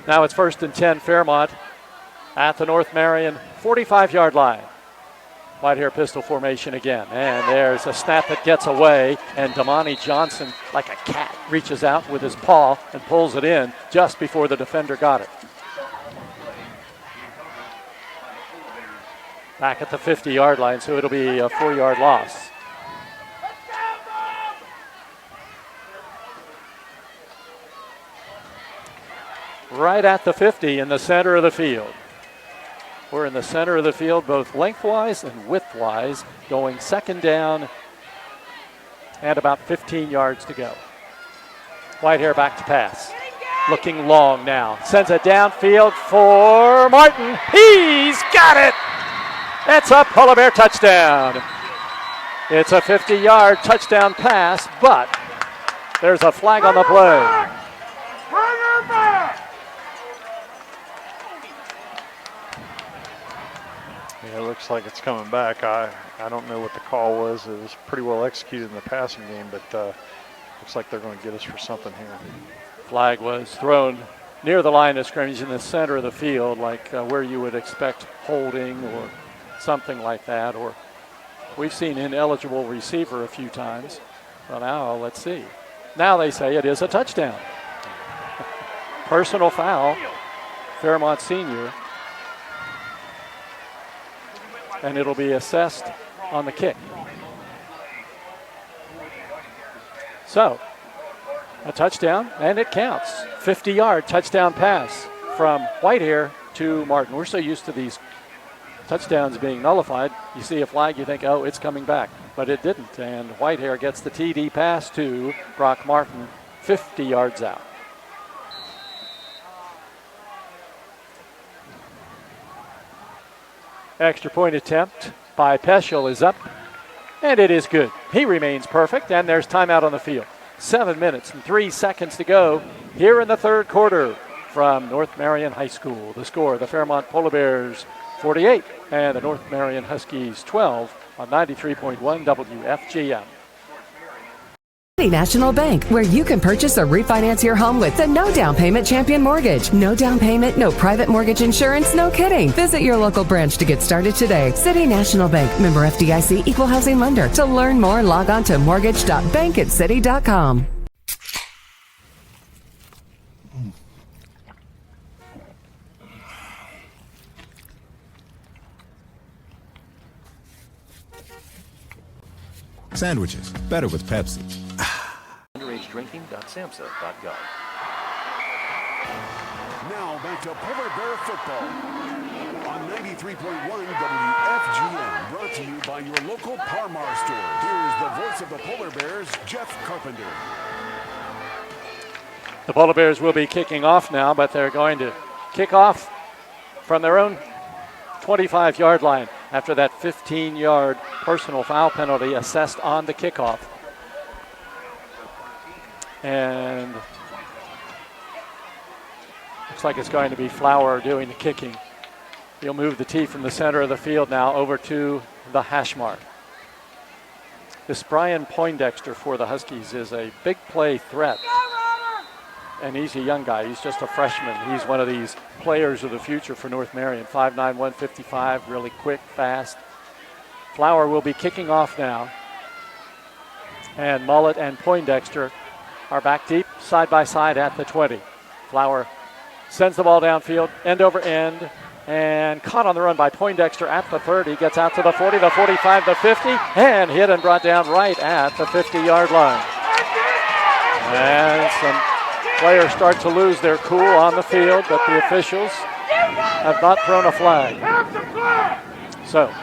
Now it's 1st and 10, Fairmont at the North Marion 45-yard line. Whitehair pistol formation again, and there's a snap that gets away, and Damani Johnson, like a cat, reaches out with his paw and pulls it in just before the defender got it. Back at the 50-yard line, so it'll be a 4-yard loss. Right at the 50 in the center of the field. We're in the center of the field, both lengthwise and widthwise, going second down and about 15 yards to go. Whitehair back to pass. Looking long now. Sends it downfield for Martin. He's got it! That's a Polar Bear touchdown. It's a 50-yard touchdown pass, but there's a flag on the play. Yeah, it looks like it's coming back. I don't know what the call was. It was pretty well executed in the passing game, but looks like they're going to get us for something here. Flag was thrown near the line of scrimmage in the center of the field, like where you would expect holding or something like that. Or we've seen ineligible receiver a few times. Well, now let's see. Now they say it is a touchdown. Personal foul, Fairmont Senior. And it'll be assessed on the kick. So, a touchdown, and it counts. 50-yard touchdown pass from Whitehair to Martin. We're so used to these touchdowns being nullified. You see a flag, you think, oh, it's coming back. But it didn't, and Whitehair gets the TD pass to Brock Martin, 50 yards out. Extra point attempt by Peschel is up, and it is good. He remains perfect, and there's timeout on the field. 7 minutes and 3 seconds to go here in the third quarter. from North Marion High School. The score, the Fairmont Polar Bears 48 and the North Marion Huskies 12 on 93.1 WFGM. City National Bank, where you can purchase or refinance your home with the no down payment Champion Mortgage. No down payment, no private mortgage insurance, no kidding. Visit your local branch to get started today. City National Bank, member FDIC, equal housing lender. To learn more, log on to mortgage.bankatcity.com. Sandwiches, better with Pepsi. underagedrinking.samhsa.gov. Now back to Polar Bear football on 93.1 WFGM, brought to you by your local Parmar store. Here's the voice of the Polar Bears, Jeff Carpenter. The Polar Bears will be kicking off now, but they're going to kick off from their own 25-yard line after that 15-yard personal foul penalty assessed on the kickoff. And looks like it's going to be Flower doing the kicking. He'll move the tee from the center of the field now over to the hash mark. This Brian Poindexter for the Huskies is a big play threat. And he's a young guy. He's just a freshman. He's one of these players of the future for North Marion. 5'9", 155, really quick, fast. Flower will be kicking off now. And Mullet and Poindexter are back deep, side by side at the 20. Flower sends the ball downfield, end over end, and caught on the run by Poindexter at the 30. Gets out to the 40, the 45, the 50, and hit and brought down right at the 50-yard line. And some players start to lose their cool on the field, but the officials have not thrown a flag. So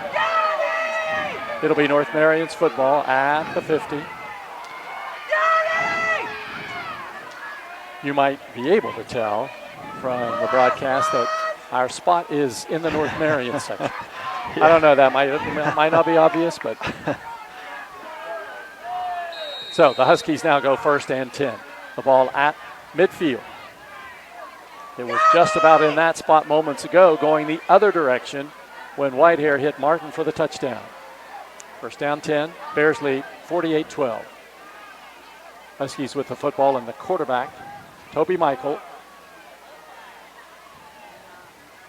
it'll be North Marion's football at the 50. You might be able to tell from the broadcast that our spot is in the North Marion section. I don't know, that might not be obvious, but. So the Huskies now go 1st and 10. The ball at midfield. It was just about in that spot moments ago, going the other direction when Whitehair hit Martin for the touchdown. 1st down 10, Bears lead 48-12. Huskies with the football and the quarterback, Toby Michael,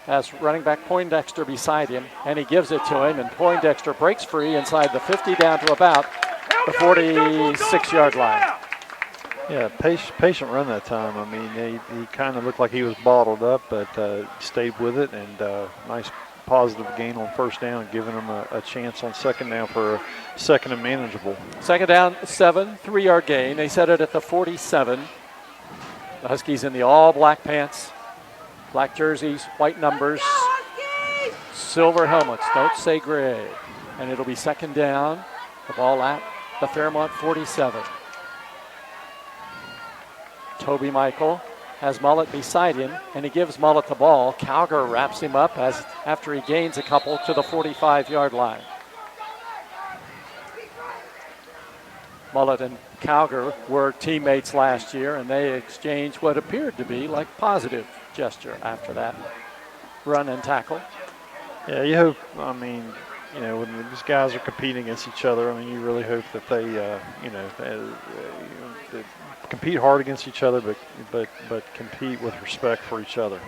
has running back Poindexter beside him, and he gives it to him, and Poindexter breaks free inside the 50 down to about the 46-yard line. Yeah, patient run that time. I mean, he kind of looked like he was bottled up, but stayed with it, and nice positive gain on 1st down, giving him a chance on 2nd down for a 2nd and manageable. 2nd down, 7, 3-yard gain. They set it at the 47. The Huskies in the all-black pants, black jerseys, white numbers, silver helmets. Don't say gray. And it'll be 2nd down. The ball at the Fairmont 47. Toby Michael has Mullet beside him, and he gives Mullet the ball. Calgar wraps him up after he gains a couple to the 45-yard line. Mullet and Calgar were teammates last year, and they exchanged what appeared to be like positive gesture after that run and tackle. Yeah, you hope, I mean, you know, when these guys are competing against each other, I mean, you really hope that they, they compete hard against each other, but compete with respect for each other.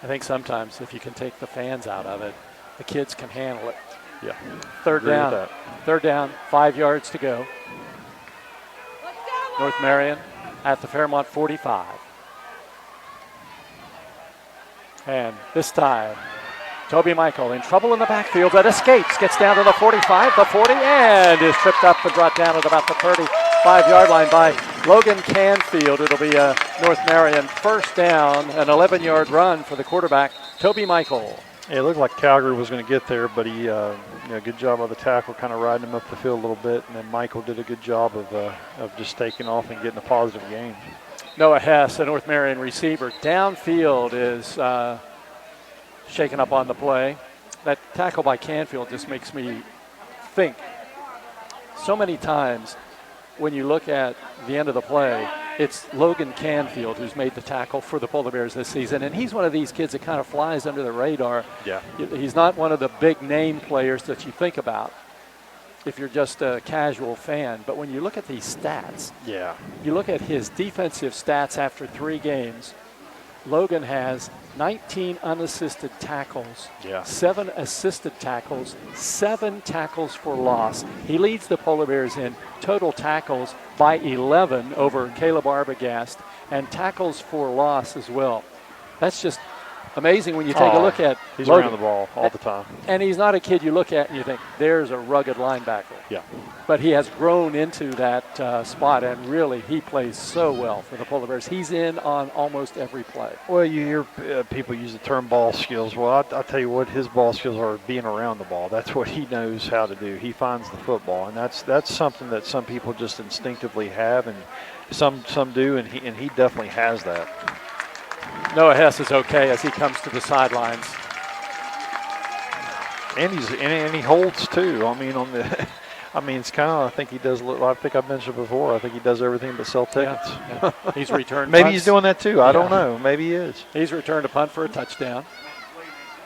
I think sometimes if you can take the fans out of it, the kids can handle it. Yeah. 3rd down. 3rd down, 5 yards to go. North Marion at the Fairmont 45. And this time, Toby Michael in trouble in the backfield, but escapes, gets down to the 45, the 40, and is tripped up and brought down at about the 35-yard line by Logan Canfield. It'll be a North Marion 1st down, an 11-yard run for the quarterback, Toby Michael. Yeah, it looked like Calgary was going to get there, but he, good job of the tackle, kind of riding him up the field a little bit, and then Michael did a good job of just taking off and getting a positive gain. Noah Hess, a North Marion receiver, downfield is shaken up on the play. That tackle by Canfield just makes me think so many times when you look at the end of the play, it's Logan Canfield who's made the tackle for the Polar Bears this season, and he's one of these kids that kind of flies under the radar. Yeah. He's not one of the big name players that you think about if you're just a casual fan, but when you look at these stats, you look at his defensive stats after 3 games, Logan has 19 unassisted tackles, 7 assisted tackles, 7 tackles for loss. He leads the Polar Bears in total tackles by 11 over Caleb Arbogast, and tackles for loss as well. That's just amazing when you take a look at He's Logan. around the ball all the time. And he's not a kid you look at and you think, there's a rugged linebacker. Yeah. But he has grown into that spot, and really he plays so well for the Polar Bears. He's in on almost every play. Well, you hear people use the term ball skills. Well, I'll tell you what his ball skills are, being around the ball. That's what he knows how to do. He finds the football, and that's something that some people just instinctively have, and some do, and he definitely has that. Noah Hess is okay as he comes to the sidelines. And he holds too. I mean, it's kind of, I think he does. I think I mentioned before. I think he does everything but sell tickets. Yeah. He's returned. Maybe punts. he's doing that too. I don't know. Maybe he is. He's returned a punt for a touchdown.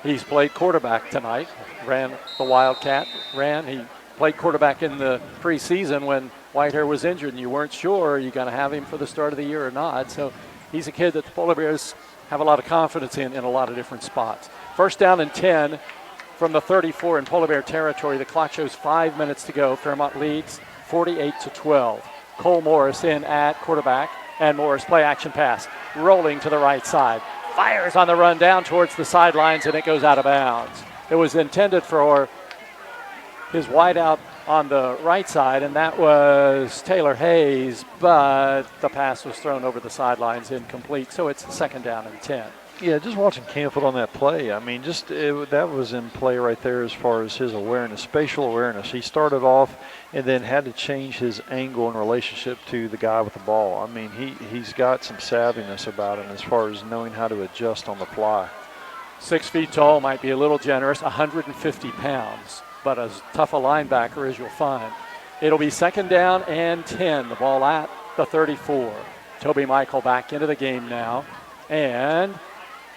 He's played quarterback tonight. Ran the Wildcat. He played quarterback in the preseason when Whitehair was injured, and you weren't sure are you going to have him for the start of the year or not. So he's a kid that the Polar Bears have a lot of confidence in a lot of different spots. First down and 10 from the 34 in Polar Bear territory. The clock shows 5 minutes to go. Fairmont leads 48-12. Cole Morris in at quarterback, and Morris play action pass, rolling to the right side. Fires on the run down towards the sidelines, and it goes out of bounds. It was intended for his wideout on the right side, and that was Taylor Hayes, but the pass was thrown over the sidelines, incomplete. So it's second down and 10. Yeah, just watching Canfield on that play, I mean, that was in play right there as far as his awareness, spatial awareness. He started off and then had to change his angle in relationship to the guy with the ball. I mean, he's got some savviness about him as far as knowing how to adjust on the fly. 6 feet tall, might be a little generous, 150 pounds, but as tough a linebacker as you'll find. It'll be second down and 10, the ball at the 34. Toby Michael back into the game now, and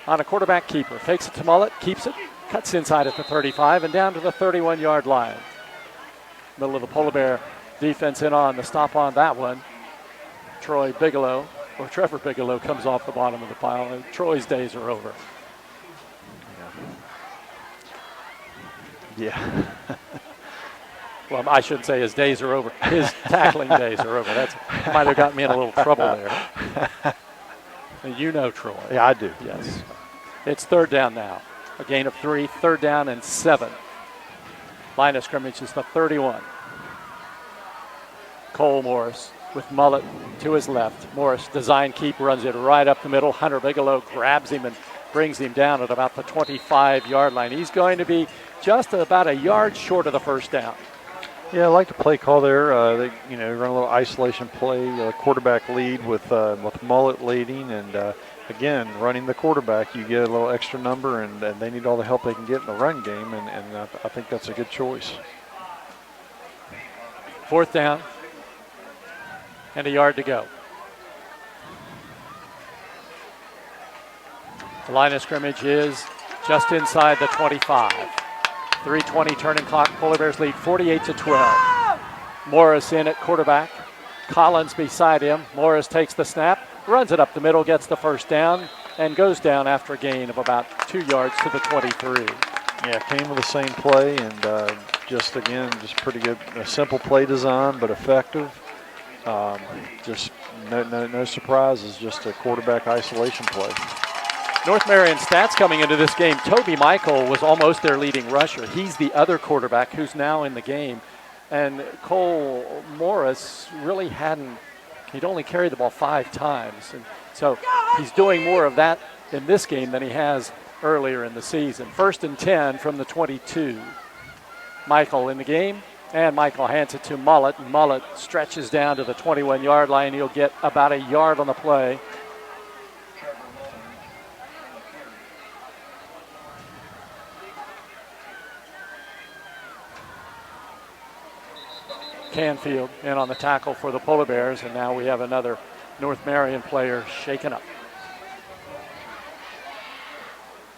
on a quarterback keeper. Fakes it to Mullet, keeps it, cuts inside at the 35 and down to the 31-yard line. Middle of the Polar Bear defense in on the stop on that one. Trevor Bigelow comes off the bottom of the pile, and Troy's days are over. Yeah. Well, I shouldn't say his days are over. His tackling days are over. That might have got me in a little trouble there. You know Troy. Yeah, I do. Yes. It's third down now. A gain of 3, third down and 7. Line of scrimmage is the 31. Cole Morris with Mullet to his left. Morris, design keep, runs it right up the middle. Hunter Bigelow grabs him and brings him down at about the 25-yard line. He's going to be just about a yard short of the first down. Yeah, I like the play call there. They, run a little isolation play, quarterback lead with Mullet leading, and again, running the quarterback, you get a little extra number, and they need all the help they can get in the run game, and I think that's a good choice. Fourth down and a yard to go. The line of scrimmage is just inside the 25. 3:20 turning clock. Polar Bears lead 48-12. Morris in at quarterback. Collins beside him. Morris takes the snap, runs it up the middle, gets the first down, and goes down after a gain of about 2 yards to the 23. Yeah, came with the same play, and just pretty good. A simple play design, but effective. Just no surprises. Just a quarterback isolation play. North Marion stats coming into this game. Toby Michael was almost their leading rusher. He's the other quarterback who's now in the game. And Cole Morris really he'd only carried the ball 5 times. And so he's doing more of that in this game than he has earlier in the season. First and 10 from the 22. Michael in the game, and Michael hands it to Mullet. Mullet stretches down to the 21-yard line. He'll get about a yard on the play. Canfield in on the tackle for the Polar Bears, and now we have another North Marion player shaken up.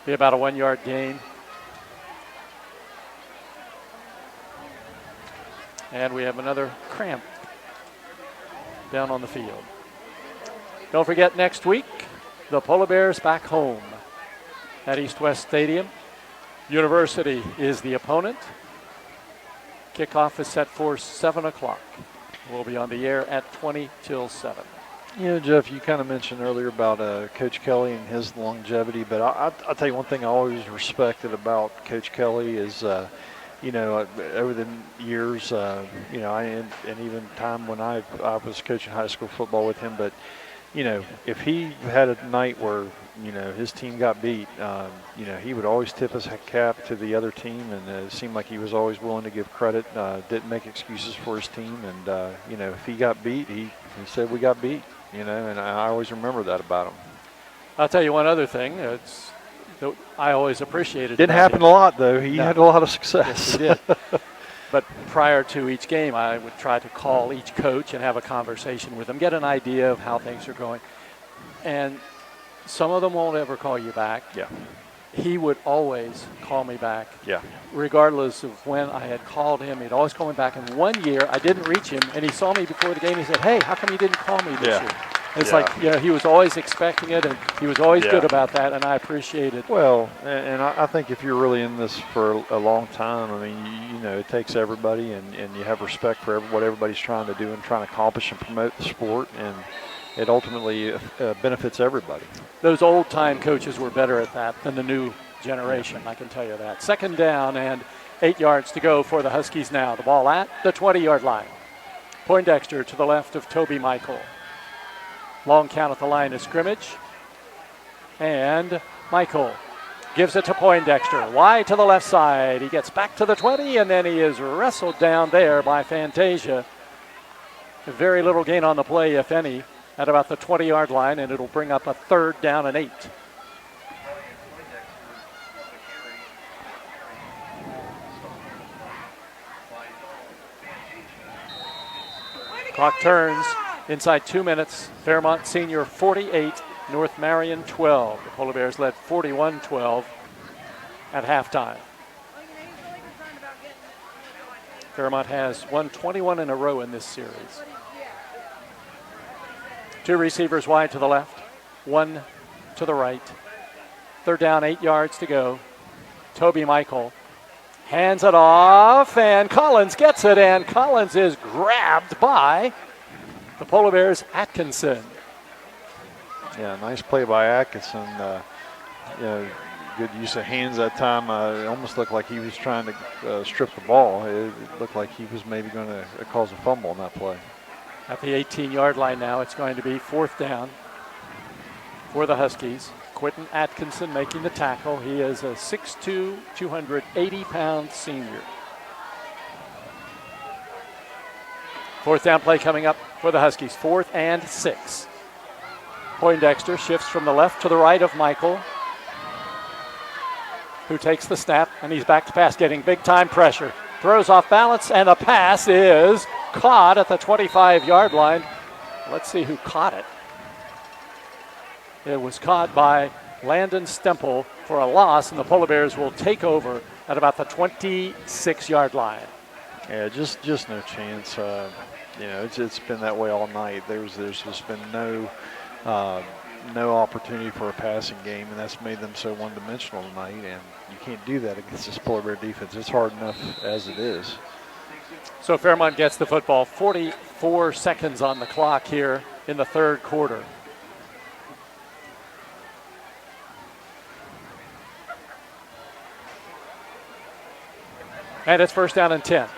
Be about a 1-yard gain. And we have another cramp down on the field. Don't forget, next week, the Polar Bears back home at East West Stadium. University is the opponent. Kickoff is set for 7 o'clock. We'll be on the air at 20 till 7. You know, Jeff, you kind of mentioned earlier about Coach Kelly and his longevity, but I'll tell you one thing I always respected about Coach Kelly is, you know, over the years, you know, and even time when I was coaching high school football with him, but, you know, if he had a night where, you know, his team got beat, you know, he would always tip his cap to the other team, and it seemed like he was always willing to give credit, didn't make excuses for his team, and, you know, if he got beat, he said we got beat, you know, and I always remember that about him. I'll tell you one other thing. I always appreciated. Didn't happen a lot, though. He had a lot of success. Yes, he did. But prior to each game, I would try to call each coach and have a conversation with them, get an idea of how things are going. And some of them won't ever call you back. Yeah. He would always call me back. Yeah. Regardless of when I had called him, he'd always call me back. And one year, I didn't reach him, and he saw me before the game. He said, "Hey, how come you didn't call me this year?" It's like, you know, he was always expecting it, and he was always good about that, and I appreciate it. Well, and I think if you're really in this for a long time, I mean, you know, it takes everybody, and you have respect for what everybody's trying to do and trying to accomplish and promote the sport, and it ultimately benefits everybody. Those old-time coaches were better at that than the new generation, I can tell you that. 2nd down and 8 yards to go for the Huskies now. The ball at the 20-yard line. Poindexter to the left of Toby Michael. Long count at the line of scrimmage. And Michael gives it to Poindexter. Wide to the left side. He gets back to the 20, and then he is wrestled down there by Fantasia. Very little gain on the play, if any, at about the 20-yard line, and it'll bring up a 3rd down and 8. Clock turns inside 2 minutes. Fairmont Senior 48, North Marion 12. The Polar Bears led 41-12 at halftime. Fairmont has won 21 in a row in this series. 2 receivers wide to the left, 1 to the right. 3rd down, 8 yards to go. Toby Michael hands it off, and Collins gets it, and Collins is grabbed by the Polar Bears' Atkinson. Yeah, nice play by Atkinson. You know, good use of hands that time. It almost looked like he was trying to strip the ball. It looked like he was maybe going to cause a fumble on that play. At the 18-yard line now, it's going to be 4th down for the Huskies. Quentin Atkinson making the tackle. He is a 6'2", 280-pound senior. 4th down play coming up for the Huskies. 4th and 6. Poindexter shifts from the left to the right of Michael, who takes the snap, and he's back to pass, getting big-time pressure. Throws off balance, and the pass is caught at the 25-yard line. Let's see who caught it. It was caught by Landon Stemple for a loss, and the Polar Bears will take over at about the 26-yard line. Yeah, just no chance. You know, it's been that way all night. There's just been no opportunity for a passing game, and that's made them so one-dimensional tonight, and you can't do that against this Polar Bear defense. It's hard enough as it is. So Fairmont gets the football. 44 seconds on the clock here in the 3rd quarter. And it's 1st down and 10.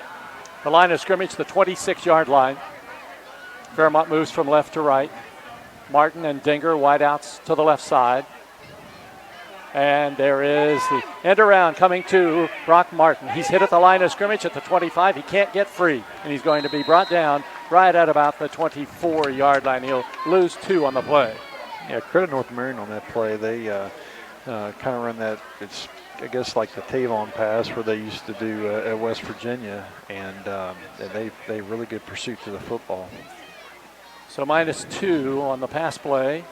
The line of scrimmage, the 26-yard line. Fairmont moves from left to right. Martin and Dinger wideouts to the left side. And there is the end around coming to Brock Martin. He's hit at the line of scrimmage at the 25. He can't get free, and he's going to be brought down right at about the 24-yard line. He'll lose 2 on the play. Yeah, credit North Marion on that play. They kind of run that, it's I guess like the Tavon pass where they used to do at West Virginia, and they really good pursuit to the football. So -2 on the pass play.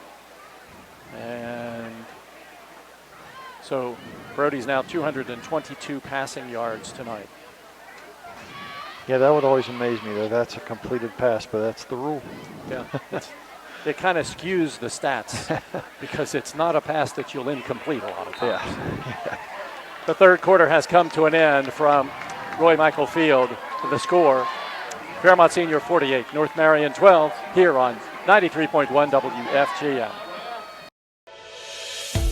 And so Brody's now 222 passing yards tonight. Yeah, that would always amaze me, though. That's a completed pass, but that's the rule. Yeah, it kind of skews the stats because it's not a pass that you'll incomplete a lot of times. Yeah. The third quarter has come to an end from Roy Michael Field. The score, Fairmont Senior 48, North Marion 12, here on 93.1 WFGM.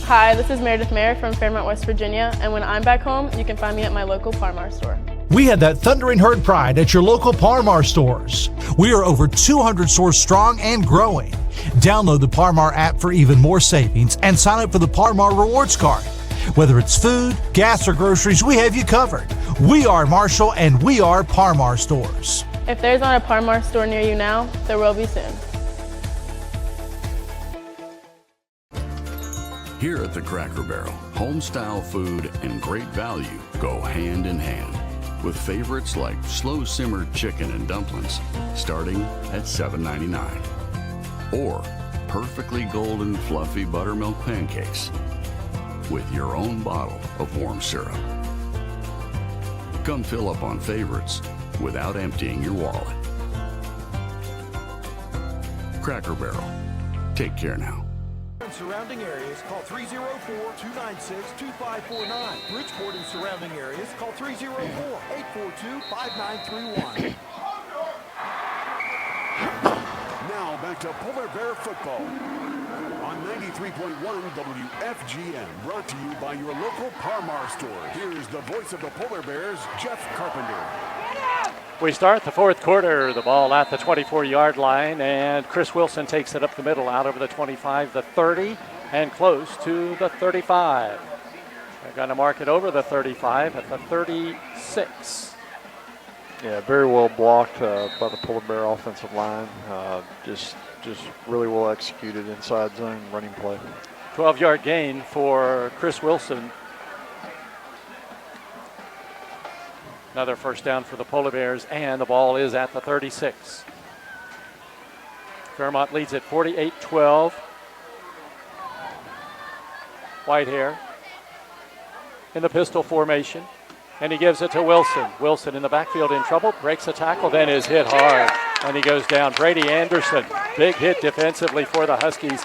Hi, this is Meredith Mayer from Fairmont, West Virginia, and when I'm back home, you can find me at my local Par-Mar store. We had that thundering herd pride at your local Par-Mar stores. We are over 200 stores strong and growing. Download the Par-Mar app for even more savings and sign up for the Par-Mar rewards card. Whether it's food, gas, or groceries, we have you covered. We are Marshall and we are Par-Mar stores. If there's not a Par-Mar store near you now, there will be soon. Here at the Cracker Barrel, home-style food and great value go hand in hand, with favorites like slow-simmered chicken and dumplings starting at $7.99, or perfectly golden fluffy buttermilk pancakes with your own bottle of warm syrup. Come fill up on favorites without emptying your wallet. Cracker Barrel. Take care now. In surrounding areas, call 304-296-2549. Bridgeport and surrounding areas, call 304-842-5931. Now back to Polar Bear football on 93.1 WFGM, brought to you by your local Par-Mar store. Here's the voice of the Polar Bears, Jeff Carpenter. We start the fourth quarter, the ball at the 24-yard line, and Chris Wilson takes it up the middle, out over the 25, the 30, and close to the 35. They're going to mark it over the 35 at the 36. Yeah, very well blocked by the Polar Bear offensive line. Just really well executed inside zone running play. 12-yard gain for Chris Wilson. Another first down for the Polar Bears, and the ball is at the 36. Fairmont leads at 48-12. Whitehair in the pistol formation, and he gives it to Wilson. Wilson in the backfield in trouble, breaks a tackle, then is hit hard, and he goes down. Brady Anderson, big hit defensively for the Huskies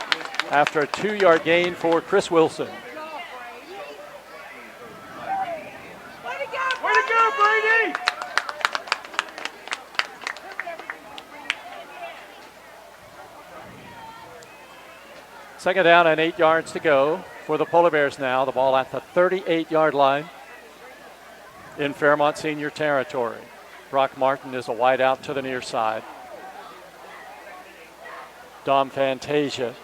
after a 2-yard gain for Chris Wilson. Second down and 8 yards to go for the Polar Bears now. The ball at the 38-yard line in Fairmont Senior territory. Brock Martin is a wide out to the near side. Dom Fantasia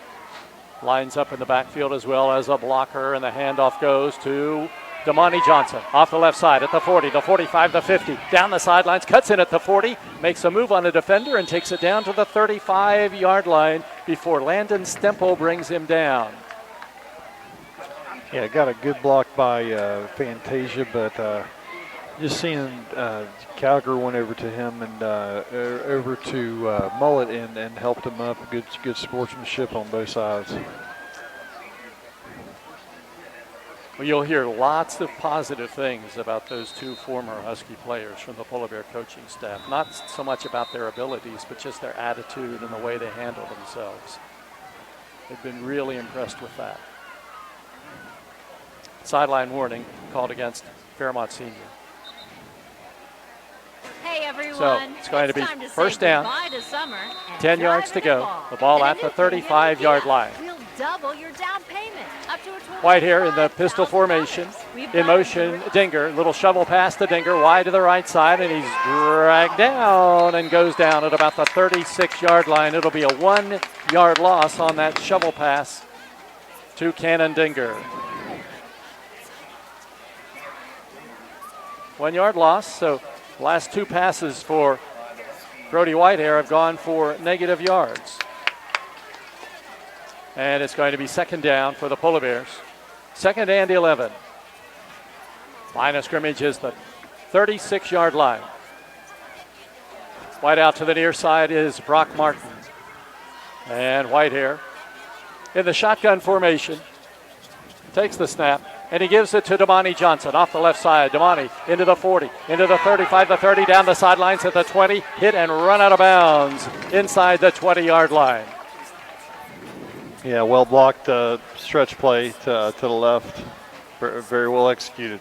lines up in the backfield as well as a blocker, and the handoff goes to Damani Johnson off the left side at the 40, the 45, the 50, down the sidelines, cuts in at the 40, makes a move on a defender and takes it down to the 35-yard line before Landon Stempel brings him down. Yeah, got a good block by Fantasia, but just seeing Calgary went over to him and over to Mullet and helped him up. Good sportsmanship on both sides. Well, you'll hear lots of positive things about those two former Husky players from the Polar Bear coaching staff. Not so much about their abilities, but just their attitude and the way they handle themselves. They've been really impressed with that. Sideline warning called against Fairmont Senior. Hey everyone, so it's going to be first down, to summer 10 yards to go. The ball at the 35-yard line. We'll double your down payment up to a total Whitehair in the pistol formation. In motion, Dinger, little shovel pass to Dinger, wide to the right side, and he's dragged down and goes down at about the 36-yard line. It'll be a 1-yard loss on that shovel pass to Cannon Dinger. 1-yard loss, so last two passes for Brody Whitehair have gone for negative yards. And it's going to be second down for the Polar Bears. Second and 11. Line of scrimmage is the 36-yard line. Wide out to the near side is Brock Martin. And Whitehair in the shotgun formation takes the snap, and he gives it to Damani Johnson off the left side. Damani into the 40, into the 35, the 30, down the sidelines at the 20, hit and run out of bounds inside the 20-yard line. Yeah, well blocked stretch play to the left. Very well executed.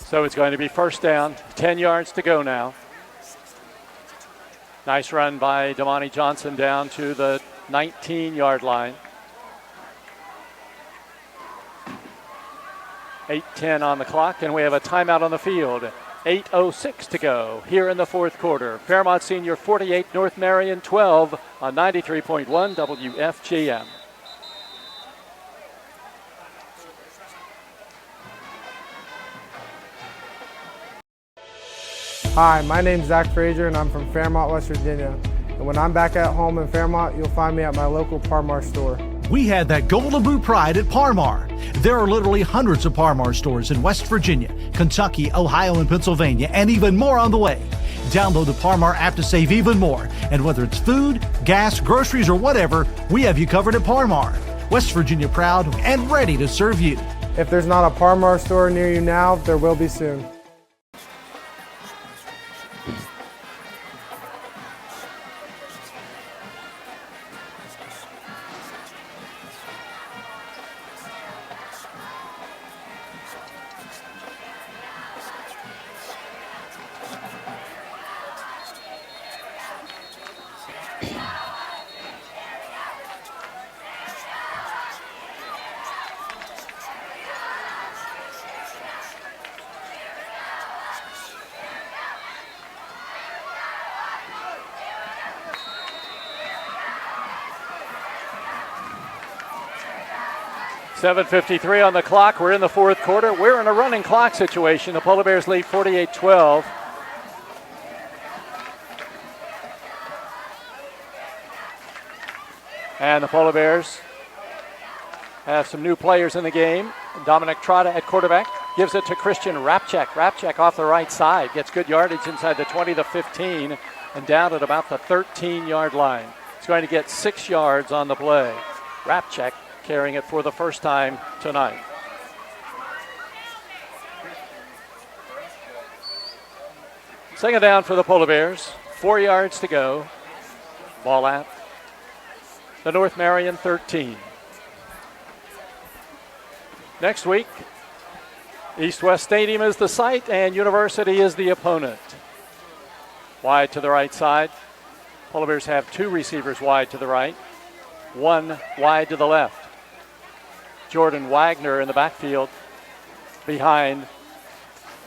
So it's going to be first down, 10 yards to go now. Nice run by Damani Johnson down to the 19-yard line. 8:10 on the clock, and we have a timeout on the field. 8:06 to go here in the fourth quarter. Fairmont Senior 48, North Marion 12 on 93.1 WFGM. Hi, my name's Zach Frazier, and I'm from Fairmont, West Virginia. And when I'm back at home in Fairmont, you'll find me at my local Parmar store. We had that Golden Boot pride at Parmar. There are literally hundreds of Parmar stores in West Virginia, Kentucky, Ohio, and Pennsylvania, and even more on the way. Download the Parmar app to save even more. And whether it's food, gas, groceries, or whatever, we have you covered at Parmar. West Virginia proud and ready to serve you. If there's not a Parmar store near you now, there will be soon. .7:53 on the clock. We're in the fourth quarter. We're in a running clock situation. The Polar Bears lead 48-12. And the Polar Bears have some new players in the game. Dominic Trotta at quarterback gives it to Christian Rapchek. Rapchek off the right side gets good yardage inside the 20, the 15, and down at about the 13-yard line. He's going to get 6 yards on the play. Rapchek carrying it for the first time tonight. Second down for the Polar Bears. 4 yards to go. Ball at the North Marion 13. Next week, East-West Stadium is the site and University is the opponent. Wide to the right side. Polar Bears have 2 receivers wide to the right, 1 wide to the left. Jordan Wagner in the backfield behind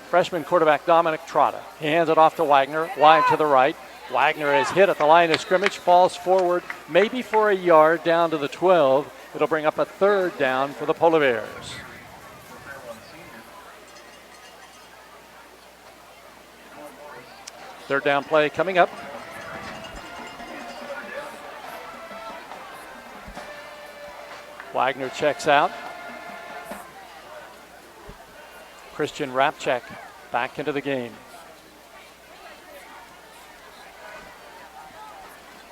freshman quarterback Dominic Trotta. He hands it off to Wagner, wide to the right. Wagner is hit at the line of scrimmage, falls forward maybe for a yard down to the 12. It'll bring up a third down for the Polar Bears. Third down play coming up. Wagner checks out. Christian Rapchek back into the game.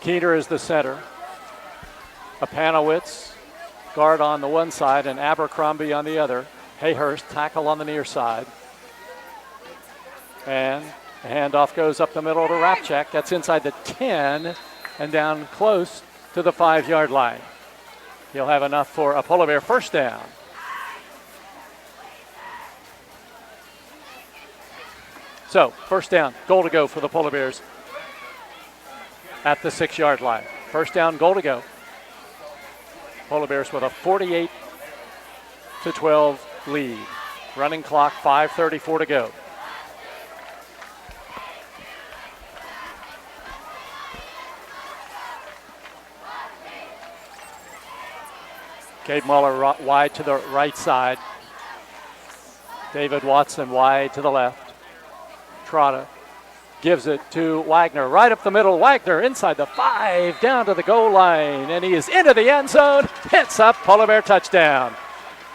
Keener is the center. Apanowitz, guard on the one side, and Abercrombie on the other. Hayhurst, tackle on the near side. And the handoff goes up the middle to Rapchek. That's inside the 10 and down close to the 5-yard line. He'll have enough for a Polar Bear first down. So, first down, goal to go for the Polar Bears at the 6-yard line. First down, goal to go. Polar Bears with a 48-12 lead. Running clock, 5:34 to go. Gabe Muller wide to the right side. David Watson wide to the left. Trotta gives it to Wagner, right up the middle. Wagner inside the 5, down to the goal line, and he is into the end zone. Hits up, Polar Bear touchdown.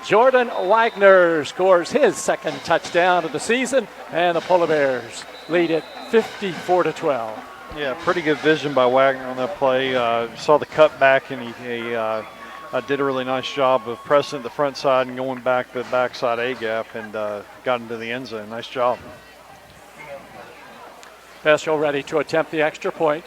Jordan Wagner scores his second touchdown of the season, and the Polar Bears lead it 54-12. Yeah, pretty good vision by Wagner on that play. Saw the cutback, and he did a really nice job of pressing the front side and going back the backside A-gap and got into the end zone. Nice job. Bestial ready to attempt the extra point.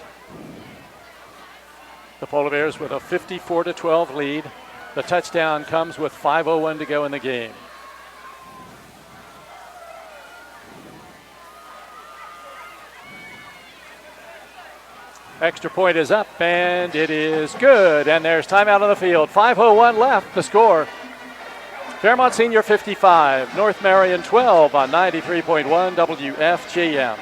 The Polar Bears with a 54-12 lead. The touchdown comes with 5:01 to go in the game. Extra point is up, and it is good. And there's timeout on the field. 5:01 left. The score: Fairmont Senior 55, North Marion 12 on 93.1 WFGM.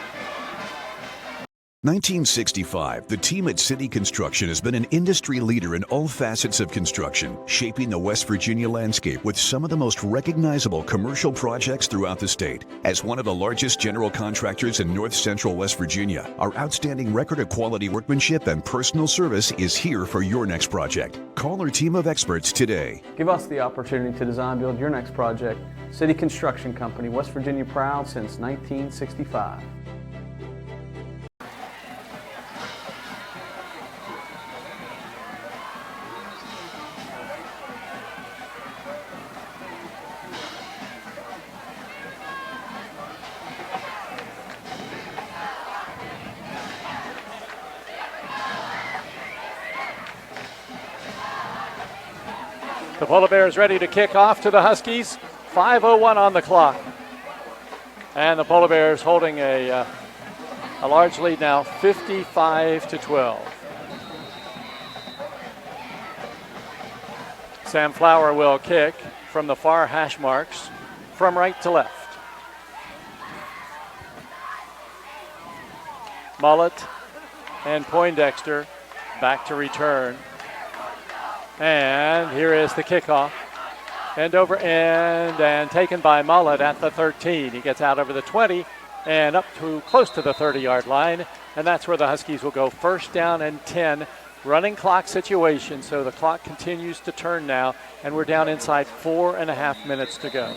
1965, the team at City Construction has been an industry leader in all facets of construction, shaping the West Virginia landscape with some of the most recognizable commercial projects throughout the state. As one of the largest general contractors in North Central West Virginia, our outstanding record of quality workmanship and personal service is here for your next project. Call our team of experts today. Give us the opportunity to design build your next project. City Construction Company, West Virginia proud since 1965. The Polar Bears ready to kick off to the Huskies. 5:01 on the clock. And the Polar Bears holding a large lead now, 55-12. Sam Flower will kick from the far hash marks from right to left. Mullet and Poindexter back to return. And here is the kickoff. End over end and taken by Mullet at the 13. He gets out over the 20 and up to close to the 30-yard line. And that's where the Huskies will go first down and 10. Running clock situation, so the clock continues to turn now. And we're down inside 4.5 minutes to go.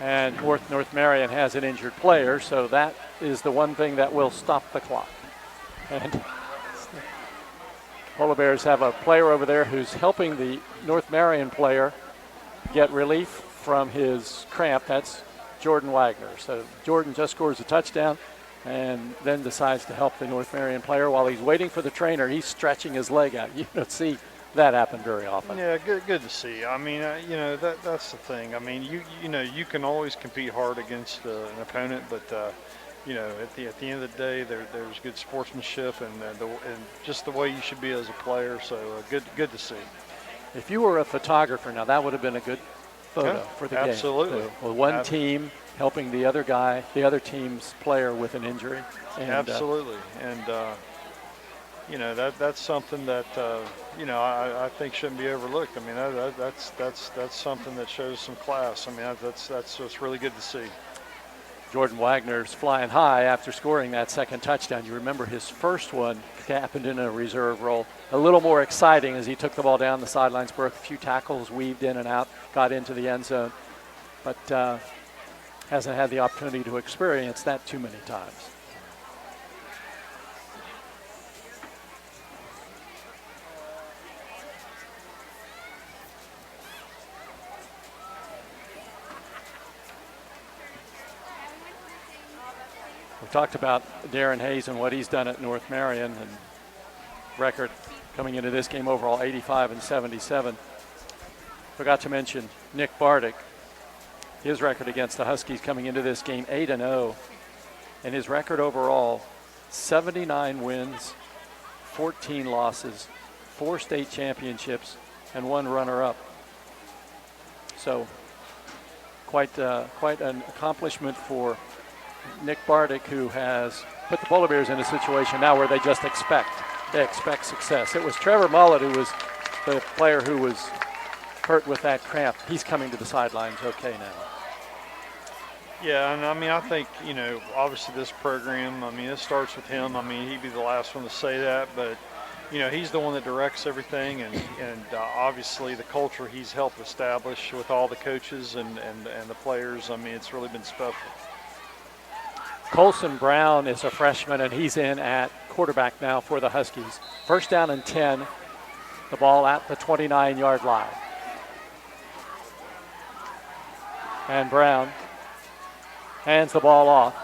And North Marion has an injured player, so that is the one thing that will stop the clock. And Polar Bears have a player over there who's helping the North Marion player get relief from his cramp. That's Jordan Wagner. So Jordan just scores a touchdown and then decides to help the North Marion player while he's waiting for the trainer. He's stretching his leg out. You don't see that happen very often. Yeah, good to see. I mean, that's the thing. I mean, you can always compete hard against an opponent, but at the end of the day, there's good sportsmanship and just the way you should be as a player. So good to see. If you were a photographer, now that would have been a good photo for the absolutely. game. Absolutely. One team helping the other team's player with an injury. And, absolutely. And that's something that I think shouldn't be overlooked. I mean, that's something that shows some class. I mean, that's really good to see. Jordan Wagner's flying high after scoring that second touchdown. You remember his first one happened in a reserve role. A little more exciting as he took the ball down the sidelines, broke a few tackles, weaved in and out, got into the end zone, but hasn't had the opportunity to experience that too many times. We talked about Darren Hayes and what he's done at North Marion, and record coming into this game overall 85-77. Forgot to mention Nick Bardick. His record against the Huskies coming into this game 8-0, and his record overall 79 wins, 14 losses, 4 state championships, and 1 runner-up. So quite an accomplishment for Nick Bardick, who has put the Polar Bears in a situation now where they just expect success. It was Trevor Mullet who was the player who was hurt with that cramp. He's coming to the sidelines okay now. Yeah, and I mean, I think, obviously this program, I mean, it starts with him. I mean, he'd be the last one to say that, but, he's the one that directs everything, and obviously the culture he's helped establish with all the coaches and the players. I mean, it's really been special. Colson Brown is a freshman, and he's in at quarterback now for the Huskies. First down and 10, the ball at the 29-yard line. And Brown hands the ball off,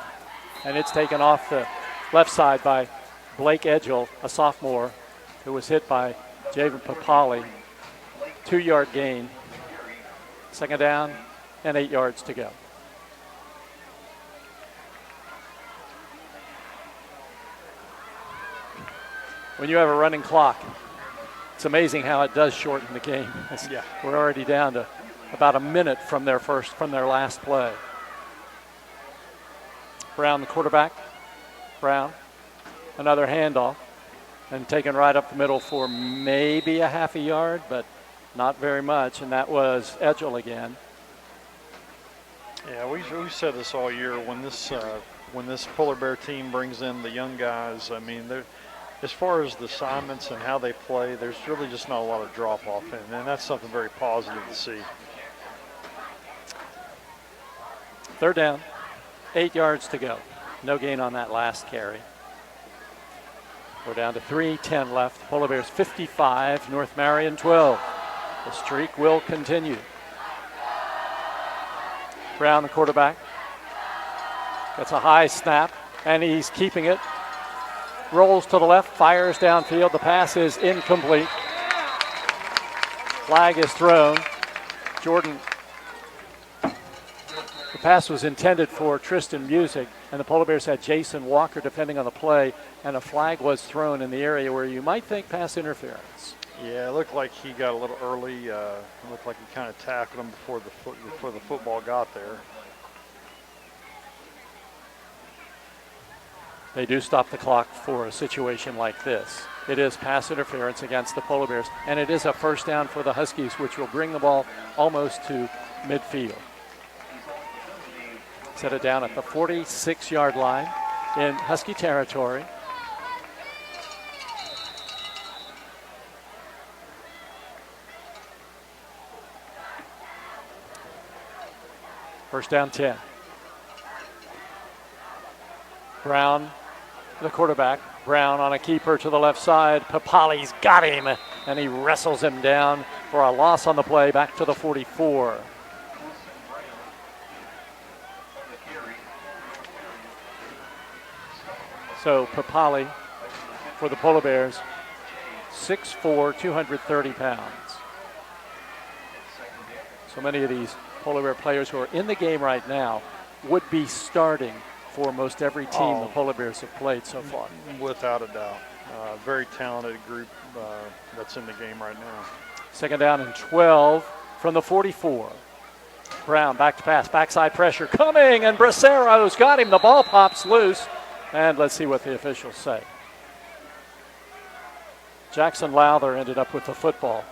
and it's taken off the left side by Blake Edgell, a sophomore, who was hit by Javen Papali. 2-yard gain. Second down and 8 yards to go. When you have a running clock, it's amazing how it does shorten the game. Yeah. We're already down to about a minute from their last play. Brown, the quarterback. Brown, another handoff, and taken right up the middle for maybe a half a yard, but not very much, and that was Edgell again. Yeah, we've said this all year. When this Polar Bear team brings in the young guys, I mean, as far as the assignments and how they play, there's really just not a lot of drop-off, and that's something very positive to see. Third down, 8 yards to go. No gain on that last carry. We're down to 3:10 left. Polar Bears 55, North Marion 12. The streak will continue. Brown, the quarterback, gets a high snap, and he's keeping it. Rolls to the left, fires downfield. The pass is incomplete. Flag is thrown. Jordan, the pass was intended for Tristan Music, and the Polar Bears had Jason Walker defending on the play, and a flag was thrown in the area where you might think pass interference. Yeah, it looked like he got a little early. It looked like he kind of tackled him before the football got there. They do stop the clock for a situation like this. It is pass interference against the Polar Bears, and it is a first down for the Huskies, which will bring the ball almost to midfield. Set it down at the 46-yard line in Husky territory. First down 10. Brown, the quarterback. Brown on a keeper to the left side. Papali's got him, and he wrestles him down for a loss on the play back to the 44. So Papali for the Polar Bears, 6'4", 230 pounds. So many of these Polar Bear players who are in the game right now would be starting for most every team the Polar Bears have played so far. Without a doubt. Very talented group that's in the game right now. Second down and 12 from the 44. Brown back to pass, backside pressure coming, and Bracero's got him. The ball pops loose, and let's see what the officials say. Jackson Lowther ended up with the football.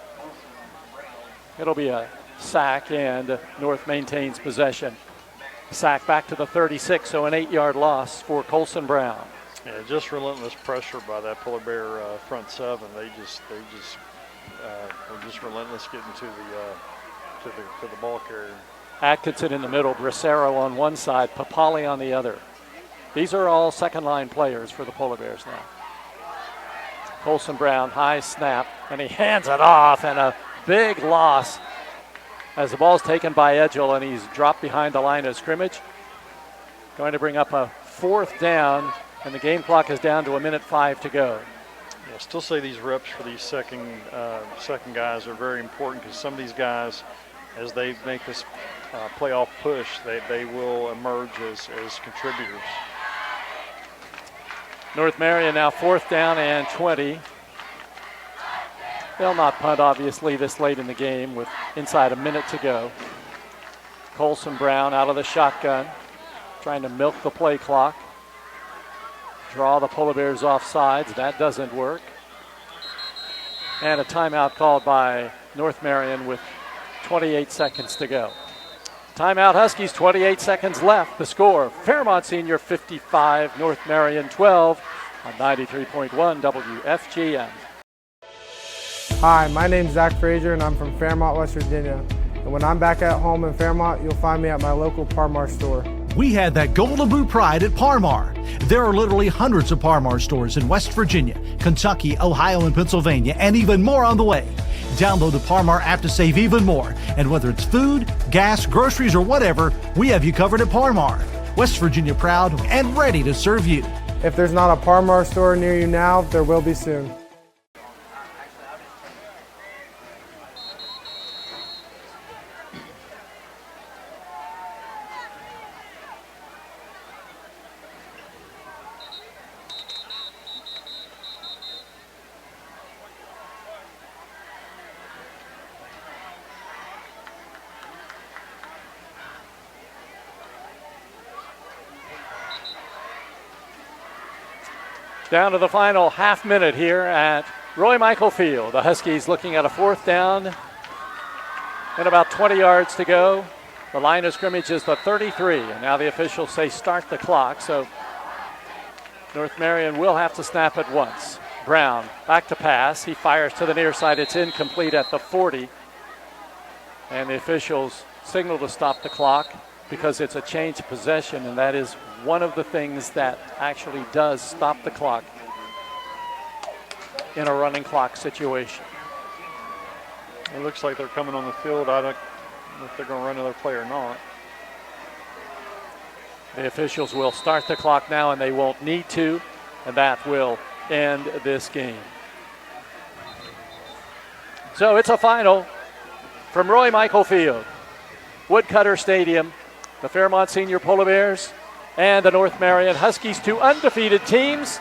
It'll be a sack, and North maintains possession. Sack back to the 36, so an 8-yard loss for Colson Brown. Yeah, just relentless pressure by that Polar Bear front seven. They're just relentless getting to the ball carrier. Atkinson in the middle, Bracero on one side, Papali on the other. These are all second-line players for the Polar Bears now. Colson Brown, high snap, and he hands it off, and a big loss as the ball's taken by Edgell, and he's dropped behind the line of scrimmage. Going to bring up a fourth down, and the game clock is down to 1:05 to go. Yeah, still say these reps for these second guys are very important, because some of these guys, as they make this playoff push, they will emerge as contributors. North Marion now fourth down and 20. They'll not punt, obviously, this late in the game with inside a minute to go. Colson Brown out of the shotgun, trying to milk the play clock. Draw the Polar Bears off sides. That doesn't work. And a timeout called by North Marion with 28 seconds to go. Timeout Huskies, 28 seconds left. The score, Fairmont Senior 55, North Marion 12 on 93.1 WFGM. Hi, my name's Zach Frazier and I'm from Fairmont, West Virginia. And when I'm back at home in Fairmont, you'll find me at my local Par-Mar store. We had that Golden Boot pride at Par-Mar. There are literally hundreds of Par-Mar stores in West Virginia, Kentucky, Ohio, and Pennsylvania, and even more on the way. Download the Par-Mar app to save even more. And whether it's food, gas, groceries, or whatever, we have you covered at Par-Mar. West Virginia proud and ready to serve you. If there's not a Par-Mar store near you now, there will be soon. Down to the final half minute here at Roy Michael Field. The Huskies looking at a 4th down and about 20 yards to go. The line of scrimmage is the 33, and now the officials say start the clock, so North Marion will have to snap it once. Brown back to pass. He fires to the near side. It's incomplete at the 40, and the officials signal to stop the clock because it's a change of possession, and that is one of the things that actually does stop the clock in a running clock situation. It looks like they're coming on the field. I don't know if they're going to run another play or not. The officials will start the clock now, and they won't need to, and that will end this game. So it's a final from Roy Michael Field, Woodcutter Stadium. The Fairmont Senior Polar Bears and the North Marion Huskies, 2 undefeated teams,